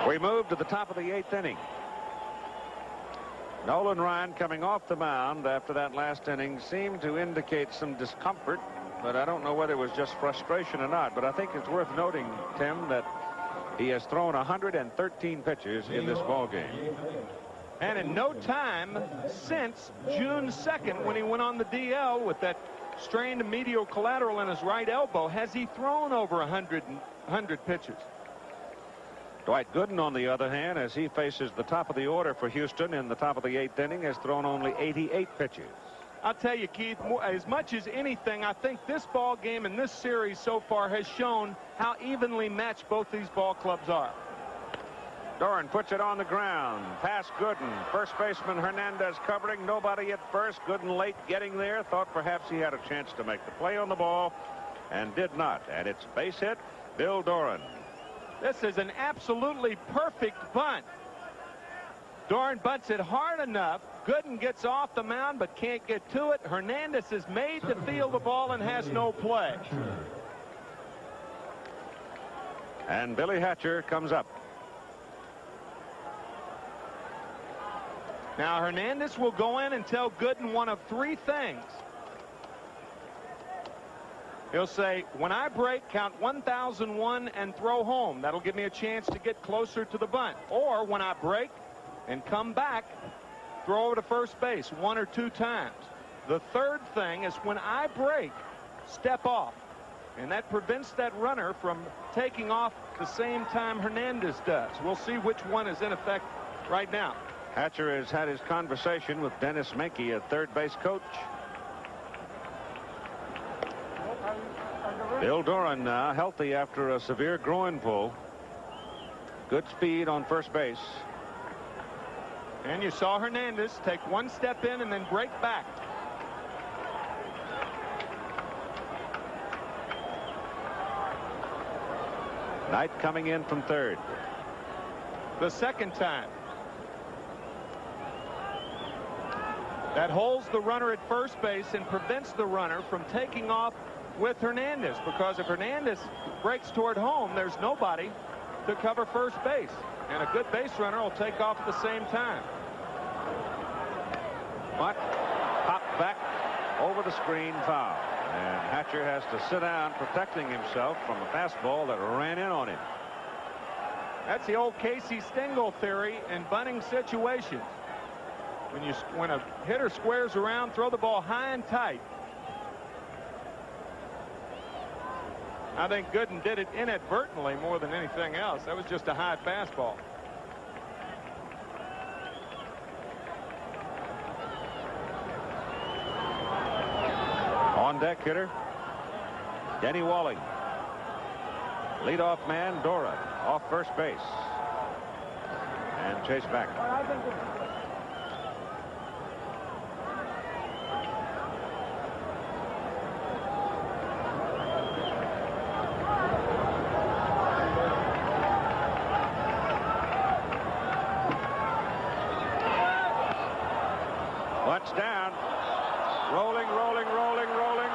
We move to the top of the 8th inning. Nolan Ryan, coming off the mound after that last inning, seemed to indicate some discomfort, but I don't know whether it was just frustration or not. But I think it's worth noting, Tim, that he has thrown 113 pitches in this ball game. And in no time since June 2nd, when he went on the DL with that strained medial collateral in his right elbow, has he thrown over 100 pitches. Dwight Gooden, on the other hand, as he faces the top of the order for Houston in the top of the 8th inning, has thrown only 88 pitches. I'll tell you, Keith, as much as anything, I think this ball game and this series so far has shown how evenly matched both these ball clubs are. Doran puts it on the ground. Past Gooden. First baseman Hernandez covering. Nobody at first. Gooden late getting there. Thought perhaps he had a chance to make the play on the ball and did not. And it's base hit. Bill Doran. This is an absolutely perfect bunt. Doran bunts it hard enough. Gooden gets off the mound but can't get to it. Hernandez is made to field the ball and has no play. And Billy Hatcher comes up. Now Hernandez will go in and tell Gooden one of three things. He'll say, when I break, count 1001 and throw home. That'll give me a chance to get closer to the bunt. Or when I break and come back, throw over to first base 1 or 2 times. The third thing is when I break, step off. And that prevents that runner from taking off the same time Hernandez does. We'll see which one is in effect right now. Hatcher has had his conversation with Dennis Menke, a third base coach. Bill Doran now healthy after a severe groin pull. Good speed on first base. And you saw Hernandez take one step in and then break back. Knight coming in from third. The second time. That holds the runner at first base and prevents the runner from taking off with Hernandez, because if Hernandez breaks toward home, there's nobody to cover first base, and a good base runner will take off at the same time. But popped back over the screen, foul, and Hatcher has to sit down, protecting himself from a fastball that ran in on him. That's the old Casey Stengel theory in bunting situations. When a hitter squares around, throw the ball high and tight. I think Gooden did it inadvertently more than anything else. That was just a high fastball. On deck hitter Denny Walling. Leadoff man Doran off first base. And chase back. Butts down. Rolling, rolling, rolling, rolling.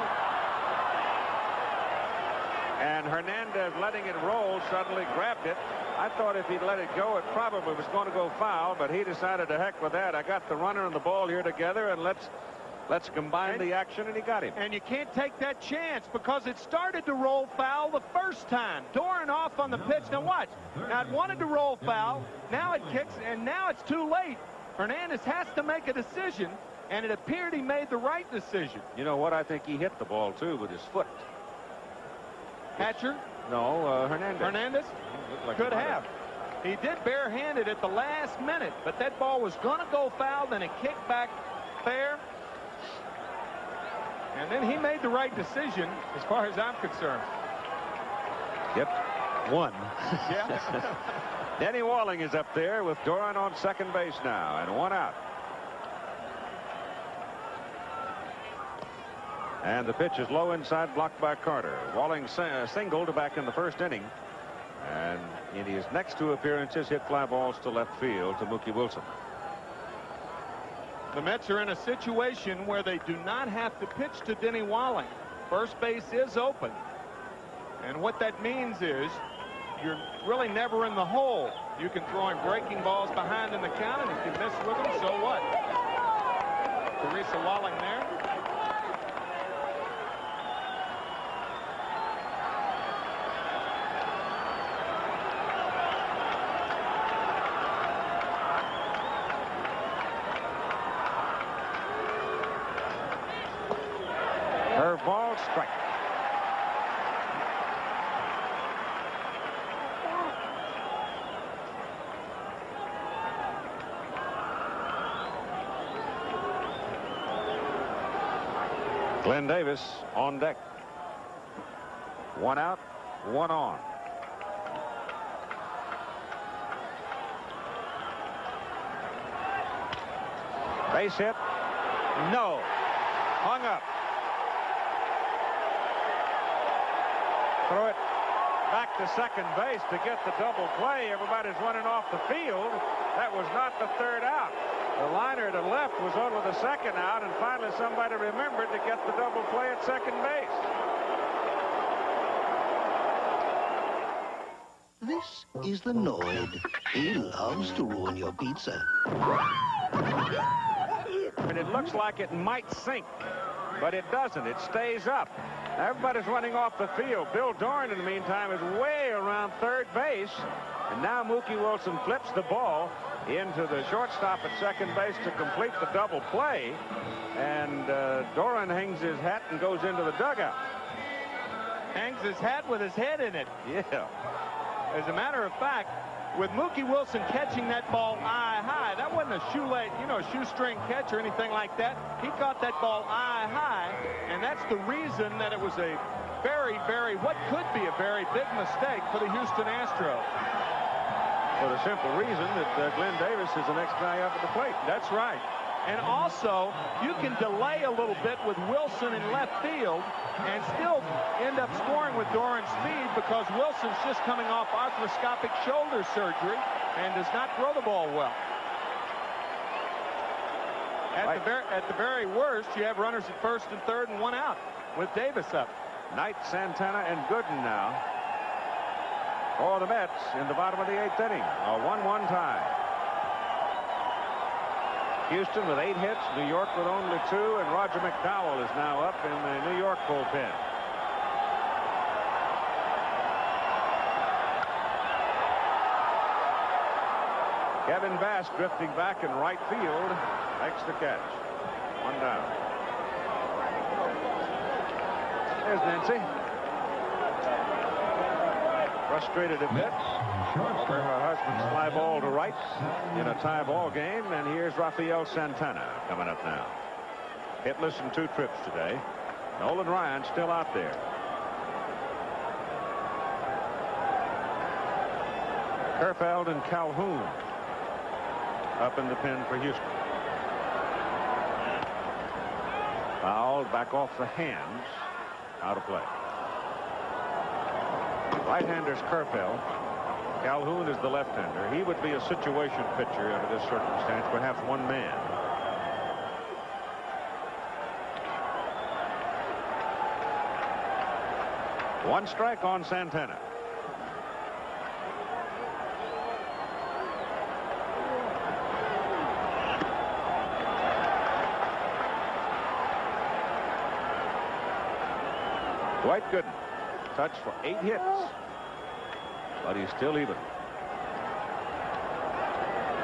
And Hernandez, letting it roll, suddenly grabbed it. I thought if he'd let it go, it probably was going to go foul, but he decided to heck with that. I got the runner and the ball here together, and let's combine the action, and he got him. And you can't take that chance because it started to roll foul the first time. Doran off on the pitch. Now watch. Now it wanted to roll foul. Now it kicks, and now it's too late. Hernandez has to make a decision, and it appeared he made the right decision. You know what? I think he hit the ball, too, with his foot. Hatcher? No, Hernandez. Hernandez? Like could have. He did barehanded at the last minute, but that ball was going to go foul, then it kicked back fair. And then he made the right decision as far as I'm concerned. Yep. One. Yeah. Denny Walling is up there with Doran on second base now, and one out. And the pitch is low inside, blocked by Carter. Walling singled back in the first inning, and in his next 2 appearances hit fly balls to left field to Mookie Wilson. The Mets are in a situation where they do not have to pitch to Denny Walling. First base is open, and what that means is you're really never in the hole. You can throw him breaking balls behind in the count, and if you miss with him, so what? Teresa Walling there. Curveball, strike. Glenn Davis on deck. One out, one on. Base hit. No. Hung up. Throw it back to second base to get the double play. Everybody's running off the field. That was not the third out. The liner to left was only the second out, and finally somebody remembered to get the double play at second base. This is the Noid. He loves to ruin your pizza. And it looks like it might sink, but it doesn't. It stays up. Everybody's running off the field. Bill Doran, in the meantime, is way around third base. And now Mookie Wilson flips the ball into the shortstop at second base to complete the double play. And Doran hangs his hat and goes into the dugout. Hangs his hat with his head in it. Yeah. As a matter of fact, with Mookie Wilson catching that ball eye high, that wasn't a shoestring catch or anything like that. He caught that ball eye high, and that's the reason that it was a what could be a very big mistake for the Houston Astros. For the simple reason that Glenn Davis is the next guy up at the plate. That's right. And also, you can delay a little bit with Wilson in left field and still end up scoring with Doran's speed because Wilson's just coming off arthroscopic shoulder surgery and does not throw the ball well. At the very worst, you have runners at first and third and one out with Davis up. Knight, Santana, and Gooden now for the Mets in the bottom of the 8th inning. A 1-1 tie. Houston with 8 hits, New York with only 2, and Roger McDowell is now up in the New York bullpen. Kevin Bass drifting back in right field makes the catch. 1 down. There's Nancy. Frustrated a bit over her husband's fly ball to right in a tie ball game. And here's Rafael Santana coming up now. Hitless in 2 trips today. Nolan Ryan still out there. Kerfeld and Calhoun up in the pen for Houston. Fouled back off the hands. Out of play. Right-hander's Kerfeld. Calhoun is the left-hander. He would be a situation pitcher under this circumstance, perhaps one man. One strike on Santana. Dwight Gooden, touch for 8 hits, but he's still even.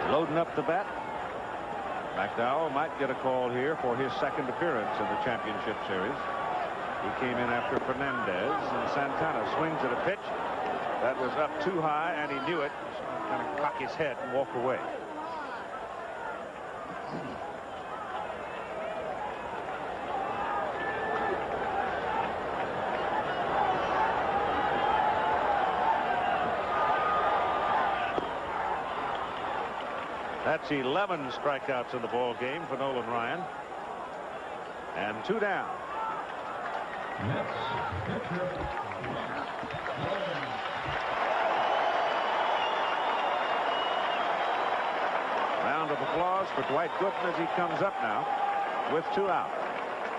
Loading up the bat. McDowell might get a call here for his 2nd appearance in the championship series. He came in after Fernandez, and Santana swings at a pitch that was up too high, and he knew it. He's going to cock his head and walk away. That's 11 strikeouts in the ball game for Nolan Ryan. And 2 down. Round of applause for Dwight Gooden as he comes up now with 2 out.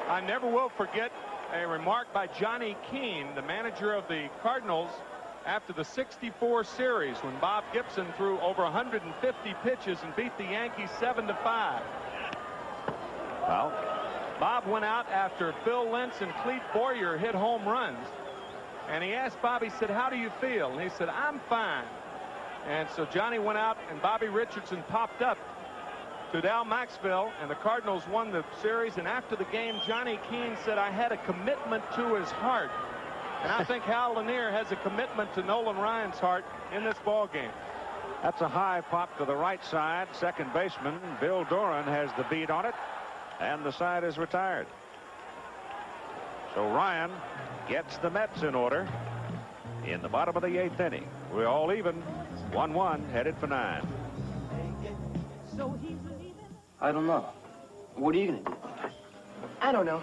I never will forget a remark by Johnny Keane, the manager of the Cardinals, after the '64 series when Bob Gibson threw over 150 pitches and beat the Yankees 7-5. Well, Bob went out after Phil Lentz and Clete Boyer hit home runs, and he asked Bob, he said, "How do you feel?" And he said, "I'm fine." And so Johnny went out, and Bobby Richardson popped up to Dal Maxville, and the Cardinals won the series. And after the game, Johnny Keane said, "I had a commitment to his heart." And I think Hal Lanier has a commitment to Nolan Ryan's heart in this ball game. That's a high pop to the right side. Second baseman Bill Doran has the beat on it, and the side is retired. So Ryan gets the Mets in order in the bottom of the 8th inning. We're all even. 1-1, headed for 9. I don't know. What are you going to do? I don't know.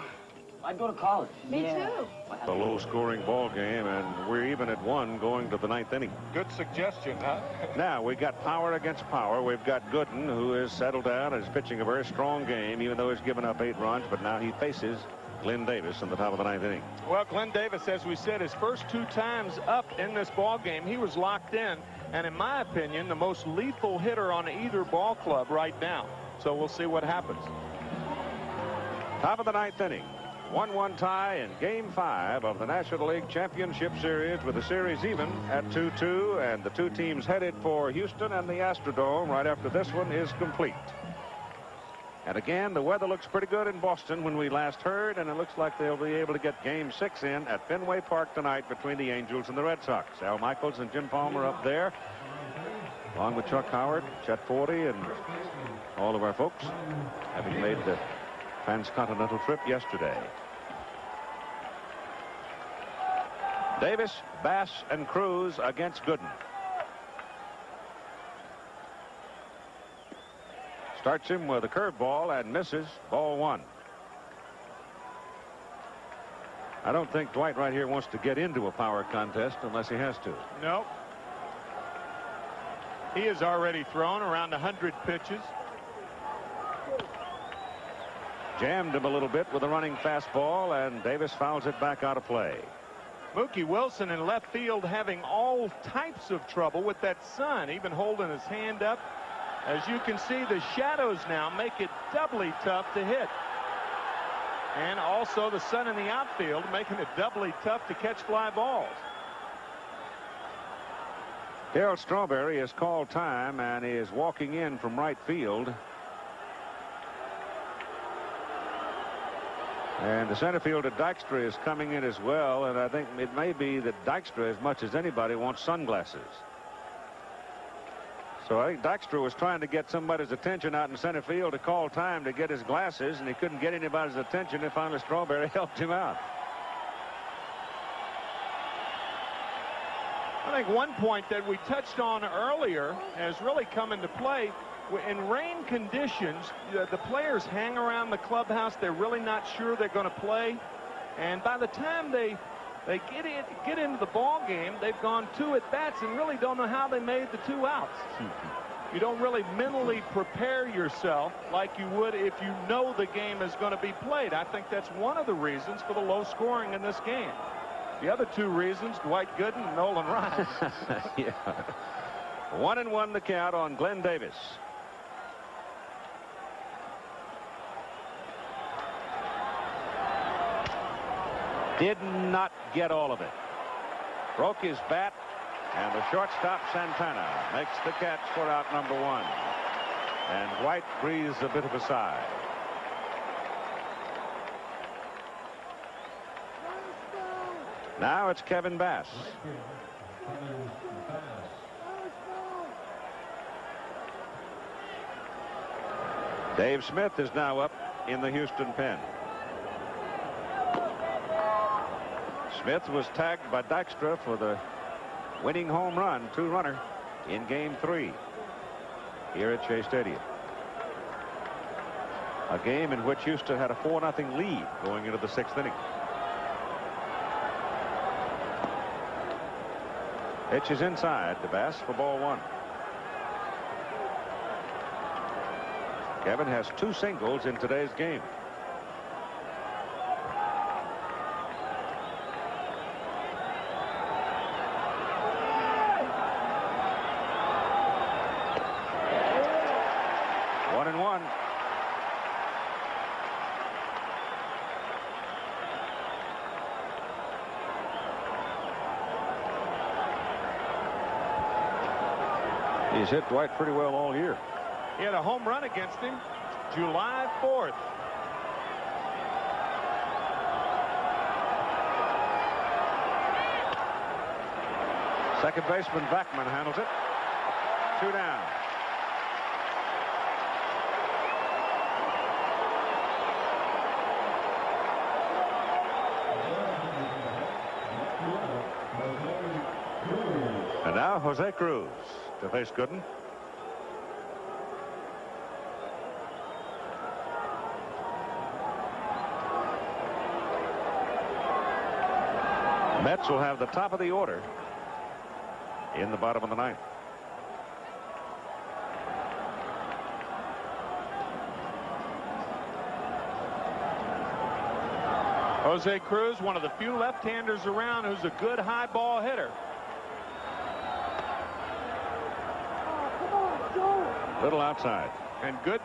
I'd go to college. Me too. A low-scoring ball game, and we're even at 1 going to the 9th inning. Good suggestion, huh? Now, we got power against power. We've got Gooden, who is settled down, is pitching a very strong game, even though he's given up 8 runs, but now he faces Glenn Davis in the top of the 9th inning. Well, Glenn Davis, as we said, his first 2 times up in this ball game, he was locked in, and in my opinion, the most lethal hitter on either ball club right now. So we'll see what happens. Top of the 9th inning. 1-1 tie in Game 5 of the National League Championship Series, with the series even at 2-2, and the 2 teams headed for Houston and the Astrodome right after this one is complete. And again, the weather looks pretty good in Boston when we last heard, and it looks like they'll be able to get Game 6 in at Fenway Park tonight between the Angels and the Red Sox. Al Michaels and Jim Palmer up there, along with Chuck Howard, Chet Forty, and all of our folks, having made the transcontinental trip yesterday. Davis, Bass, and Cruz against Gooden. Starts him with a curveball and misses. Ball 1. I don't think Dwight right here wants to get into a power contest unless he has to. Nope. He has already thrown around 100 pitches. Jammed him a little bit with a running fastball, and Davis fouls it back out of play. Mookie Wilson in left field having all types of trouble with that sun, even holding his hand up. As you can see, the shadows now make it doubly tough to hit. And also the sun in the outfield making it doubly tough to catch fly balls. Darryl Strawberry has called time and is walking in from right field. And the center fielder Dykstra is coming in as well, and I think it may be that Dykstra, as much as anybody, wants sunglasses. So I think Dykstra was trying to get somebody's attention out in center field to call time to get his glasses, and he couldn't get anybody's attention, and finally Strawberry helped him out. I think one point that we touched on earlier has really come into play. In rain conditions, the players hang around the clubhouse. They're really not sure they're going to play. And by the time they get into the ball game, they've gone 2 at-bats and really don't know how they made the 2 outs. You don't really mentally prepare yourself like you would if you know the game is going to be played. I think that's one of the reasons for the low scoring in this game. The other 2 reasons, Dwight Gooden and Nolan Ryan. Yeah. 1-1 the count on Glenn Davis. Did not get all of it. Broke his bat, and the shortstop Santana makes the catch for out number 1. And White breathes a bit of a sigh. Now it's Kevin Bass. Dave Smith is now up in the Houston pen. Smith was tagged by Dykstra for the winning home run, 2-runner, in Game 3 here at Shea Stadium. A game in which Houston had a 4-0 lead going into the 6th inning. Pitch is inside to Bass for ball 1. Kevin has 2 singles in today's game. He's hit Dwight pretty well all year. He had a home run against him July 4th. Second baseman Backman handles it. 2 down. And now Jose Cruz to face Gooden. Mets will have the top of the order in the bottom of the ninth. Jose Cruz, one of the few left-handers around who's a good high ball hitter. Little outside. And good,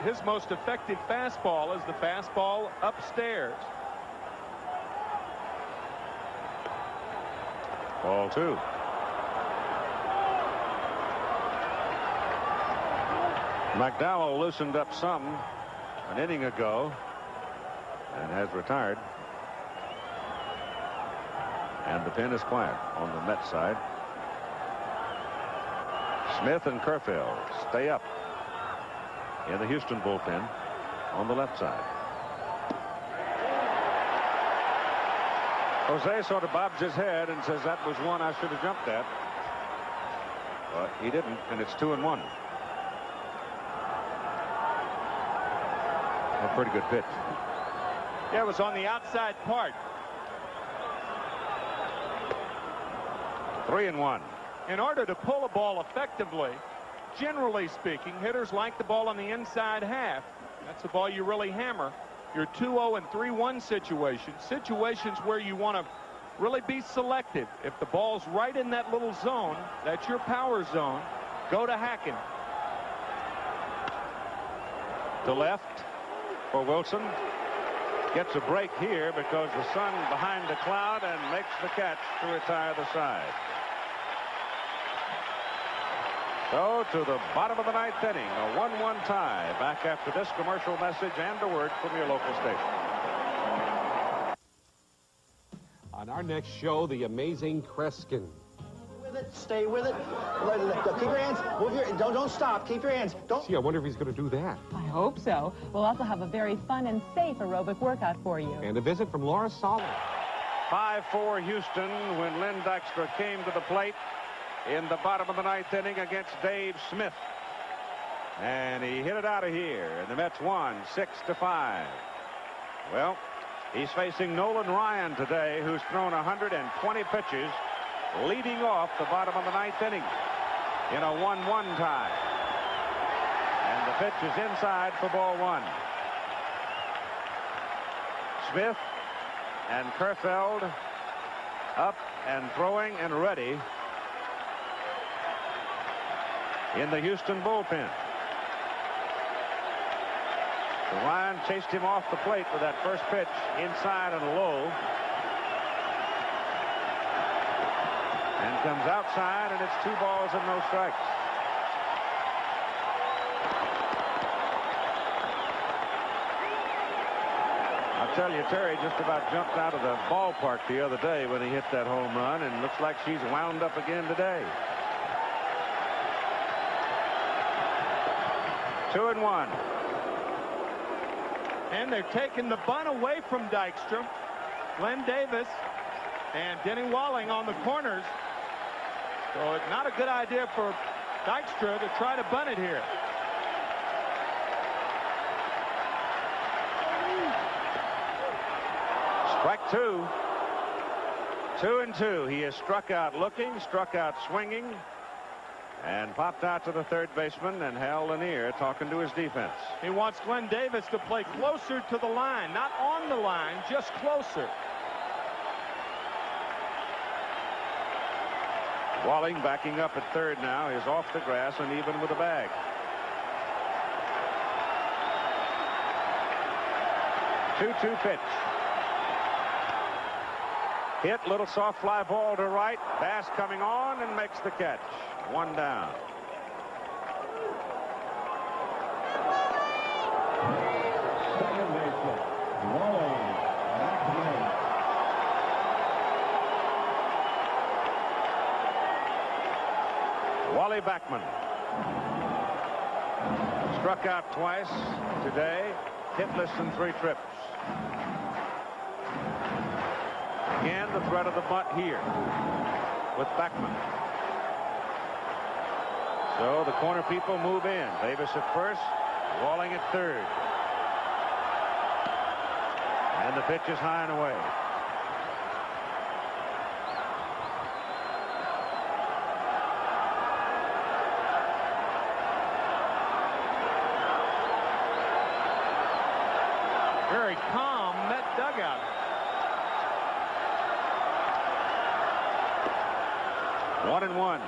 his most effective fastball is the fastball upstairs. Ball 2. McDowell loosened up some an inning ago and has retired. And the pen is quiet on the Mets side. Smith and Kerfeld stay up in the Houston bullpen on the left side. Jose sort of bobs his head and says that was one I should have jumped at. But he didn't, and it's 2-1. A pretty good pitch. Yeah, it was on the outside part. 3-1. In order to pull a ball effectively, generally speaking, hitters like the ball on the inside half. That's the ball you really hammer. Your 2-0 and 3-1 situations where you want to really be selective. If the ball's right in that little zone, that's your power zone, go to hacking. To left for Wilson. Gets a break here because the sun behind the cloud and makes the catch to retire the side. So to the bottom of the ninth inning, a 1-1 tie. Back after this commercial message and a word from your local station. On our next show, the amazing Kreskin. Stay with it. Keep your hands. Move your. Don't stop. Keep your hands. Don't. Gee, I wonder if he's going to do that. I hope so. We'll also have a very fun and safe aerobic workout for you. And a visit from Laura Solomon. 5-4 Houston when Len Dykstra came to the plate in the bottom of the ninth inning against Dave Smith. And he hit it out of here. And the Mets won 6-5. Well, he's facing Nolan Ryan today, who's thrown 120 pitches, leading off the bottom of the ninth inning in a 1-1 tie. And the pitch is inside for ball 1. Smith and Kerfeld up and throwing and ready in the Houston bullpen. So Ryan chased him off the plate with that first pitch inside and low. And comes outside, and it's 2 balls and no strikes. I'll tell you, Terry just about jumped out of the ballpark the other day when he hit that home run, and looks like she's wound up again today. 2-1. And they're taking the bunt away from Dykstra. Glenn Davis and Denny Walling on the corners. So it's not a good idea for Dykstra to try to bunt it here. Strike 2. 2-2. He has struck out looking, struck out swinging, and popped out to the third baseman, and Hal Lanier talking to his defense. He wants Glenn Davis to play closer to the line, not on the line, just closer. Walling backing up at third now is off the grass and even with the bag. Two-two pitch. Hit, little soft fly ball to right. Bass coming on and makes the catch. 1 down. Wally Backman struck out twice today, hitless in 3 trips. Again, the threat of the bunt here with Backman. So the corner people move in. Davis at first, Walling at third. And the pitch is high and away. dugout. One and one.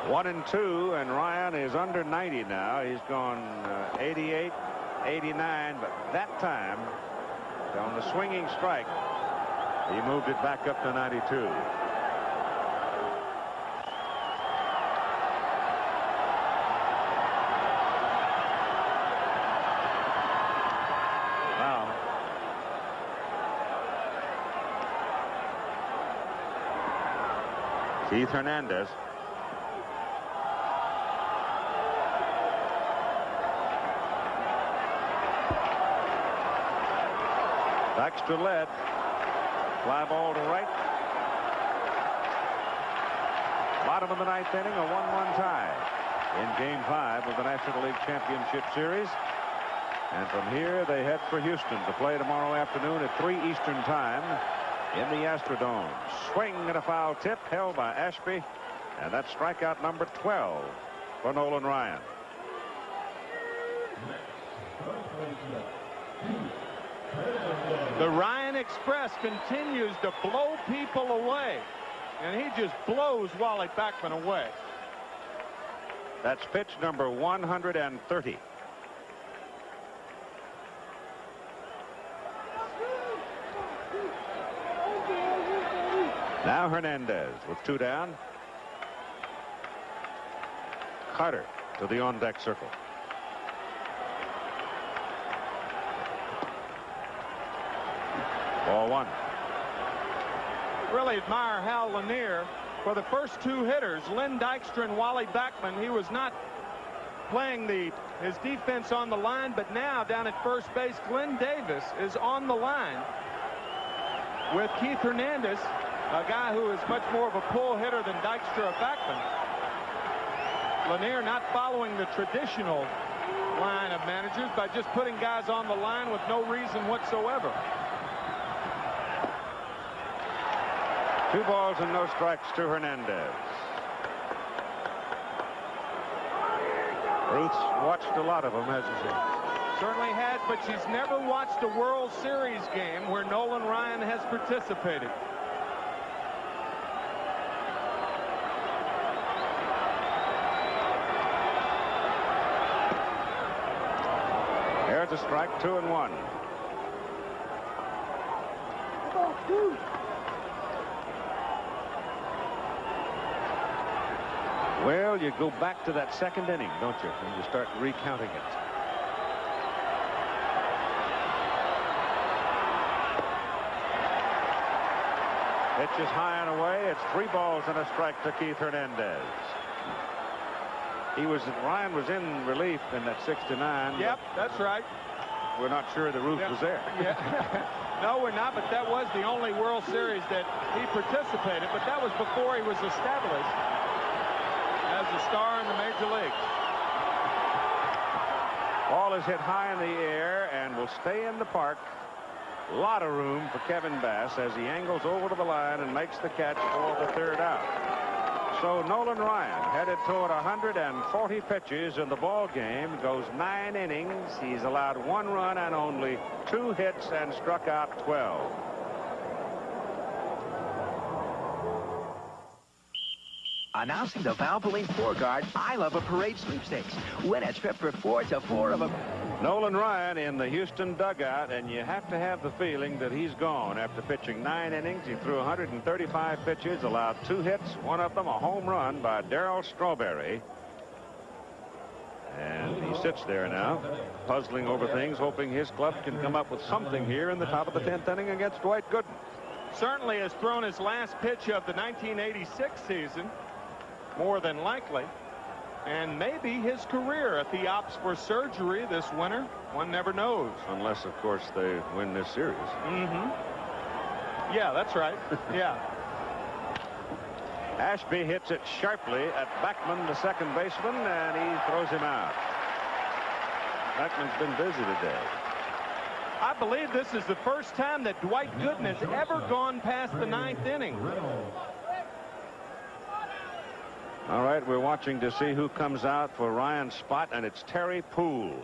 One and two, and Ryan is under 90 now. He's gone 88, 89, but that time on the swinging strike, he moved it back up to 92. Wow. Keith Hernandez. Baxter led. Fly ball to right. Bottom of the ninth inning, a 1-1 tie in Game 5 of the National League Championship Series. And from here, they head for Houston to play tomorrow afternoon at 3 Eastern Time in the Astrodome. Swing and a foul tip held by Ashby. And that's strikeout number 12 for Nolan Ryan. The Ryan Express continues to blow people away, and he just blows Wally Backman away. That's pitch number 130. Now Hernandez with 2 down. Carter to the on-deck circle. Ball 1. Really admire Hal Lanier. For the first 2 hitters, Lynn Dykstra and Wally Backman, he was not playing his defense on the line, but now down at first base, Glenn Davis is on the line with Keith Hernandez, a guy who is much more of a pull hitter than Dykstra or Backman. Lanier not following the traditional line of managers by just putting guys on the line with no reason whatsoever. 2 balls and no strikes to Hernandez. Ruth's watched a lot of them, hasn't she? Certainly has, but she's never watched a World Series game where Nolan Ryan has participated. There's a strike, 2-1. Well, you go back to that second inning, don't you? And you start recounting it. Pitch is high and away. It's 3 balls and a strike to Keith Hernandez. Ryan was in relief in that 6-9. Yep, that's right. We're not sure the Ruth was there. Yeah. No, we're not, but that was the only World Series that he participated, but that was before he was established as a star in the major leagues. Ball is hit high in the air and will stay in the park. A lot of room for Kevin Bass as he angles over to the line and makes the catch for the 3rd out. So Nolan Ryan headed toward 140 pitches in the ball game, goes 9 innings. He's allowed 1 run and only 2 hits and struck out 12. Announcing the Valvoline 4-Guard I Love a Parade sweepstakes. Win a trip for 4 to 4 of a... Nolan Ryan in the Houston dugout, and you have to have the feeling that he's gone after pitching 9 innings. He threw 135 pitches, allowed 2 hits, one of them a home run by Darryl Strawberry. And he sits there now, puzzling over things, hoping his club can come up with something here in the top of the 10th inning against Dwight Gooden. Certainly has thrown his last pitch of the 1986 season, more than likely. And maybe his career if he opts for surgery this winter. One never knows. Unless, of course, they win this series. Yeah, that's right. Yeah. Ashby hits it sharply at Backman, the second baseman, and he throws him out. Backman's been busy today. I believe this is the first time that Dwight Gooden has ever gone past the 9th inning. All right, we're watching to see who comes out for Ryan's spot, and it's Terry Poole.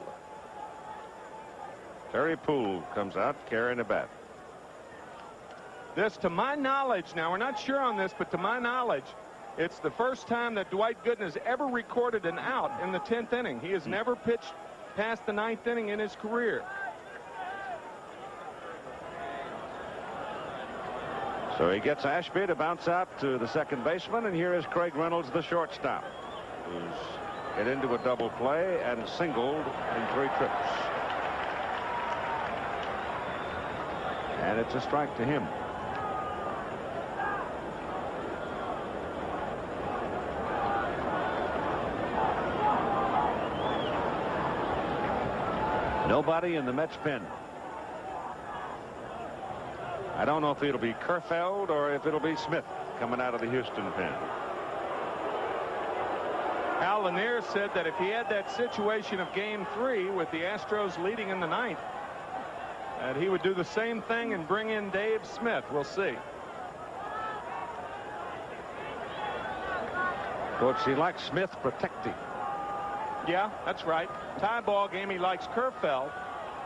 Terry Poole comes out carrying a bat. This, to my knowledge, now we're not sure on this, but to my knowledge, it's the first time that Dwight Gooden has ever recorded an out in the 10th inning. He has never pitched past the 9th inning in his career. So he gets Ashby to bounce out to the second baseman, and here is Craig Reynolds, the shortstop, who's hit into a double play and singled in 3 trips. And it's a strike to him. Nobody in the Mets pen. I don't know if it'll be Kerfeld or if it'll be Smith coming out of the Houston pen. Al Lanier said that if he had that situation of Game 3 with the Astros leading in the 9th, that he would do the same thing and bring in Dave Smith. We'll see. Coach, he likes Smith protecting. Yeah, that's right. Tie ball game, he likes Kerfeld.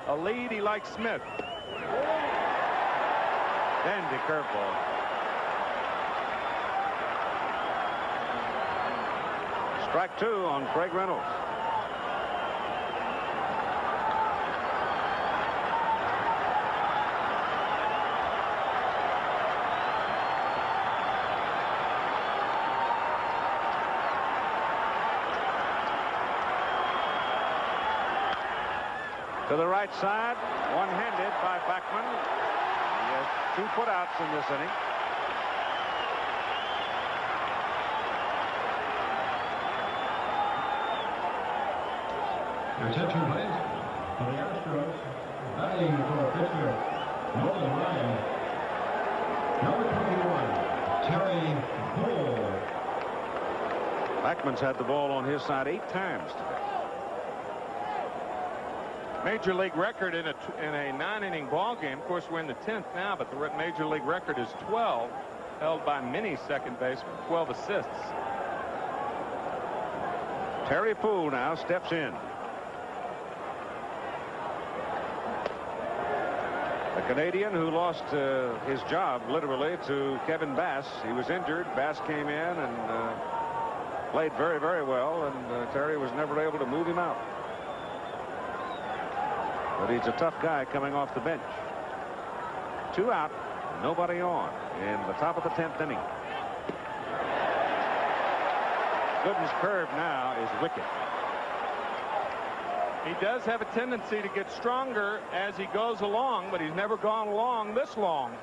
A lead, he likes Smith. Dandy curveball. Strike 2 on Craig Reynolds. To the right side, one-handed by Backman. He has 2 putouts in this inning. Attention, please. For the Astros, batting for pitcher Nolan Ryan, number 21, Terry Poole. Backman's had the ball on his side 8 times today. Major league record in a 9-inning ball game. Of course, we're in the 10th now, but the major league record is 12, held by many second basemen, 12 assists. Terry Poole now steps in. The Canadian who lost his job literally to Kevin Bass. He was injured. Bass came in and played very, very well, and Terry was never able to move him out. But he's a tough guy coming off the bench. 2 out, nobody on in the top of the 10th inning. Gooden's curve now is wicked. He does have a tendency to get stronger as he goes along, but he's never gone along this long.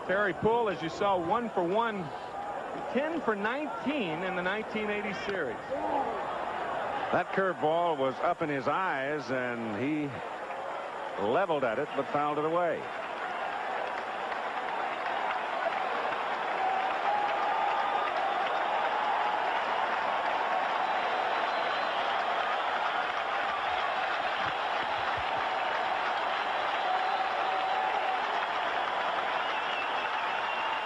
Terry Poole, as you saw, 1 for 1, 10 for 19 in the 1980 series. That curveball was up in his eyes, and he leveled at it but fouled it away.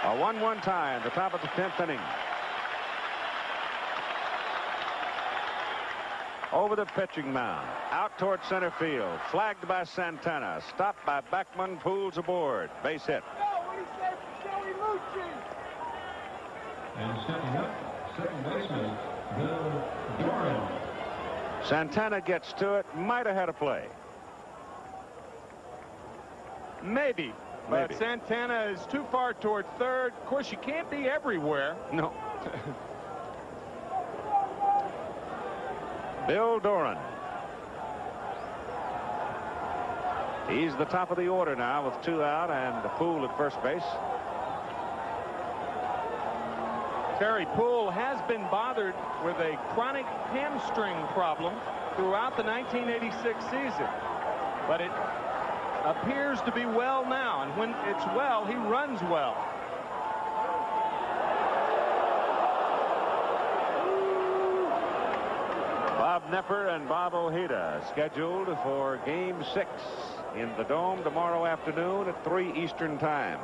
A 1-1 tie in the top of the 10th inning. Over the pitching mound, out toward center field, flagged by Santana, stopped by Backman, Poole's aboard, base hit. And stepping up, second baseman Bill Doran. Santana gets to it, might have had a play. Maybe. But Santana is too far toward third. Of course, you can't be everywhere. No. Bill Doran. He's the top of the order now with 2 out and the Poole at first base. Terry Poole has been bothered with a chronic hamstring problem throughout the 1986 season. But it appears to be well now, and when it's well, he runs well. Knepper and Bob Ojeda scheduled for Game 6 in the Dome tomorrow afternoon at 3 Eastern Time.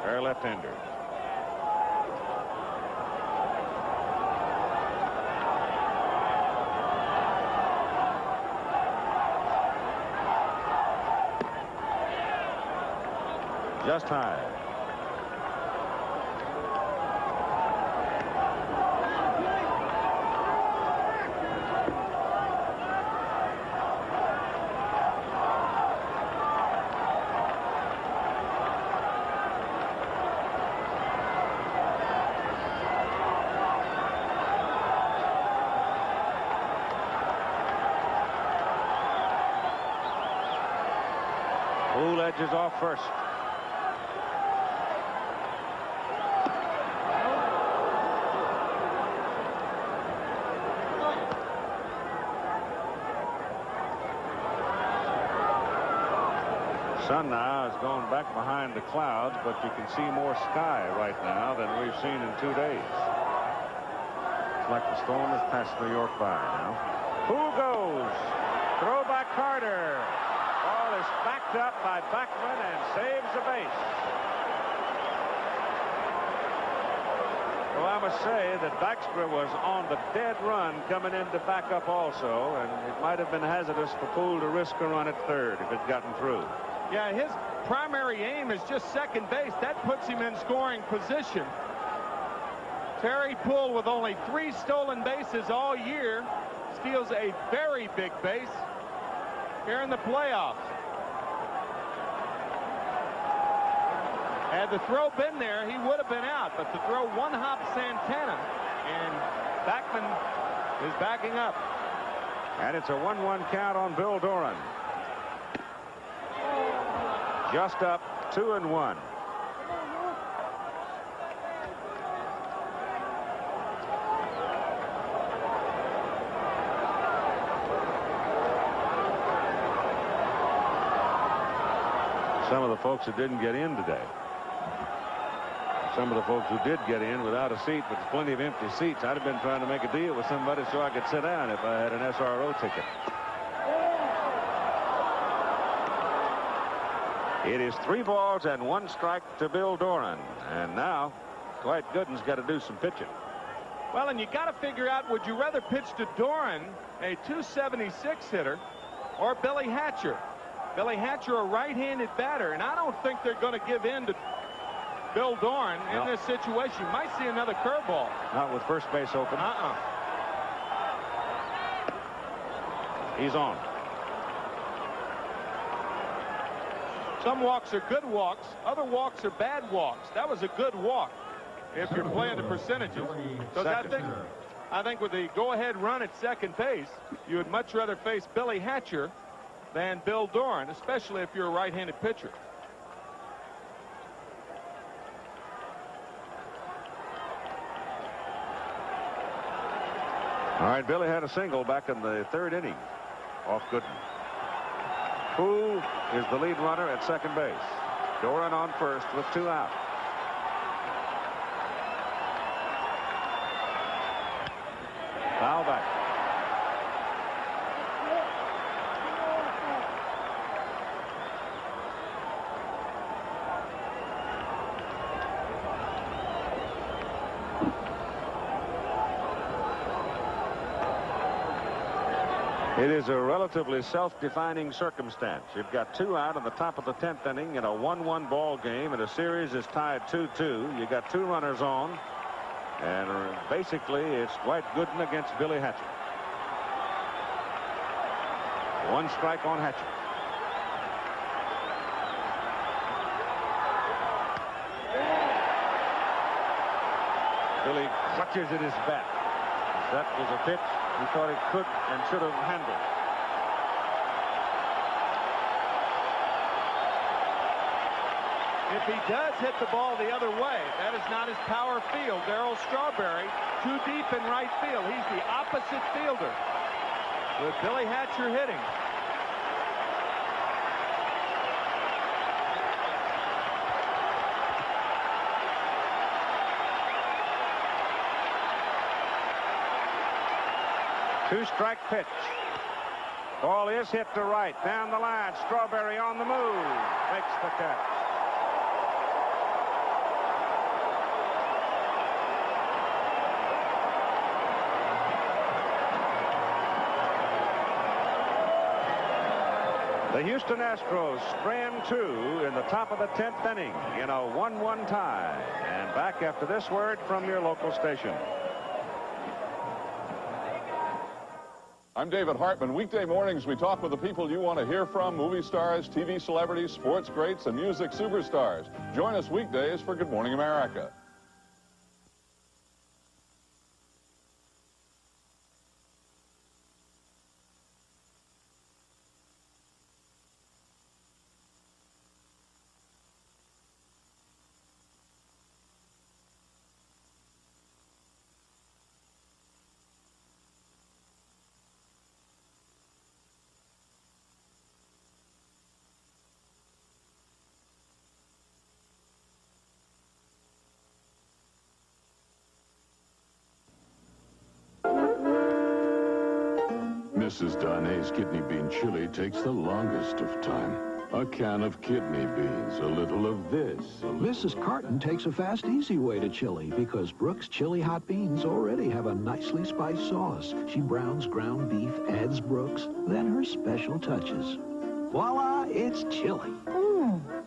They're left-handers. Just high. Blue edges off first. Sun now has gone back behind the clouds, but you can see more sky right now than we've seen in 2 days. It's like the storm has passed New York by now. Who goes? Throw by Carter. Ball is backed up by Backman and saves the base. Well, I must say that Dykstra was on the dead run coming in to back up also, and it might have been hazardous for Poole to risk a run at third if it'd gotten through. Yeah, his primary aim is just second base. That puts him in scoring position. Terry Poole, with only 3 stolen bases all year, steals a very big base here in the playoffs. Had the throw been there, he would have been out, but the throw one-hop Santana, and Backman is backing up. And it's a 1-1 count on Bill Doran. Just up 2-1. Some of the folks that didn't get in today. Some of the folks who did get in without a seat, but there's plenty of empty seats. I'd have been trying to make a deal with somebody so I could sit down if I had an SRO ticket. It is 3 balls and 1 strike to Bill Doran. And now Dwight Gooden's got to do some pitching. Well, and you got to figure out, would you rather pitch to Doran, a 276 hitter, or Billy Hatcher? Billy Hatcher, a right-handed batter, and I don't think they're going to give in to Bill Doran in this situation. You might see another curveball. Not with first base open. He's on. Some walks are good walks. Other walks are bad walks. That was a good walk if you're playing the percentages. Because I think with the go-ahead run at second base, you would much rather face Billy Hatcher than Bill Doran, especially if you're a right-handed pitcher. All right, Billy had a single back in the 3rd inning off Gooden. Poole is the lead runner at second base. Doran on first with 2 out. Foul back. It is a relatively self-defining circumstance. You've got 2 out in the top of the 10th inning in a 1-1 ball game, and a series is tied 2-2. You got 2 runners on, and basically it's Dwight Gooden against Billy Hatcher. 1 strike on Hatcher. Billy clutches at his bat. That was a pitch he thought he could and should have handled. If he does hit the ball the other way, that is not his power field. Darryl Strawberry too deep in right field. He's the opposite fielder with Billy Hatcher hitting. Two-strike pitch. Ball is hit to right. Down the line. Strawberry on the move. Makes the catch. The Houston Astros strand 2 in the top of the 10th inning in a 1-1 tie. And back after this word from your local station. I'm David Hartman. Weekday mornings, we talk with the people you want to hear from, movie stars, TV celebrities, sports greats, and music superstars. Join us weekdays for Good Morning America. Mrs. Darnay's kidney bean chili takes the longest of time. A can of kidney beans, a little of this. Mrs. Carton takes a fast, easy way to chili because Brooks Chili Hot Beans already have a nicely spiced sauce. She browns ground beef, adds Brooks, then her special touches. Voila, it's chili.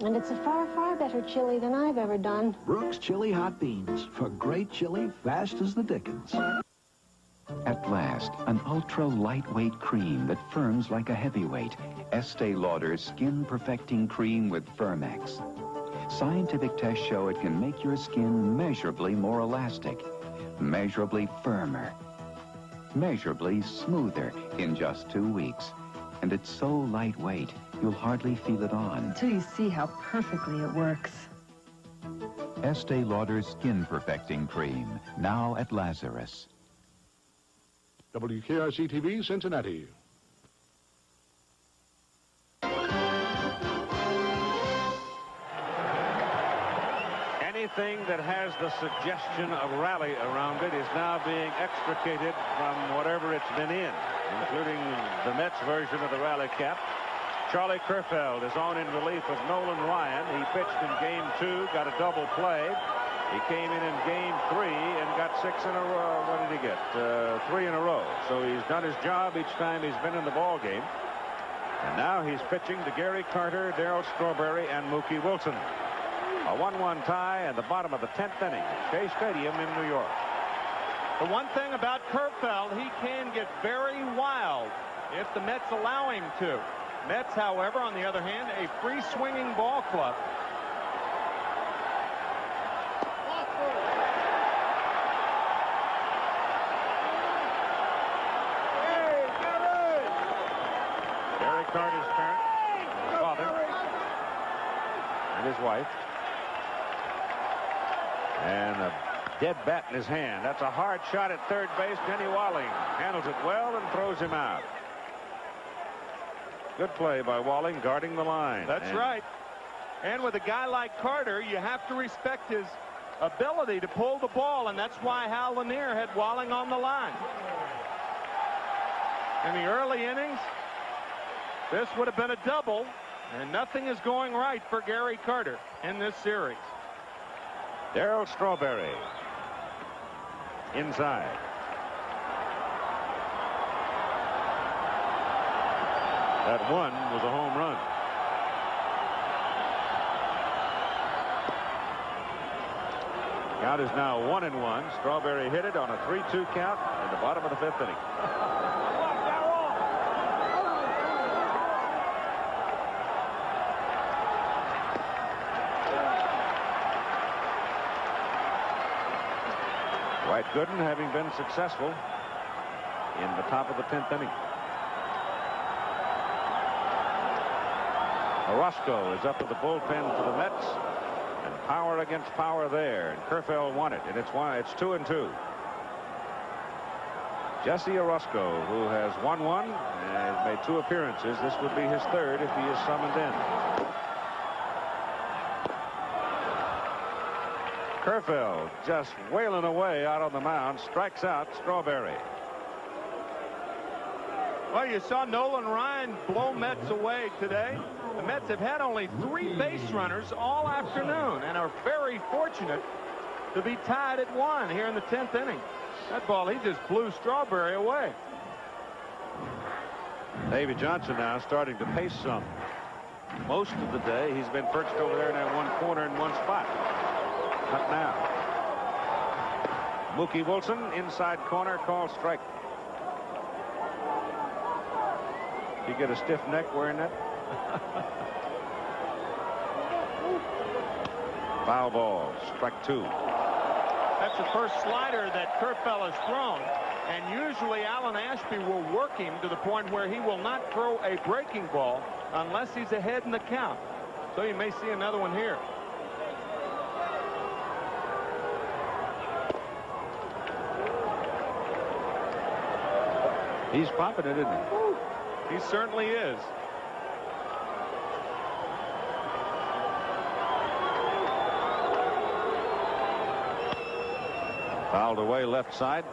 And it's a far, far better chili than I've ever done. Brooks Chili Hot Beans for great chili fast as the dickens. At last, an ultra-lightweight cream that firms like a heavyweight. Estee Lauder's skin-perfecting cream with Firmex. Scientific tests show it can make your skin measurably more elastic, measurably firmer, measurably smoother in just 2 weeks. And it's so lightweight, you'll hardly feel it on. Until you see how perfectly it works. Estee Lauder's skin-perfecting cream, now at Lazarus. WKRC-TV, Cincinnati. Anything that has the suggestion of rally around it is now being extricated from whatever it's been in, including the Mets version of the rally cap. Charlie Kerfeld is on in relief of Nolan Ryan. He pitched in Game 2, got a double play. He came in Game 3 and got 6 in a row. What did he get? 3 in a row. So he's done his job each time he's been in the ball game. And now he's pitching to Gary Carter, Darryl Strawberry, and Mookie Wilson. A 1-1 tie at the bottom of the 10th inning at Shea Stadium in New York. The one thing about Kerfeld, he can get very wild if the Mets allow him to. Mets, however, on the other hand, a free-swinging ball club. Gary Carter's parent, his father, and his wife. And a dead bat in his hand. That's a hard shot at third base. Denny Walling handles it well and throws him out. Good play by Walling, guarding the line. That's right. And with a guy like Carter, you have to respect his ability to pull the ball, and that's why Hal Lanier had Walling on the line. In the early innings, this would have been a double, and nothing is going right for Gary Carter in this series. Darryl Strawberry inside. That one was a home run. Count is now 1-1. Strawberry hit it on a 3-2 count in the bottom of the 5th inning. Dwight Gooden having been successful in the top of the 10th inning. Orozco is up to the bullpen for the Mets, and power against power there. And Kerfeld won it, and it's 2-2. Jesse Orozco, who has won one and has made 2 appearances. This would be his 3rd if he is summoned in. Kerfeld just wailing away out on the mound, strikes out Strawberry. Well, you saw Nolan Ryan blow Mets away today. The Mets have had only 3 base runners all afternoon and are very fortunate to be tied at 1 here in the 10th inning. That ball, he just blew Strawberry away. Davey Johnson now starting to pace some. Most of the day he's been perched over there in that one corner in one spot. Not now. Mookie Wilson inside corner, called strike. You get a stiff neck wearing that? Foul ball, strike 2. That's the first slider that Kerfell has thrown. And usually Alan Ashby will work him to the point where he will not throw a breaking ball unless he's ahead in the count. So you may see another one here. He's popping it, isn't he? He certainly is. Fouled away left side.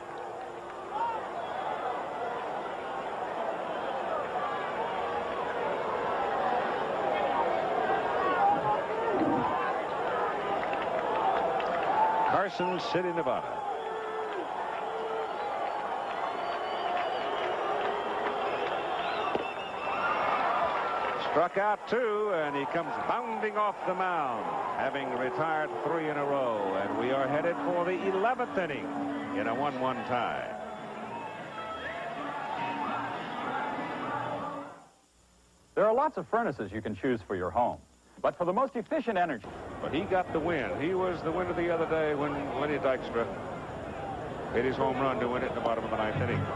Carson, City, Nevada. Struck out 2, and he comes bounding off the mound, having retired 3 in a row, and we are headed for the 11th inning in a 1-1 tie. There are lots of furnaces you can choose for your home, but for the most efficient energy. But he got the win. He was the winner the other day when Lenny Dykstra hit his home run to win it in the bottom of the 9th inning.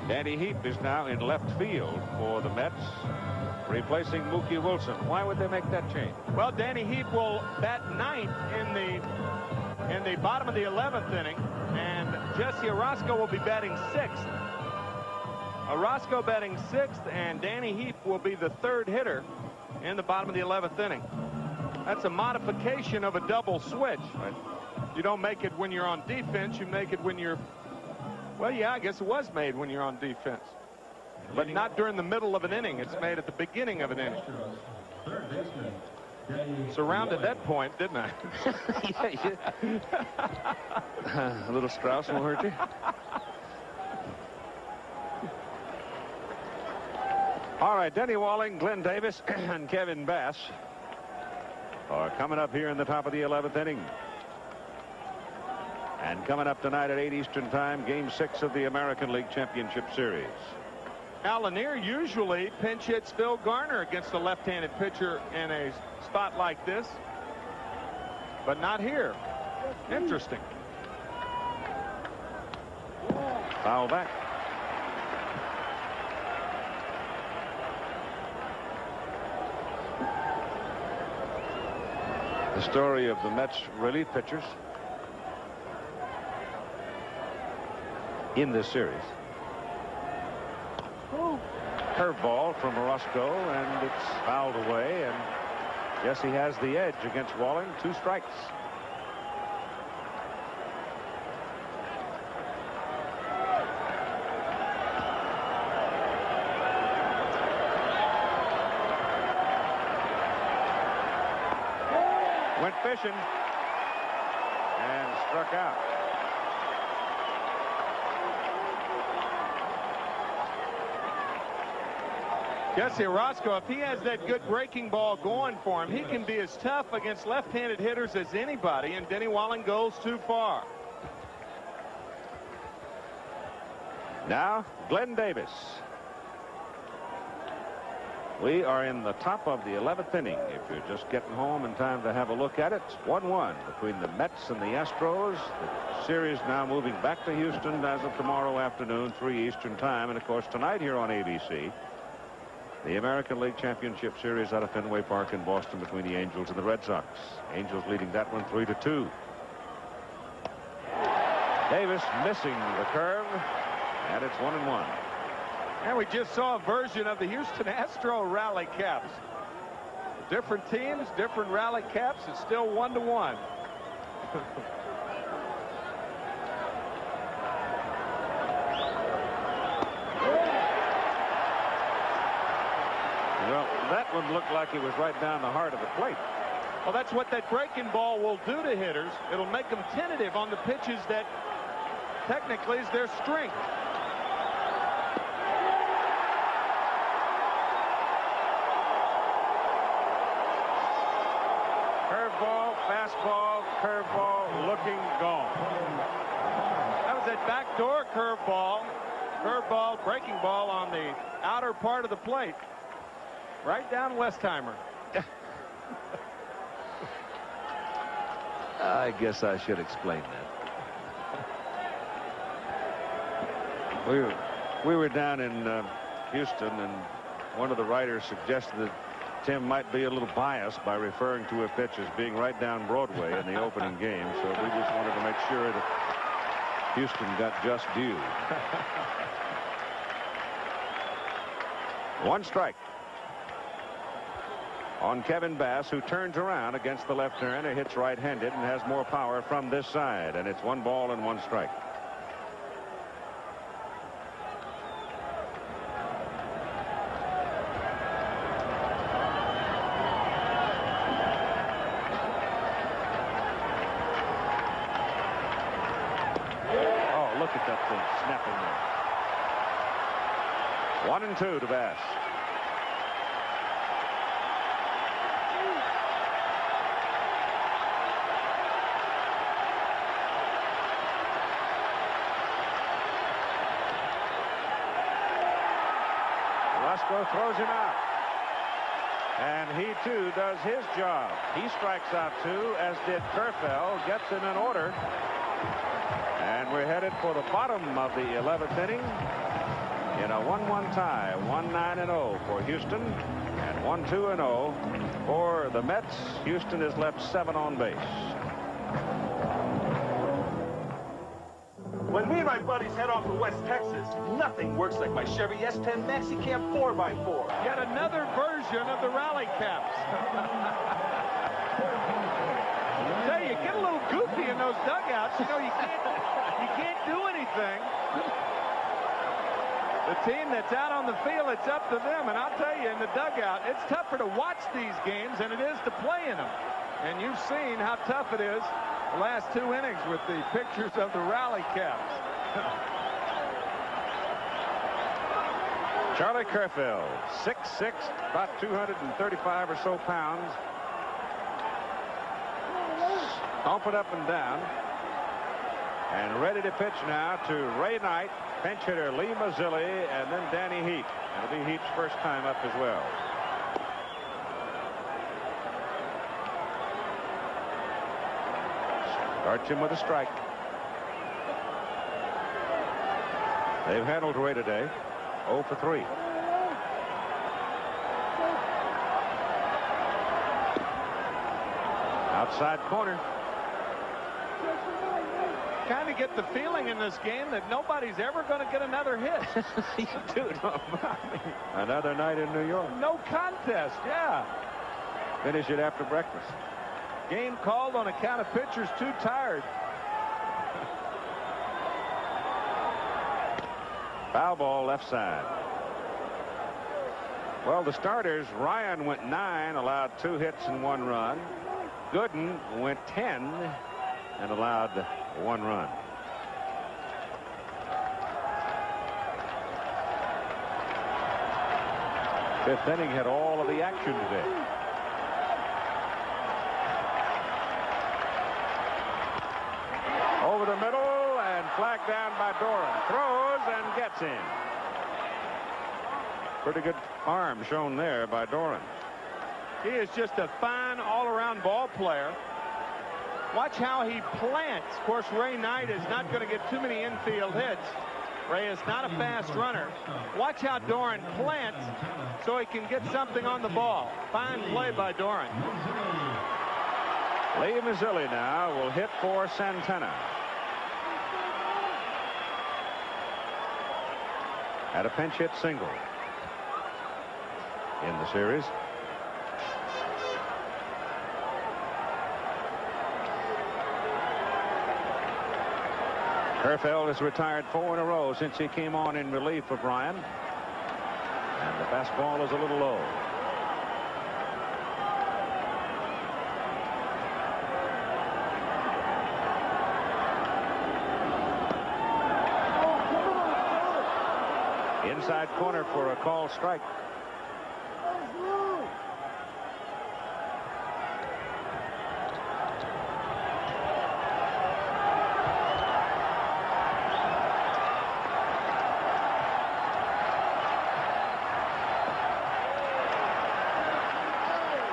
Danny Heap is now in left field for the Mets, replacing Mookie Wilson. Why would they make that change? Well, Danny Heap will bat 9th in the bottom of the 11th inning, and Jesse Orozco will be batting 6th. Orozco batting 6th, and Danny Heap will be the 3rd hitter in the bottom of the 11th inning. That's a modification of a double switch. Right. You don't make it when you're on defense. You make it when you're, well, yeah, I guess it was made when you're on defense. But not during the middle of an inning. It's made at the beginning of an inning. Surrounded that point, didn't I? Yeah. A little Strauss won't hurt you. All right, Denny Walling, Glenn Davis, and Kevin Bass are coming up here in the top of the 11th inning. And coming up tonight at 8 Eastern Time, Game 6 of the American League Championship Series. Al Lanier usually pinch hits Phil Garner against a left-handed pitcher in a spot like this, but not here. Interesting. Foul back. The story of the Mets relief pitchers in this series. Curveball from Orozco, and it's fouled away, and yes, he has the edge against Walling. 2 strikes. Went fishing and struck out. Jesse Orozco, if he has that good breaking ball going for him, he can be as tough against left-handed hitters as anybody, and Denny Walling goes too far. Now, Glenn Davis. We are in the top of the 11th inning. If you're just getting home in time to have a look at it, it's 1-1 between the Mets and the Astros. The series now moving back to Houston as of tomorrow afternoon, 3 Eastern Time. And, of course, tonight here on ABC, the American League Championship Series out of Fenway Park in Boston between the Angels and the Red Sox. Angels leading that one 3-2. Davis missing the curve, and it's 1-1. And we just saw a version of the Houston Astro rally caps. Different teams, different rally caps. It's still 1-1. one looked like he was right down the heart of the plate. Well, that's what that breaking ball will do to hitters. It'll make them tentative on the pitches that technically is their strength. Curveball, fastball, curveball, looking gone. That was that backdoor curveball, breaking ball on the outer part of the plate. Right down Westheimer. I guess I should explain that. We were down in Houston, and one of the writers suggested that Tim might be a little biased by referring to a pitch as being right down Broadway in the opening game, so we just wanted to make sure that Houston got just due. One strike on Kevin Bass, who turns around against the left turner, hits right-handed, and has more power from this side, and it's 1 ball and 1 strike. Oh, look at that thing snapping there. 1 and 2 to Bass. Throws him out, and he too does his job. He strikes out 2, as did Kerfell, gets him in order, and we're headed for the bottom of the 11th inning in a 1-1 tie. 1-9-0 for Houston and 1-2-0 for the Mets. Houston has left 7 on base. When me and my buddies head off to West Texas, nothing works like my Chevy S10 Maxi Cab 4x4. Yet another version of the rally caps. I tell you, get a little goofy in those dugouts. You know, you can't do anything. The team that's out on the field, it's up to them. And I'll tell you, in the dugout, it's tougher to watch these games than it is to play in them. And you've seen how tough it is the last 2 innings with the pictures of the rally caps. Charlie Kerfell, 6'6", about 235 or so pounds. Stomping up and down. And ready to pitch now to Ray Knight, pinch hitter Lee Mazzilli, and then Danny Heat. It'll be Heat's first time up as well. Starts him with a strike. They've handled Ray today. 0 for 3. Outside corner. Kind of get the feeling in this game that nobody's ever going to get another hit. You do, another night in New York. No contest, yeah. Finish it after breakfast. Game called on account of pitchers too tired. Foul ball left side. Well, the starters, Ryan went 9, allowed 2 hits and 1 run. Gooden went 10 and allowed 1 run. Fifth inning had all of the action today. Over the middle and flagged down by Doran. Throws and gets in. Pretty good arm shown there by Doran. He is just a fine all-around ball player. Watch how he plants. Of course, Ray Knight is not going to get too many infield hits. Ray is not a fast runner. Watch how Doran plants so he can get something on the ball. Fine play by Doran. Lee Mazzilli now will hit for Santana. At a pinch hit single in the series. Kerfell has retired 4 in a row since he came on in relief of Ryan. And the fastball is a little low. Inside corner for a called strike.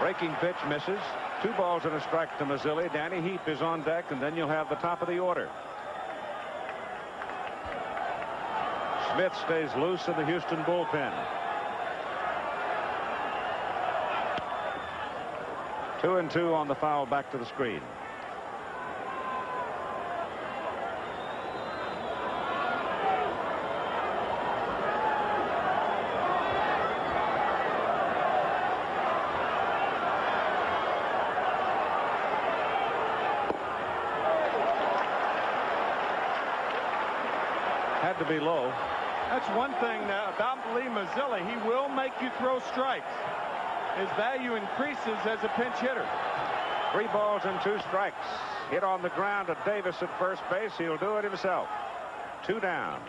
Breaking pitch misses. 2 balls and a strike to Mazzilli. Danny Heap is on deck, and then you'll have the top of the order. Smith stays loose in the Houston bullpen. 2-2 on the foul back to the screen. Had to be low. That's one thing about Lee Mazzilli. He will make you throw strikes. His value increases as a pinch hitter. 3 balls and 2 strikes. Hit on the ground to Davis at first base. He'll do it himself. 2 down.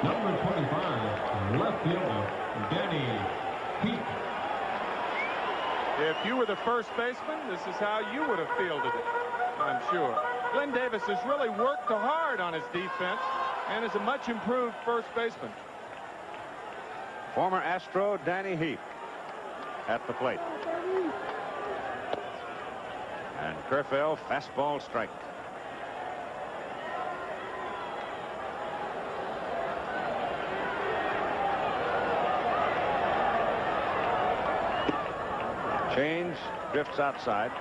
Number 25, left fielder, Danny Heap. If you were the first baseman, this is how you would have fielded it, I'm sure. Glenn Davis has really worked hard on his defense and is a much improved first baseman. Former Astro Danny Heap at the plate. And Kerfell, fastball strike. Change, drifts outside.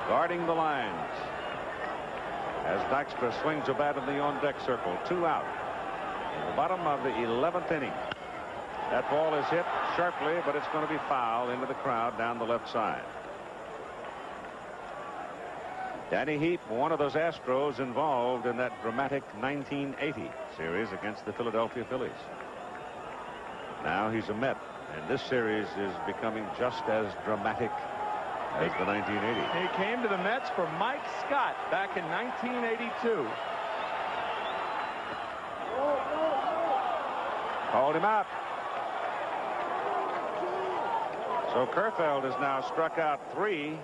Guarding the lines. As Dykstra swings a bat in the on-deck circle. 2 out. In the bottom of the 11th inning. That ball is hit sharply, but it's going to be foul into the crowd down the left side. Danny Heap, one of those Astros involved in that dramatic 1980 series against the Philadelphia Phillies. Now he's a Met. And this series is becoming just as dramatic as the 1980. He came to the Mets for Mike Scott back in 1982. Called him out. So Kerfeld has now struck out 3,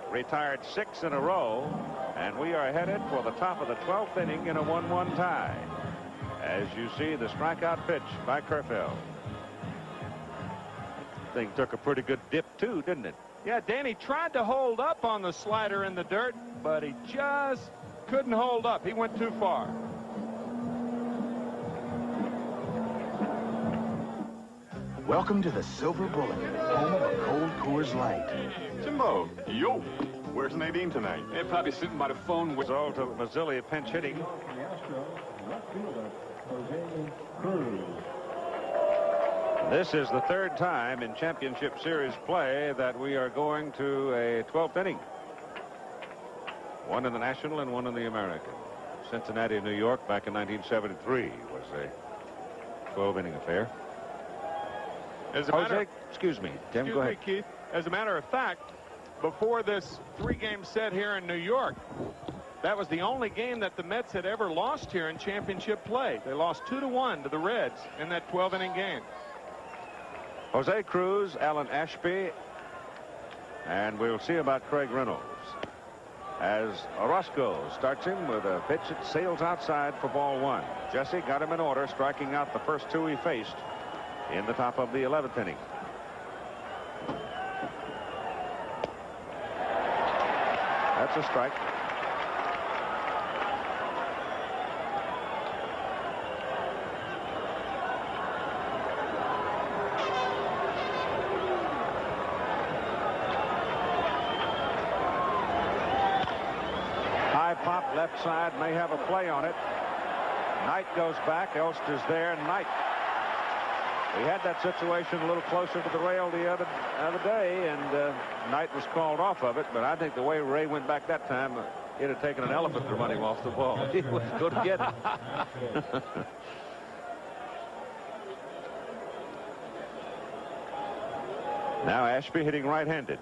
retired 6 in a row, and we are headed for the top of the 12th inning in a 1-1 tie. As you see, the strikeout pitch by Kerfeld. Thing took a pretty good dip too, didn't it? Yeah, Danny tried to hold up on the slider in the dirt, but he just couldn't hold up. He went too far. Welcome to the Silver Bullet, home of a cold Coors Light. Jimbo, yo, where's Nadine tonight? They're probably sitting by the phone. Result of Mazzilli pinch hitting. The Astros, left fielder, Jose Cruz. This is the 3rd time in championship series play that we are going to a 12th inning. 1 in the National and 1 in the American. Cincinnati, New York, back in 1973 was a 12-inning affair. Excuse me, Tim, go ahead. Keith. As a matter of fact, before this 3-game set here in New York, that was the only game that the Mets had ever lost here in championship play. They lost 2-1 to the Reds in that 12-inning game. Jose Cruz, Alan Ashby, and we'll see about Craig Reynolds. As Orozco starts him with a pitch that sails outside for ball 1. Jesse got him in order, striking out the first 2 he faced in the top of the 11th inning. That's a strike. Pop left side may have a play on it. Knight goes back. Elster's there. Knight. We had that situation a little closer to the rail the other day, and Knight was called off of it. But I think the way Ray went back that time, he'd have taken an elephant to run him off the ball. He was going to get it. Now Ashby hitting right-handed.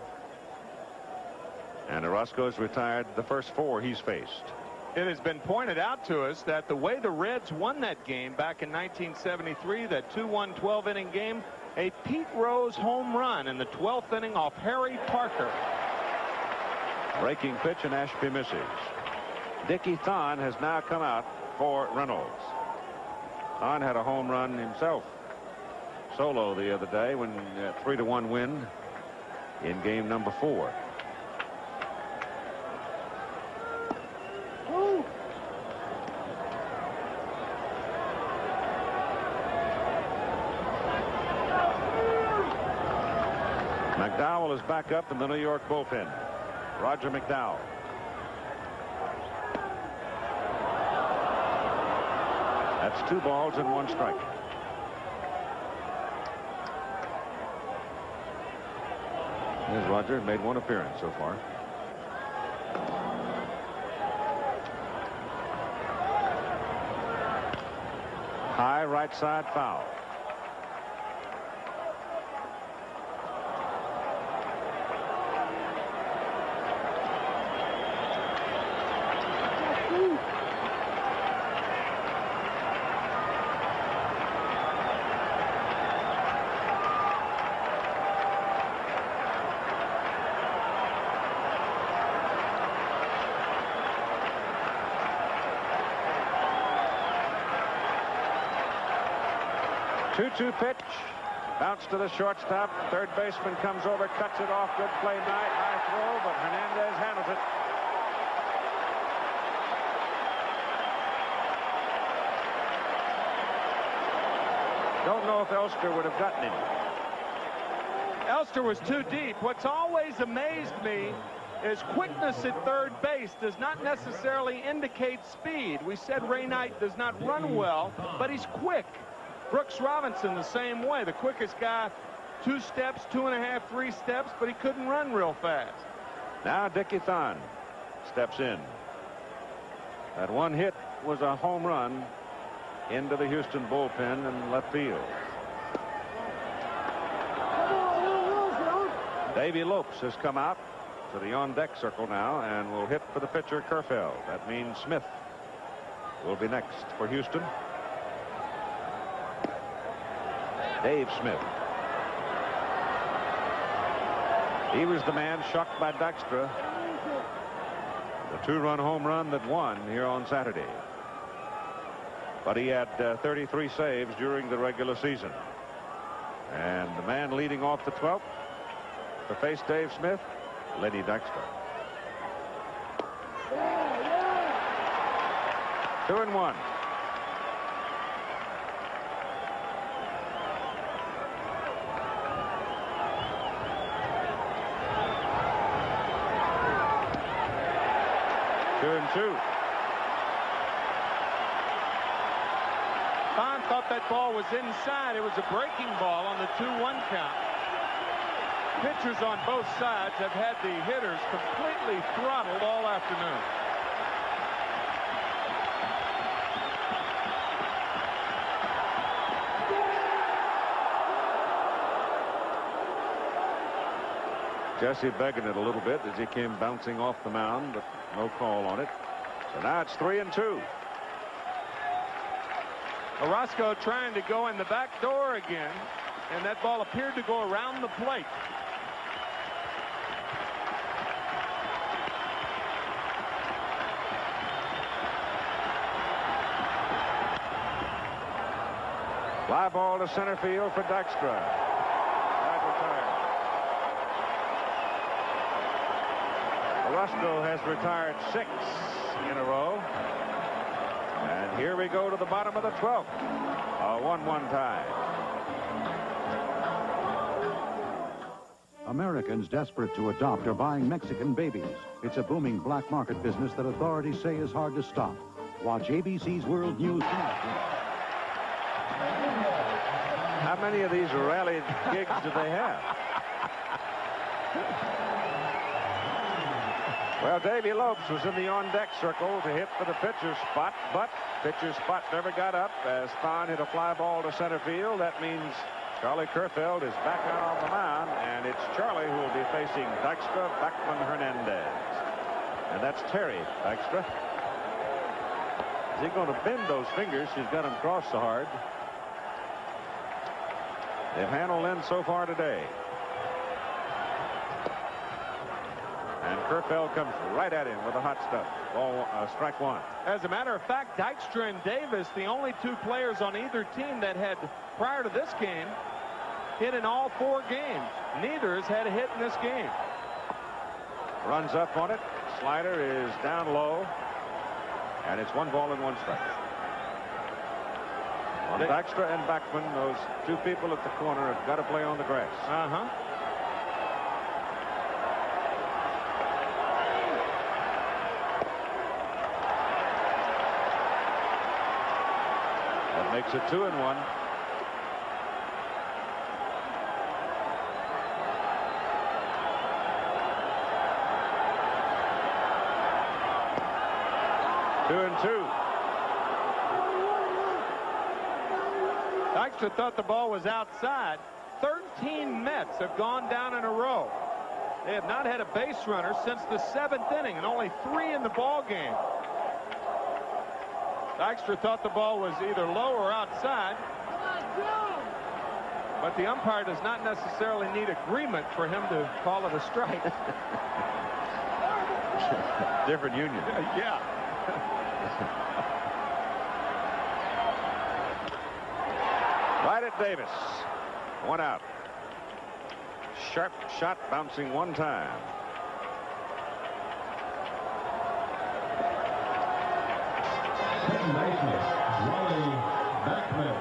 And Orozco's retired the first 4 he's faced. It has been pointed out to us that the way the Reds won that game back in 1973, that 2-1 12-inning game, a Pete Rose home run in the 12th inning off Harry Parker. Breaking pitch, and Ashby misses. Dickie Thon has now come out for Reynolds. Thon had a home run himself solo the other day when 3-1 win in game number 4. McDowell is back up in the New York bullpen. Roger McDowell. That's 2 balls and 1 strike. Here's Roger, made 1 appearance so far. High right side foul. Two pitch, bounce to the shortstop. Third baseman comes over, cuts it off. Good play, Knight. High throw, but Hernandez handles it. Don't know if Elster would have gotten him. Elster was too deep. What's always amazed me is quickness at third base does not necessarily indicate speed. We said Ray Knight does not run well, but he's quick. Brooks Robinson the same way. The quickest guy, 2 steps, 2.5, 3 steps, but he couldn't run real fast. Now Dickie Thon steps in. That 1 hit was a home run into the Houston bullpen in left field. Davey Lopes has come out to the on-deck circle now and will hit for the pitcher Kerfeld. That means Smith will be next for Houston. Dave Smith. He was the man shocked by Dykstra. The 2-run home run that won here on Saturday. But he had 33 saves during the regular season. And the man leading off the 12th to face Dave Smith, Lenny Dykstra. 2-1. Thon thought that ball was inside. It was a breaking ball on the 2-1 count. Pitchers on both sides have had the hitters completely throttled all afternoon. Jesse begging it a little bit as he came bouncing off the mound, but no call on it. So now it's 3-2. Orozco trying to go in the back door again, and that ball appeared to go around the plate. Fly ball to center field for Dykstra. Orozco has retired 6 in a row. And here we go to the bottom of the 12th. A 1-1 tie. Americans desperate to adopt are buying Mexican babies. It's a booming black market business that authorities say is hard to stop. Watch ABC's World News tonight. How many of these rally gigs do they have? Well, Davey Lopes was in the on-deck circle to hit for the pitcher's spot, but pitcher's spot never got up as Thon hit a fly ball to center field. That means Charlie Kerfeld is back out on the mound, and it's Charlie who will be facing Dykstra, Backman, Hernandez. And that's Terry Dykstra. Is he going to bend those fingers? She's got him crossed so hard. They've handled Lynn so far today. And Kerfeld comes right at him with the hot stuff. Ball, strike one. As a matter of fact, Dykstra and Davis, the only two players on either team that had, prior to this game, hit in all 4 games. Neither has had a hit in this game. Runs up on it. Slider is down low. And it's 1 ball and 1 strike. On Dykstra and Backman, those two people at the corner have got to play on the grass. That makes it 2-1. Dykstra thought the ball was outside. 13 Mets have gone down in a row. They have not had a base runner since the 7th inning, and only 3 in the ball game. Dykstra thought the ball was either low or outside. But the umpire does not necessarily need agreement for him to call it a strike. Different union. Yeah. Right at Davis. 1 out. Sharp shot bouncing 1 time. Second baseman, Wally Backman.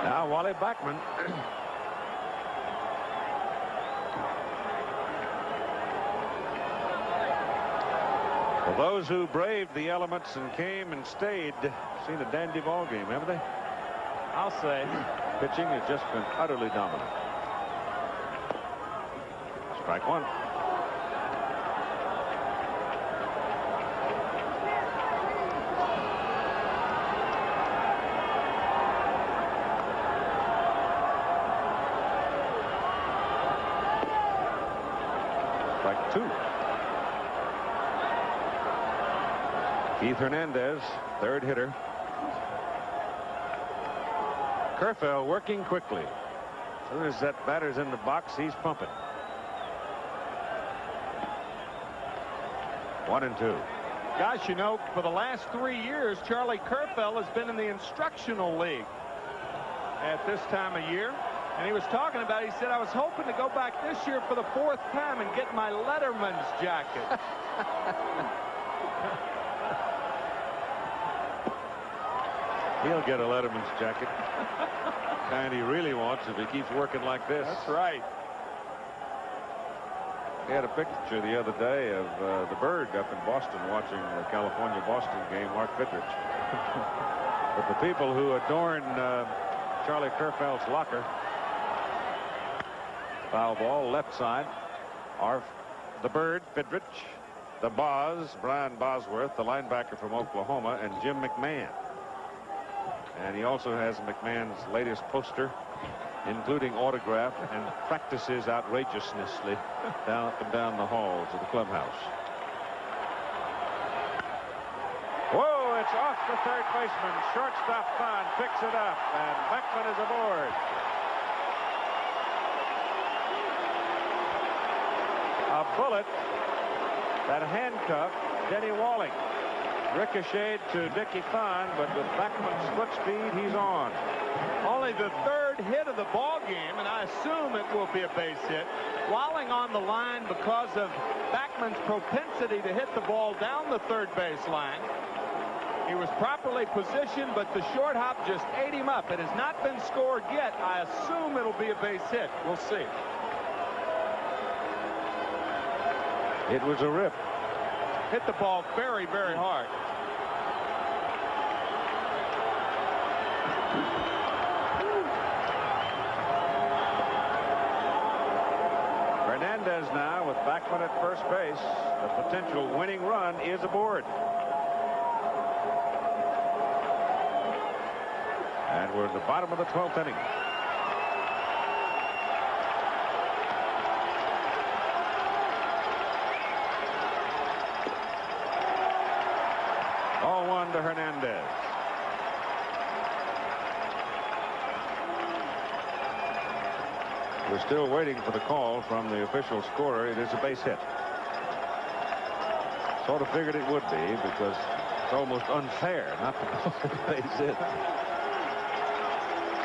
Now Wally Backman. For those who braved the elements and came and stayed, seen a dandy ball game, haven't they? I'll say. Pitching has just been utterly dominant. Strike 1. Strike 2. Keith Hernandez, 3rd hitter. Kerfeld working quickly. As soon as that batter's in the box, he's pumping. 1-2. Gosh, you know, for the last 3 years, Charlie Kerfeld has been in the instructional league at this time of year. And he was talking about, he said, I was hoping to go back this year for the 4th time and get my Letterman's jacket. He'll get a Letterman's jacket. And he really wants if he keeps working like this. That's right. He had a picture the other day of the Bird up in Boston watching the California-Boston game, Mark Bittridge. But the people who adorn Charlie Kerfeld's locker, foul ball, left side, are the Bird, Bittridge, the Boz, Brian Bosworth, the linebacker from Oklahoma, and Jim McMahon. And he also has McMahon's latest poster, including autograph, and practices outrageously up and down the halls of the clubhouse. Whoa, it's off the 3rd baseman. Shortstop Bond picks it up, and Beckman is aboard. A bullet that handcuffed Denny Walling. Ricocheted to Dickie Fahn, but with Backman's foot speed, he's on. Only the 3rd hit of the ball game, and I assume it will be a base hit. Walling on the line because of Backman's propensity to hit the ball down the 3rd base line. He was properly positioned, but the short hop just ate him up. It has not been scored yet. I assume it'll be a base hit. We'll see. It was a rip. Hit the ball very, very hard. Hernandez now with Backman at first base. The potential winning run is aboard. And we're at the bottom of the 12th inning. Ball one to Hernandez. We're still waiting for the call from the official scorer. It is a base hit. Sort of figured it would be because it's almost unfair not to call it a base hit.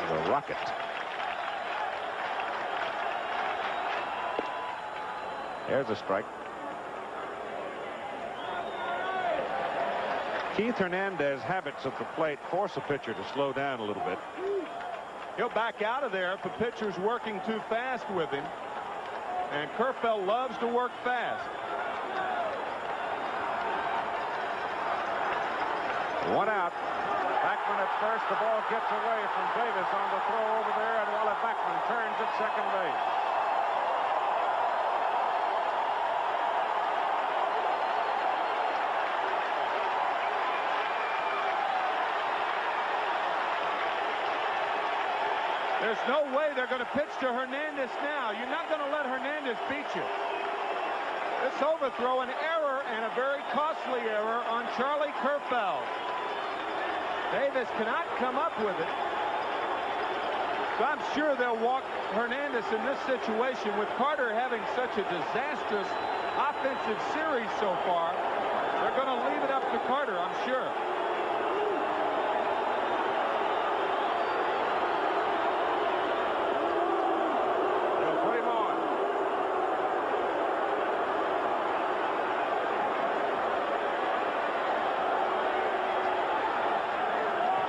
The rocket. There's a strike. Keith Hernandez's habits at the plate force a pitcher to slow down a little bit. He'll back out of there if the pitcher's working too fast with him. And Kerfeld loves to work fast. One out. Backman at first. The ball gets away from Davis on the throw over there, and Wally Backman turns at second base. There's no way they're going to pitch to Hernandez now. You're not going to let Hernandez beat you. This overthrow, an error, and a very costly error on Charlie Kerfeld. Davis cannot come up with it. So I'm sure they'll walk Hernandez in this situation with Carter having such a disastrous offensive series so far. They're going to leave it up to Carter, I'm sure.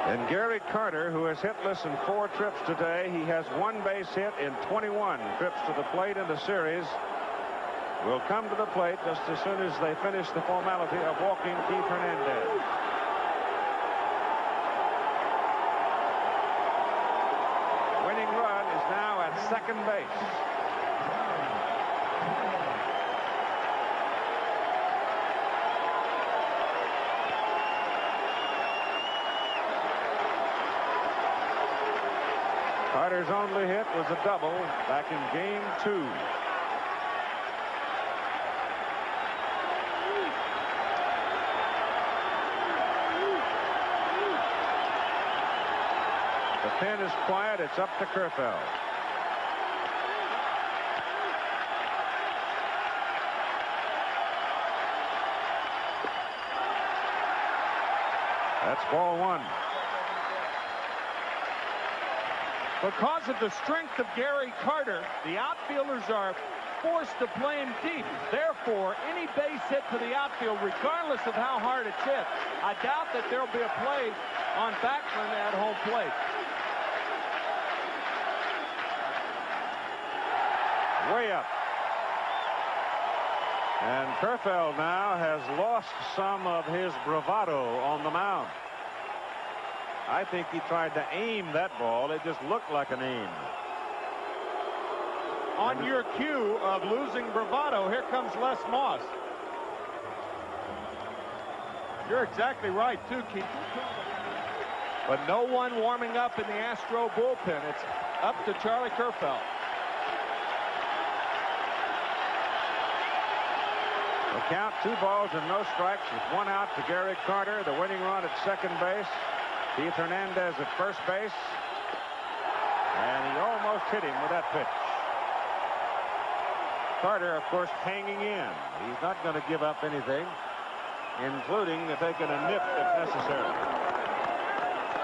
And Gary Carter, who has hitless in 4 trips today, he has 1 base hit in 21 trips to the plate in the series, will come to the plate just as soon as they finish the formality of walking Keith Hernandez. Winning run is now at second base. Carter's only hit was a double back in game 2. The pen is quiet. It's up to Kerfeld. That's ball 1. Because of the strength of Gary Carter, the outfielders are forced to play him deep. Therefore, any base hit to the outfield, regardless of how hard it's hit, I doubt that there'll be a play on Backman at home plate. Way up. And Kerfeld now has lost some of his bravado on the mound. I think he tried to aim that ball. It just looked like an aim. On your cue of losing bravado, here comes Les Moss. You're exactly right, too, Keith. But no one warming up in the Astro bullpen. It's up to Charlie Kerfeld. The count, 2 balls and no strikes with 1 out to Gary Carter. The winning run at second base. Keith Hernandez at first base. And he almost hit him with that pitch. Carter, of course, hanging in. He's not going to give up anything, including taking a nip if necessary.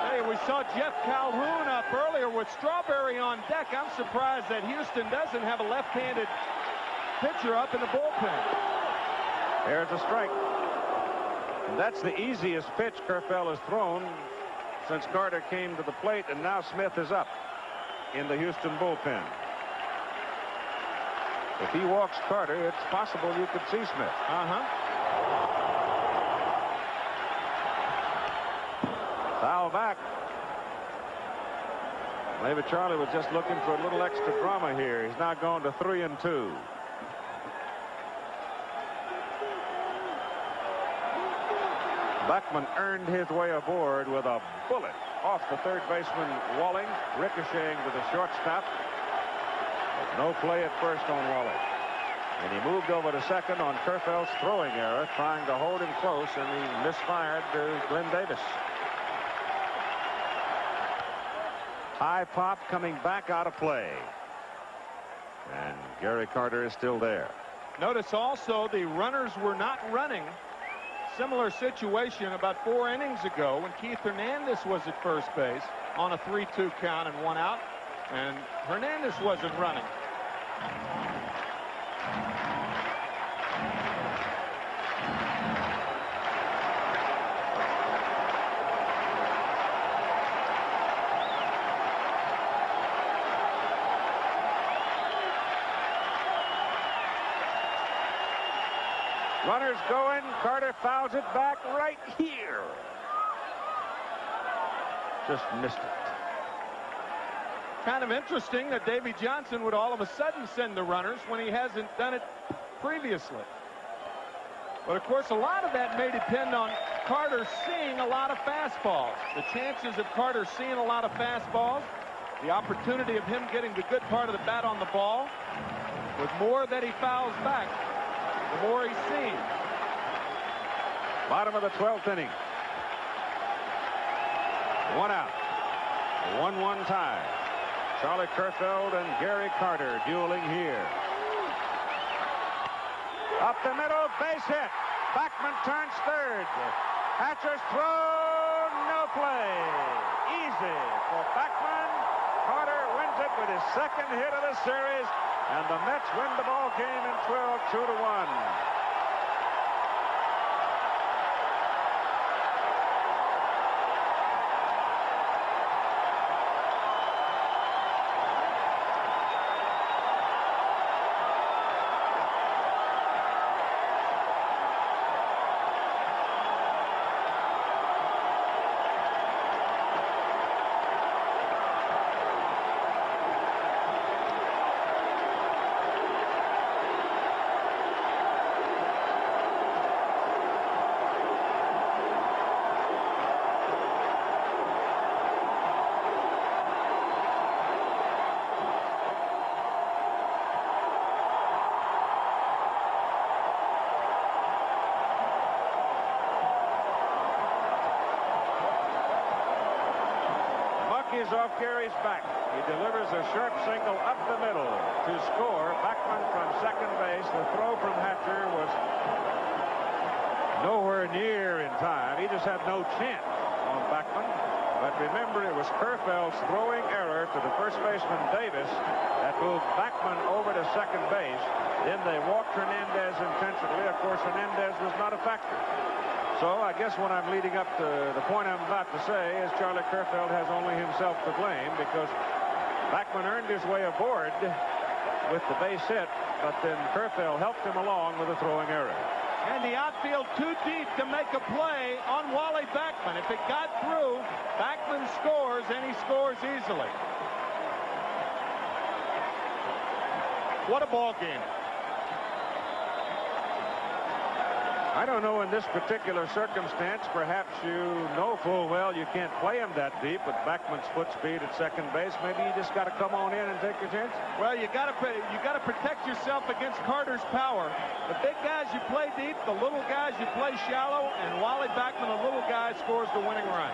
Hey, we saw Jeff Calhoun up earlier with Strawberry on deck. I'm surprised that Houston doesn't have a left-handed pitcher up in the bullpen. There's a strike. And that's the easiest pitch Kerfeld has thrown since Carter came to the plate, and now Smith is up in the Houston bullpen. If he walks Carter, it's possible you could see Smith. Foul back. Maybe Charlie was just looking for a little extra drama here. He's now gone to 3-2. Backman earned his way aboard with a bullet off the third baseman Walling, ricocheting to the shortstop. But no play at first on Walling. And he moved over to second on Kerfeld's throwing error, trying to hold him close, and he misfired to Glenn Davis. High pop coming back out of play. And Gary Carter is still there. Notice also the runners were not running. Similar situation about 4 innings ago when Keith Hernandez was at first base on a 3-2 count and 1 out. And Hernandez wasn't running. Runners going. Carter fouls it back right here. Just missed it. Kind of interesting that Davy Johnson would all of a sudden send the runners when he hasn't done it previously. But of course, a lot of that may depend on Carter seeing a lot of fastballs. The chances of Carter seeing a lot of fastballs, the opportunity of him getting the good part of the bat on the ball, with more that he fouls back, the more he's seen. Bottom of the 12th inning. 1 out. 1-1 tie. Charlie Kerfeld and Gary Carter dueling here. Up the middle, base hit. Backman turns third. Hatcher's throw, no play. Easy for Backman. Carter wins it with his second hit of the series, and the Mets win the ball game in 12, 2-1. Is off Gary's back. He delivers a sharp single up the middle to score. Backman from second base. The throw from Hatcher was nowhere near in time. He just had no chance on Backman. But remember, it was Kerfeld's throwing error to the first baseman Davis that moved Backman over to second base. Then they walked Hernandez intentionally. Of course, Hernandez was not a factor. So I guess what I'm leading up to, the point I'm about to say, is Charlie Kerfeld has only himself to blame, because Backman earned his way aboard with the base hit, but then Kerfeld helped him along with a throwing error. And the outfield too deep to make a play on Wally Backman. If it got through, Backman scores, and he scores easily. What a ball game. I don't know, in this particular circumstance, perhaps you know full well you can't play him that deep with Backman's foot speed at second base. Maybe you just got to come on in and take your chance. Well, you got to protect yourself against Carter's power. The big guys you play deep, the little guys you play shallow, and Wally Backman, the little guy, scores the winning run.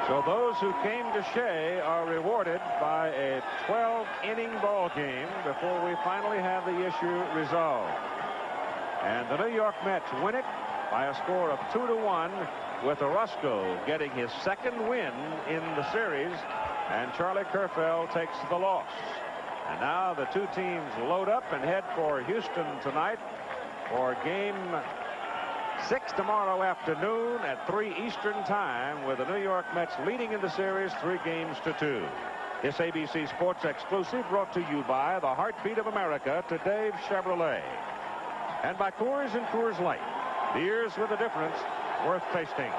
So those who came to Shea are rewarded by a 12-inning ball game before we finally have the issue resolved. And the New York Mets win it by a score of 2-1, with Orozco getting his second win in the series, and Charlie Kerfeld takes the loss. And now the two teams load up and head for Houston tonight for game 6 tomorrow afternoon at 3 Eastern time, with the New York Mets leading in the series 3-2. This ABC Sports exclusive brought to you by the heartbeat of America, to Dave Chevrolet, and by Coors and Coors Light, beers with a difference worth tasting.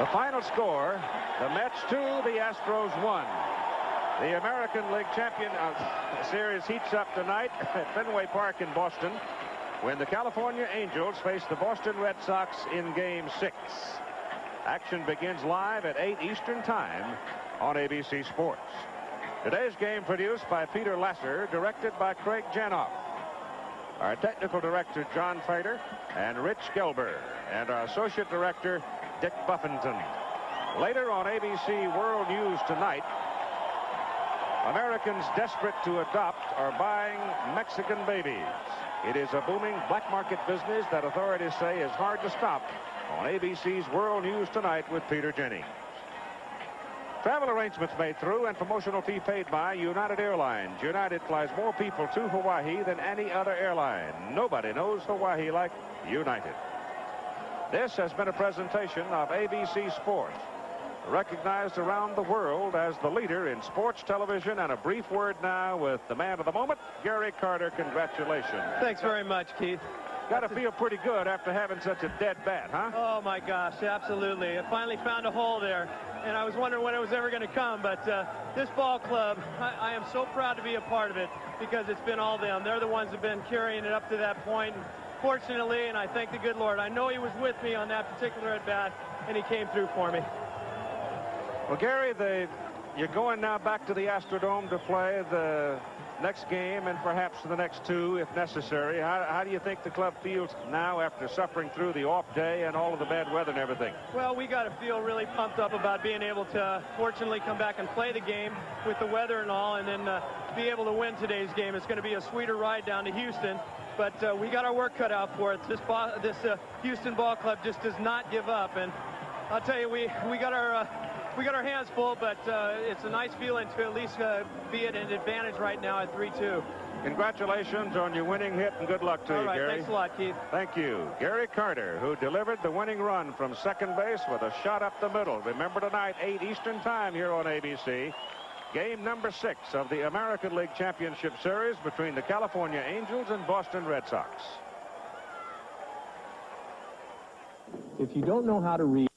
The final score, the Mets 2, the Astros 1. The American League Champion Series heats up tonight at Fenway Park in Boston when the California Angels face the Boston Red Sox in Game 6. Action begins live at 8 Eastern Time on ABC Sports. Today's game produced by Peter Lasser, directed by Craig Janoff. Our technical director, John Fader, and Rich Gelber, and our associate director, Dick Buffington. Later on ABC World News Tonight, Americans desperate to adopt are buying Mexican babies. It is a booming black market business that authorities say is hard to stop on ABC's World News Tonight with Peter Jennings. Travel arrangements made through and promotional fee paid by United Airlines. United flies more people to Hawaii than any other airline. Nobody knows Hawaii like United. This has been a presentation of ABC Sports, recognized around the world as the leader in sports television. And a brief word now with the man of the moment, Gary Carter. Congratulations. Thanks very much, Keith. Got to feel pretty good after having such a dead bat, huh? Oh, my gosh, absolutely. I finally found a hole there, and I was wondering when it was ever going to come. But this ball club, I am so proud to be a part of it because it's been all them. They're the ones who have been carrying it up to that point. And fortunately, and I thank the good Lord, I know he was with me on that particular at-bat, and he came through for me. Well, Gary, you're going now back to the Astrodome to play the next game and perhaps the next two if necessary. How do you think the club feels now after suffering through the off day and all of the bad weather and everything? Well, we got to feel really pumped up about being able to fortunately come back and play the game with the weather and all, and then be able to win today's game. It's going to be a sweeter ride down to Houston, but we got our work cut out for it. This Houston ball club just does not give up, and I'll tell you, we got our hands full, but it's a nice feeling to at least be at an advantage right now at 3-2. Congratulations on your winning hit, and good luck to you, Gary. Thanks a lot, Keith. Thank you. Gary Carter, who delivered the winning run from second base with a shot up the middle. Remember tonight, 8 Eastern Time here on ABC. Game number 6 of the American League Championship Series between the California Angels and Boston Red Sox. If you don't know how to read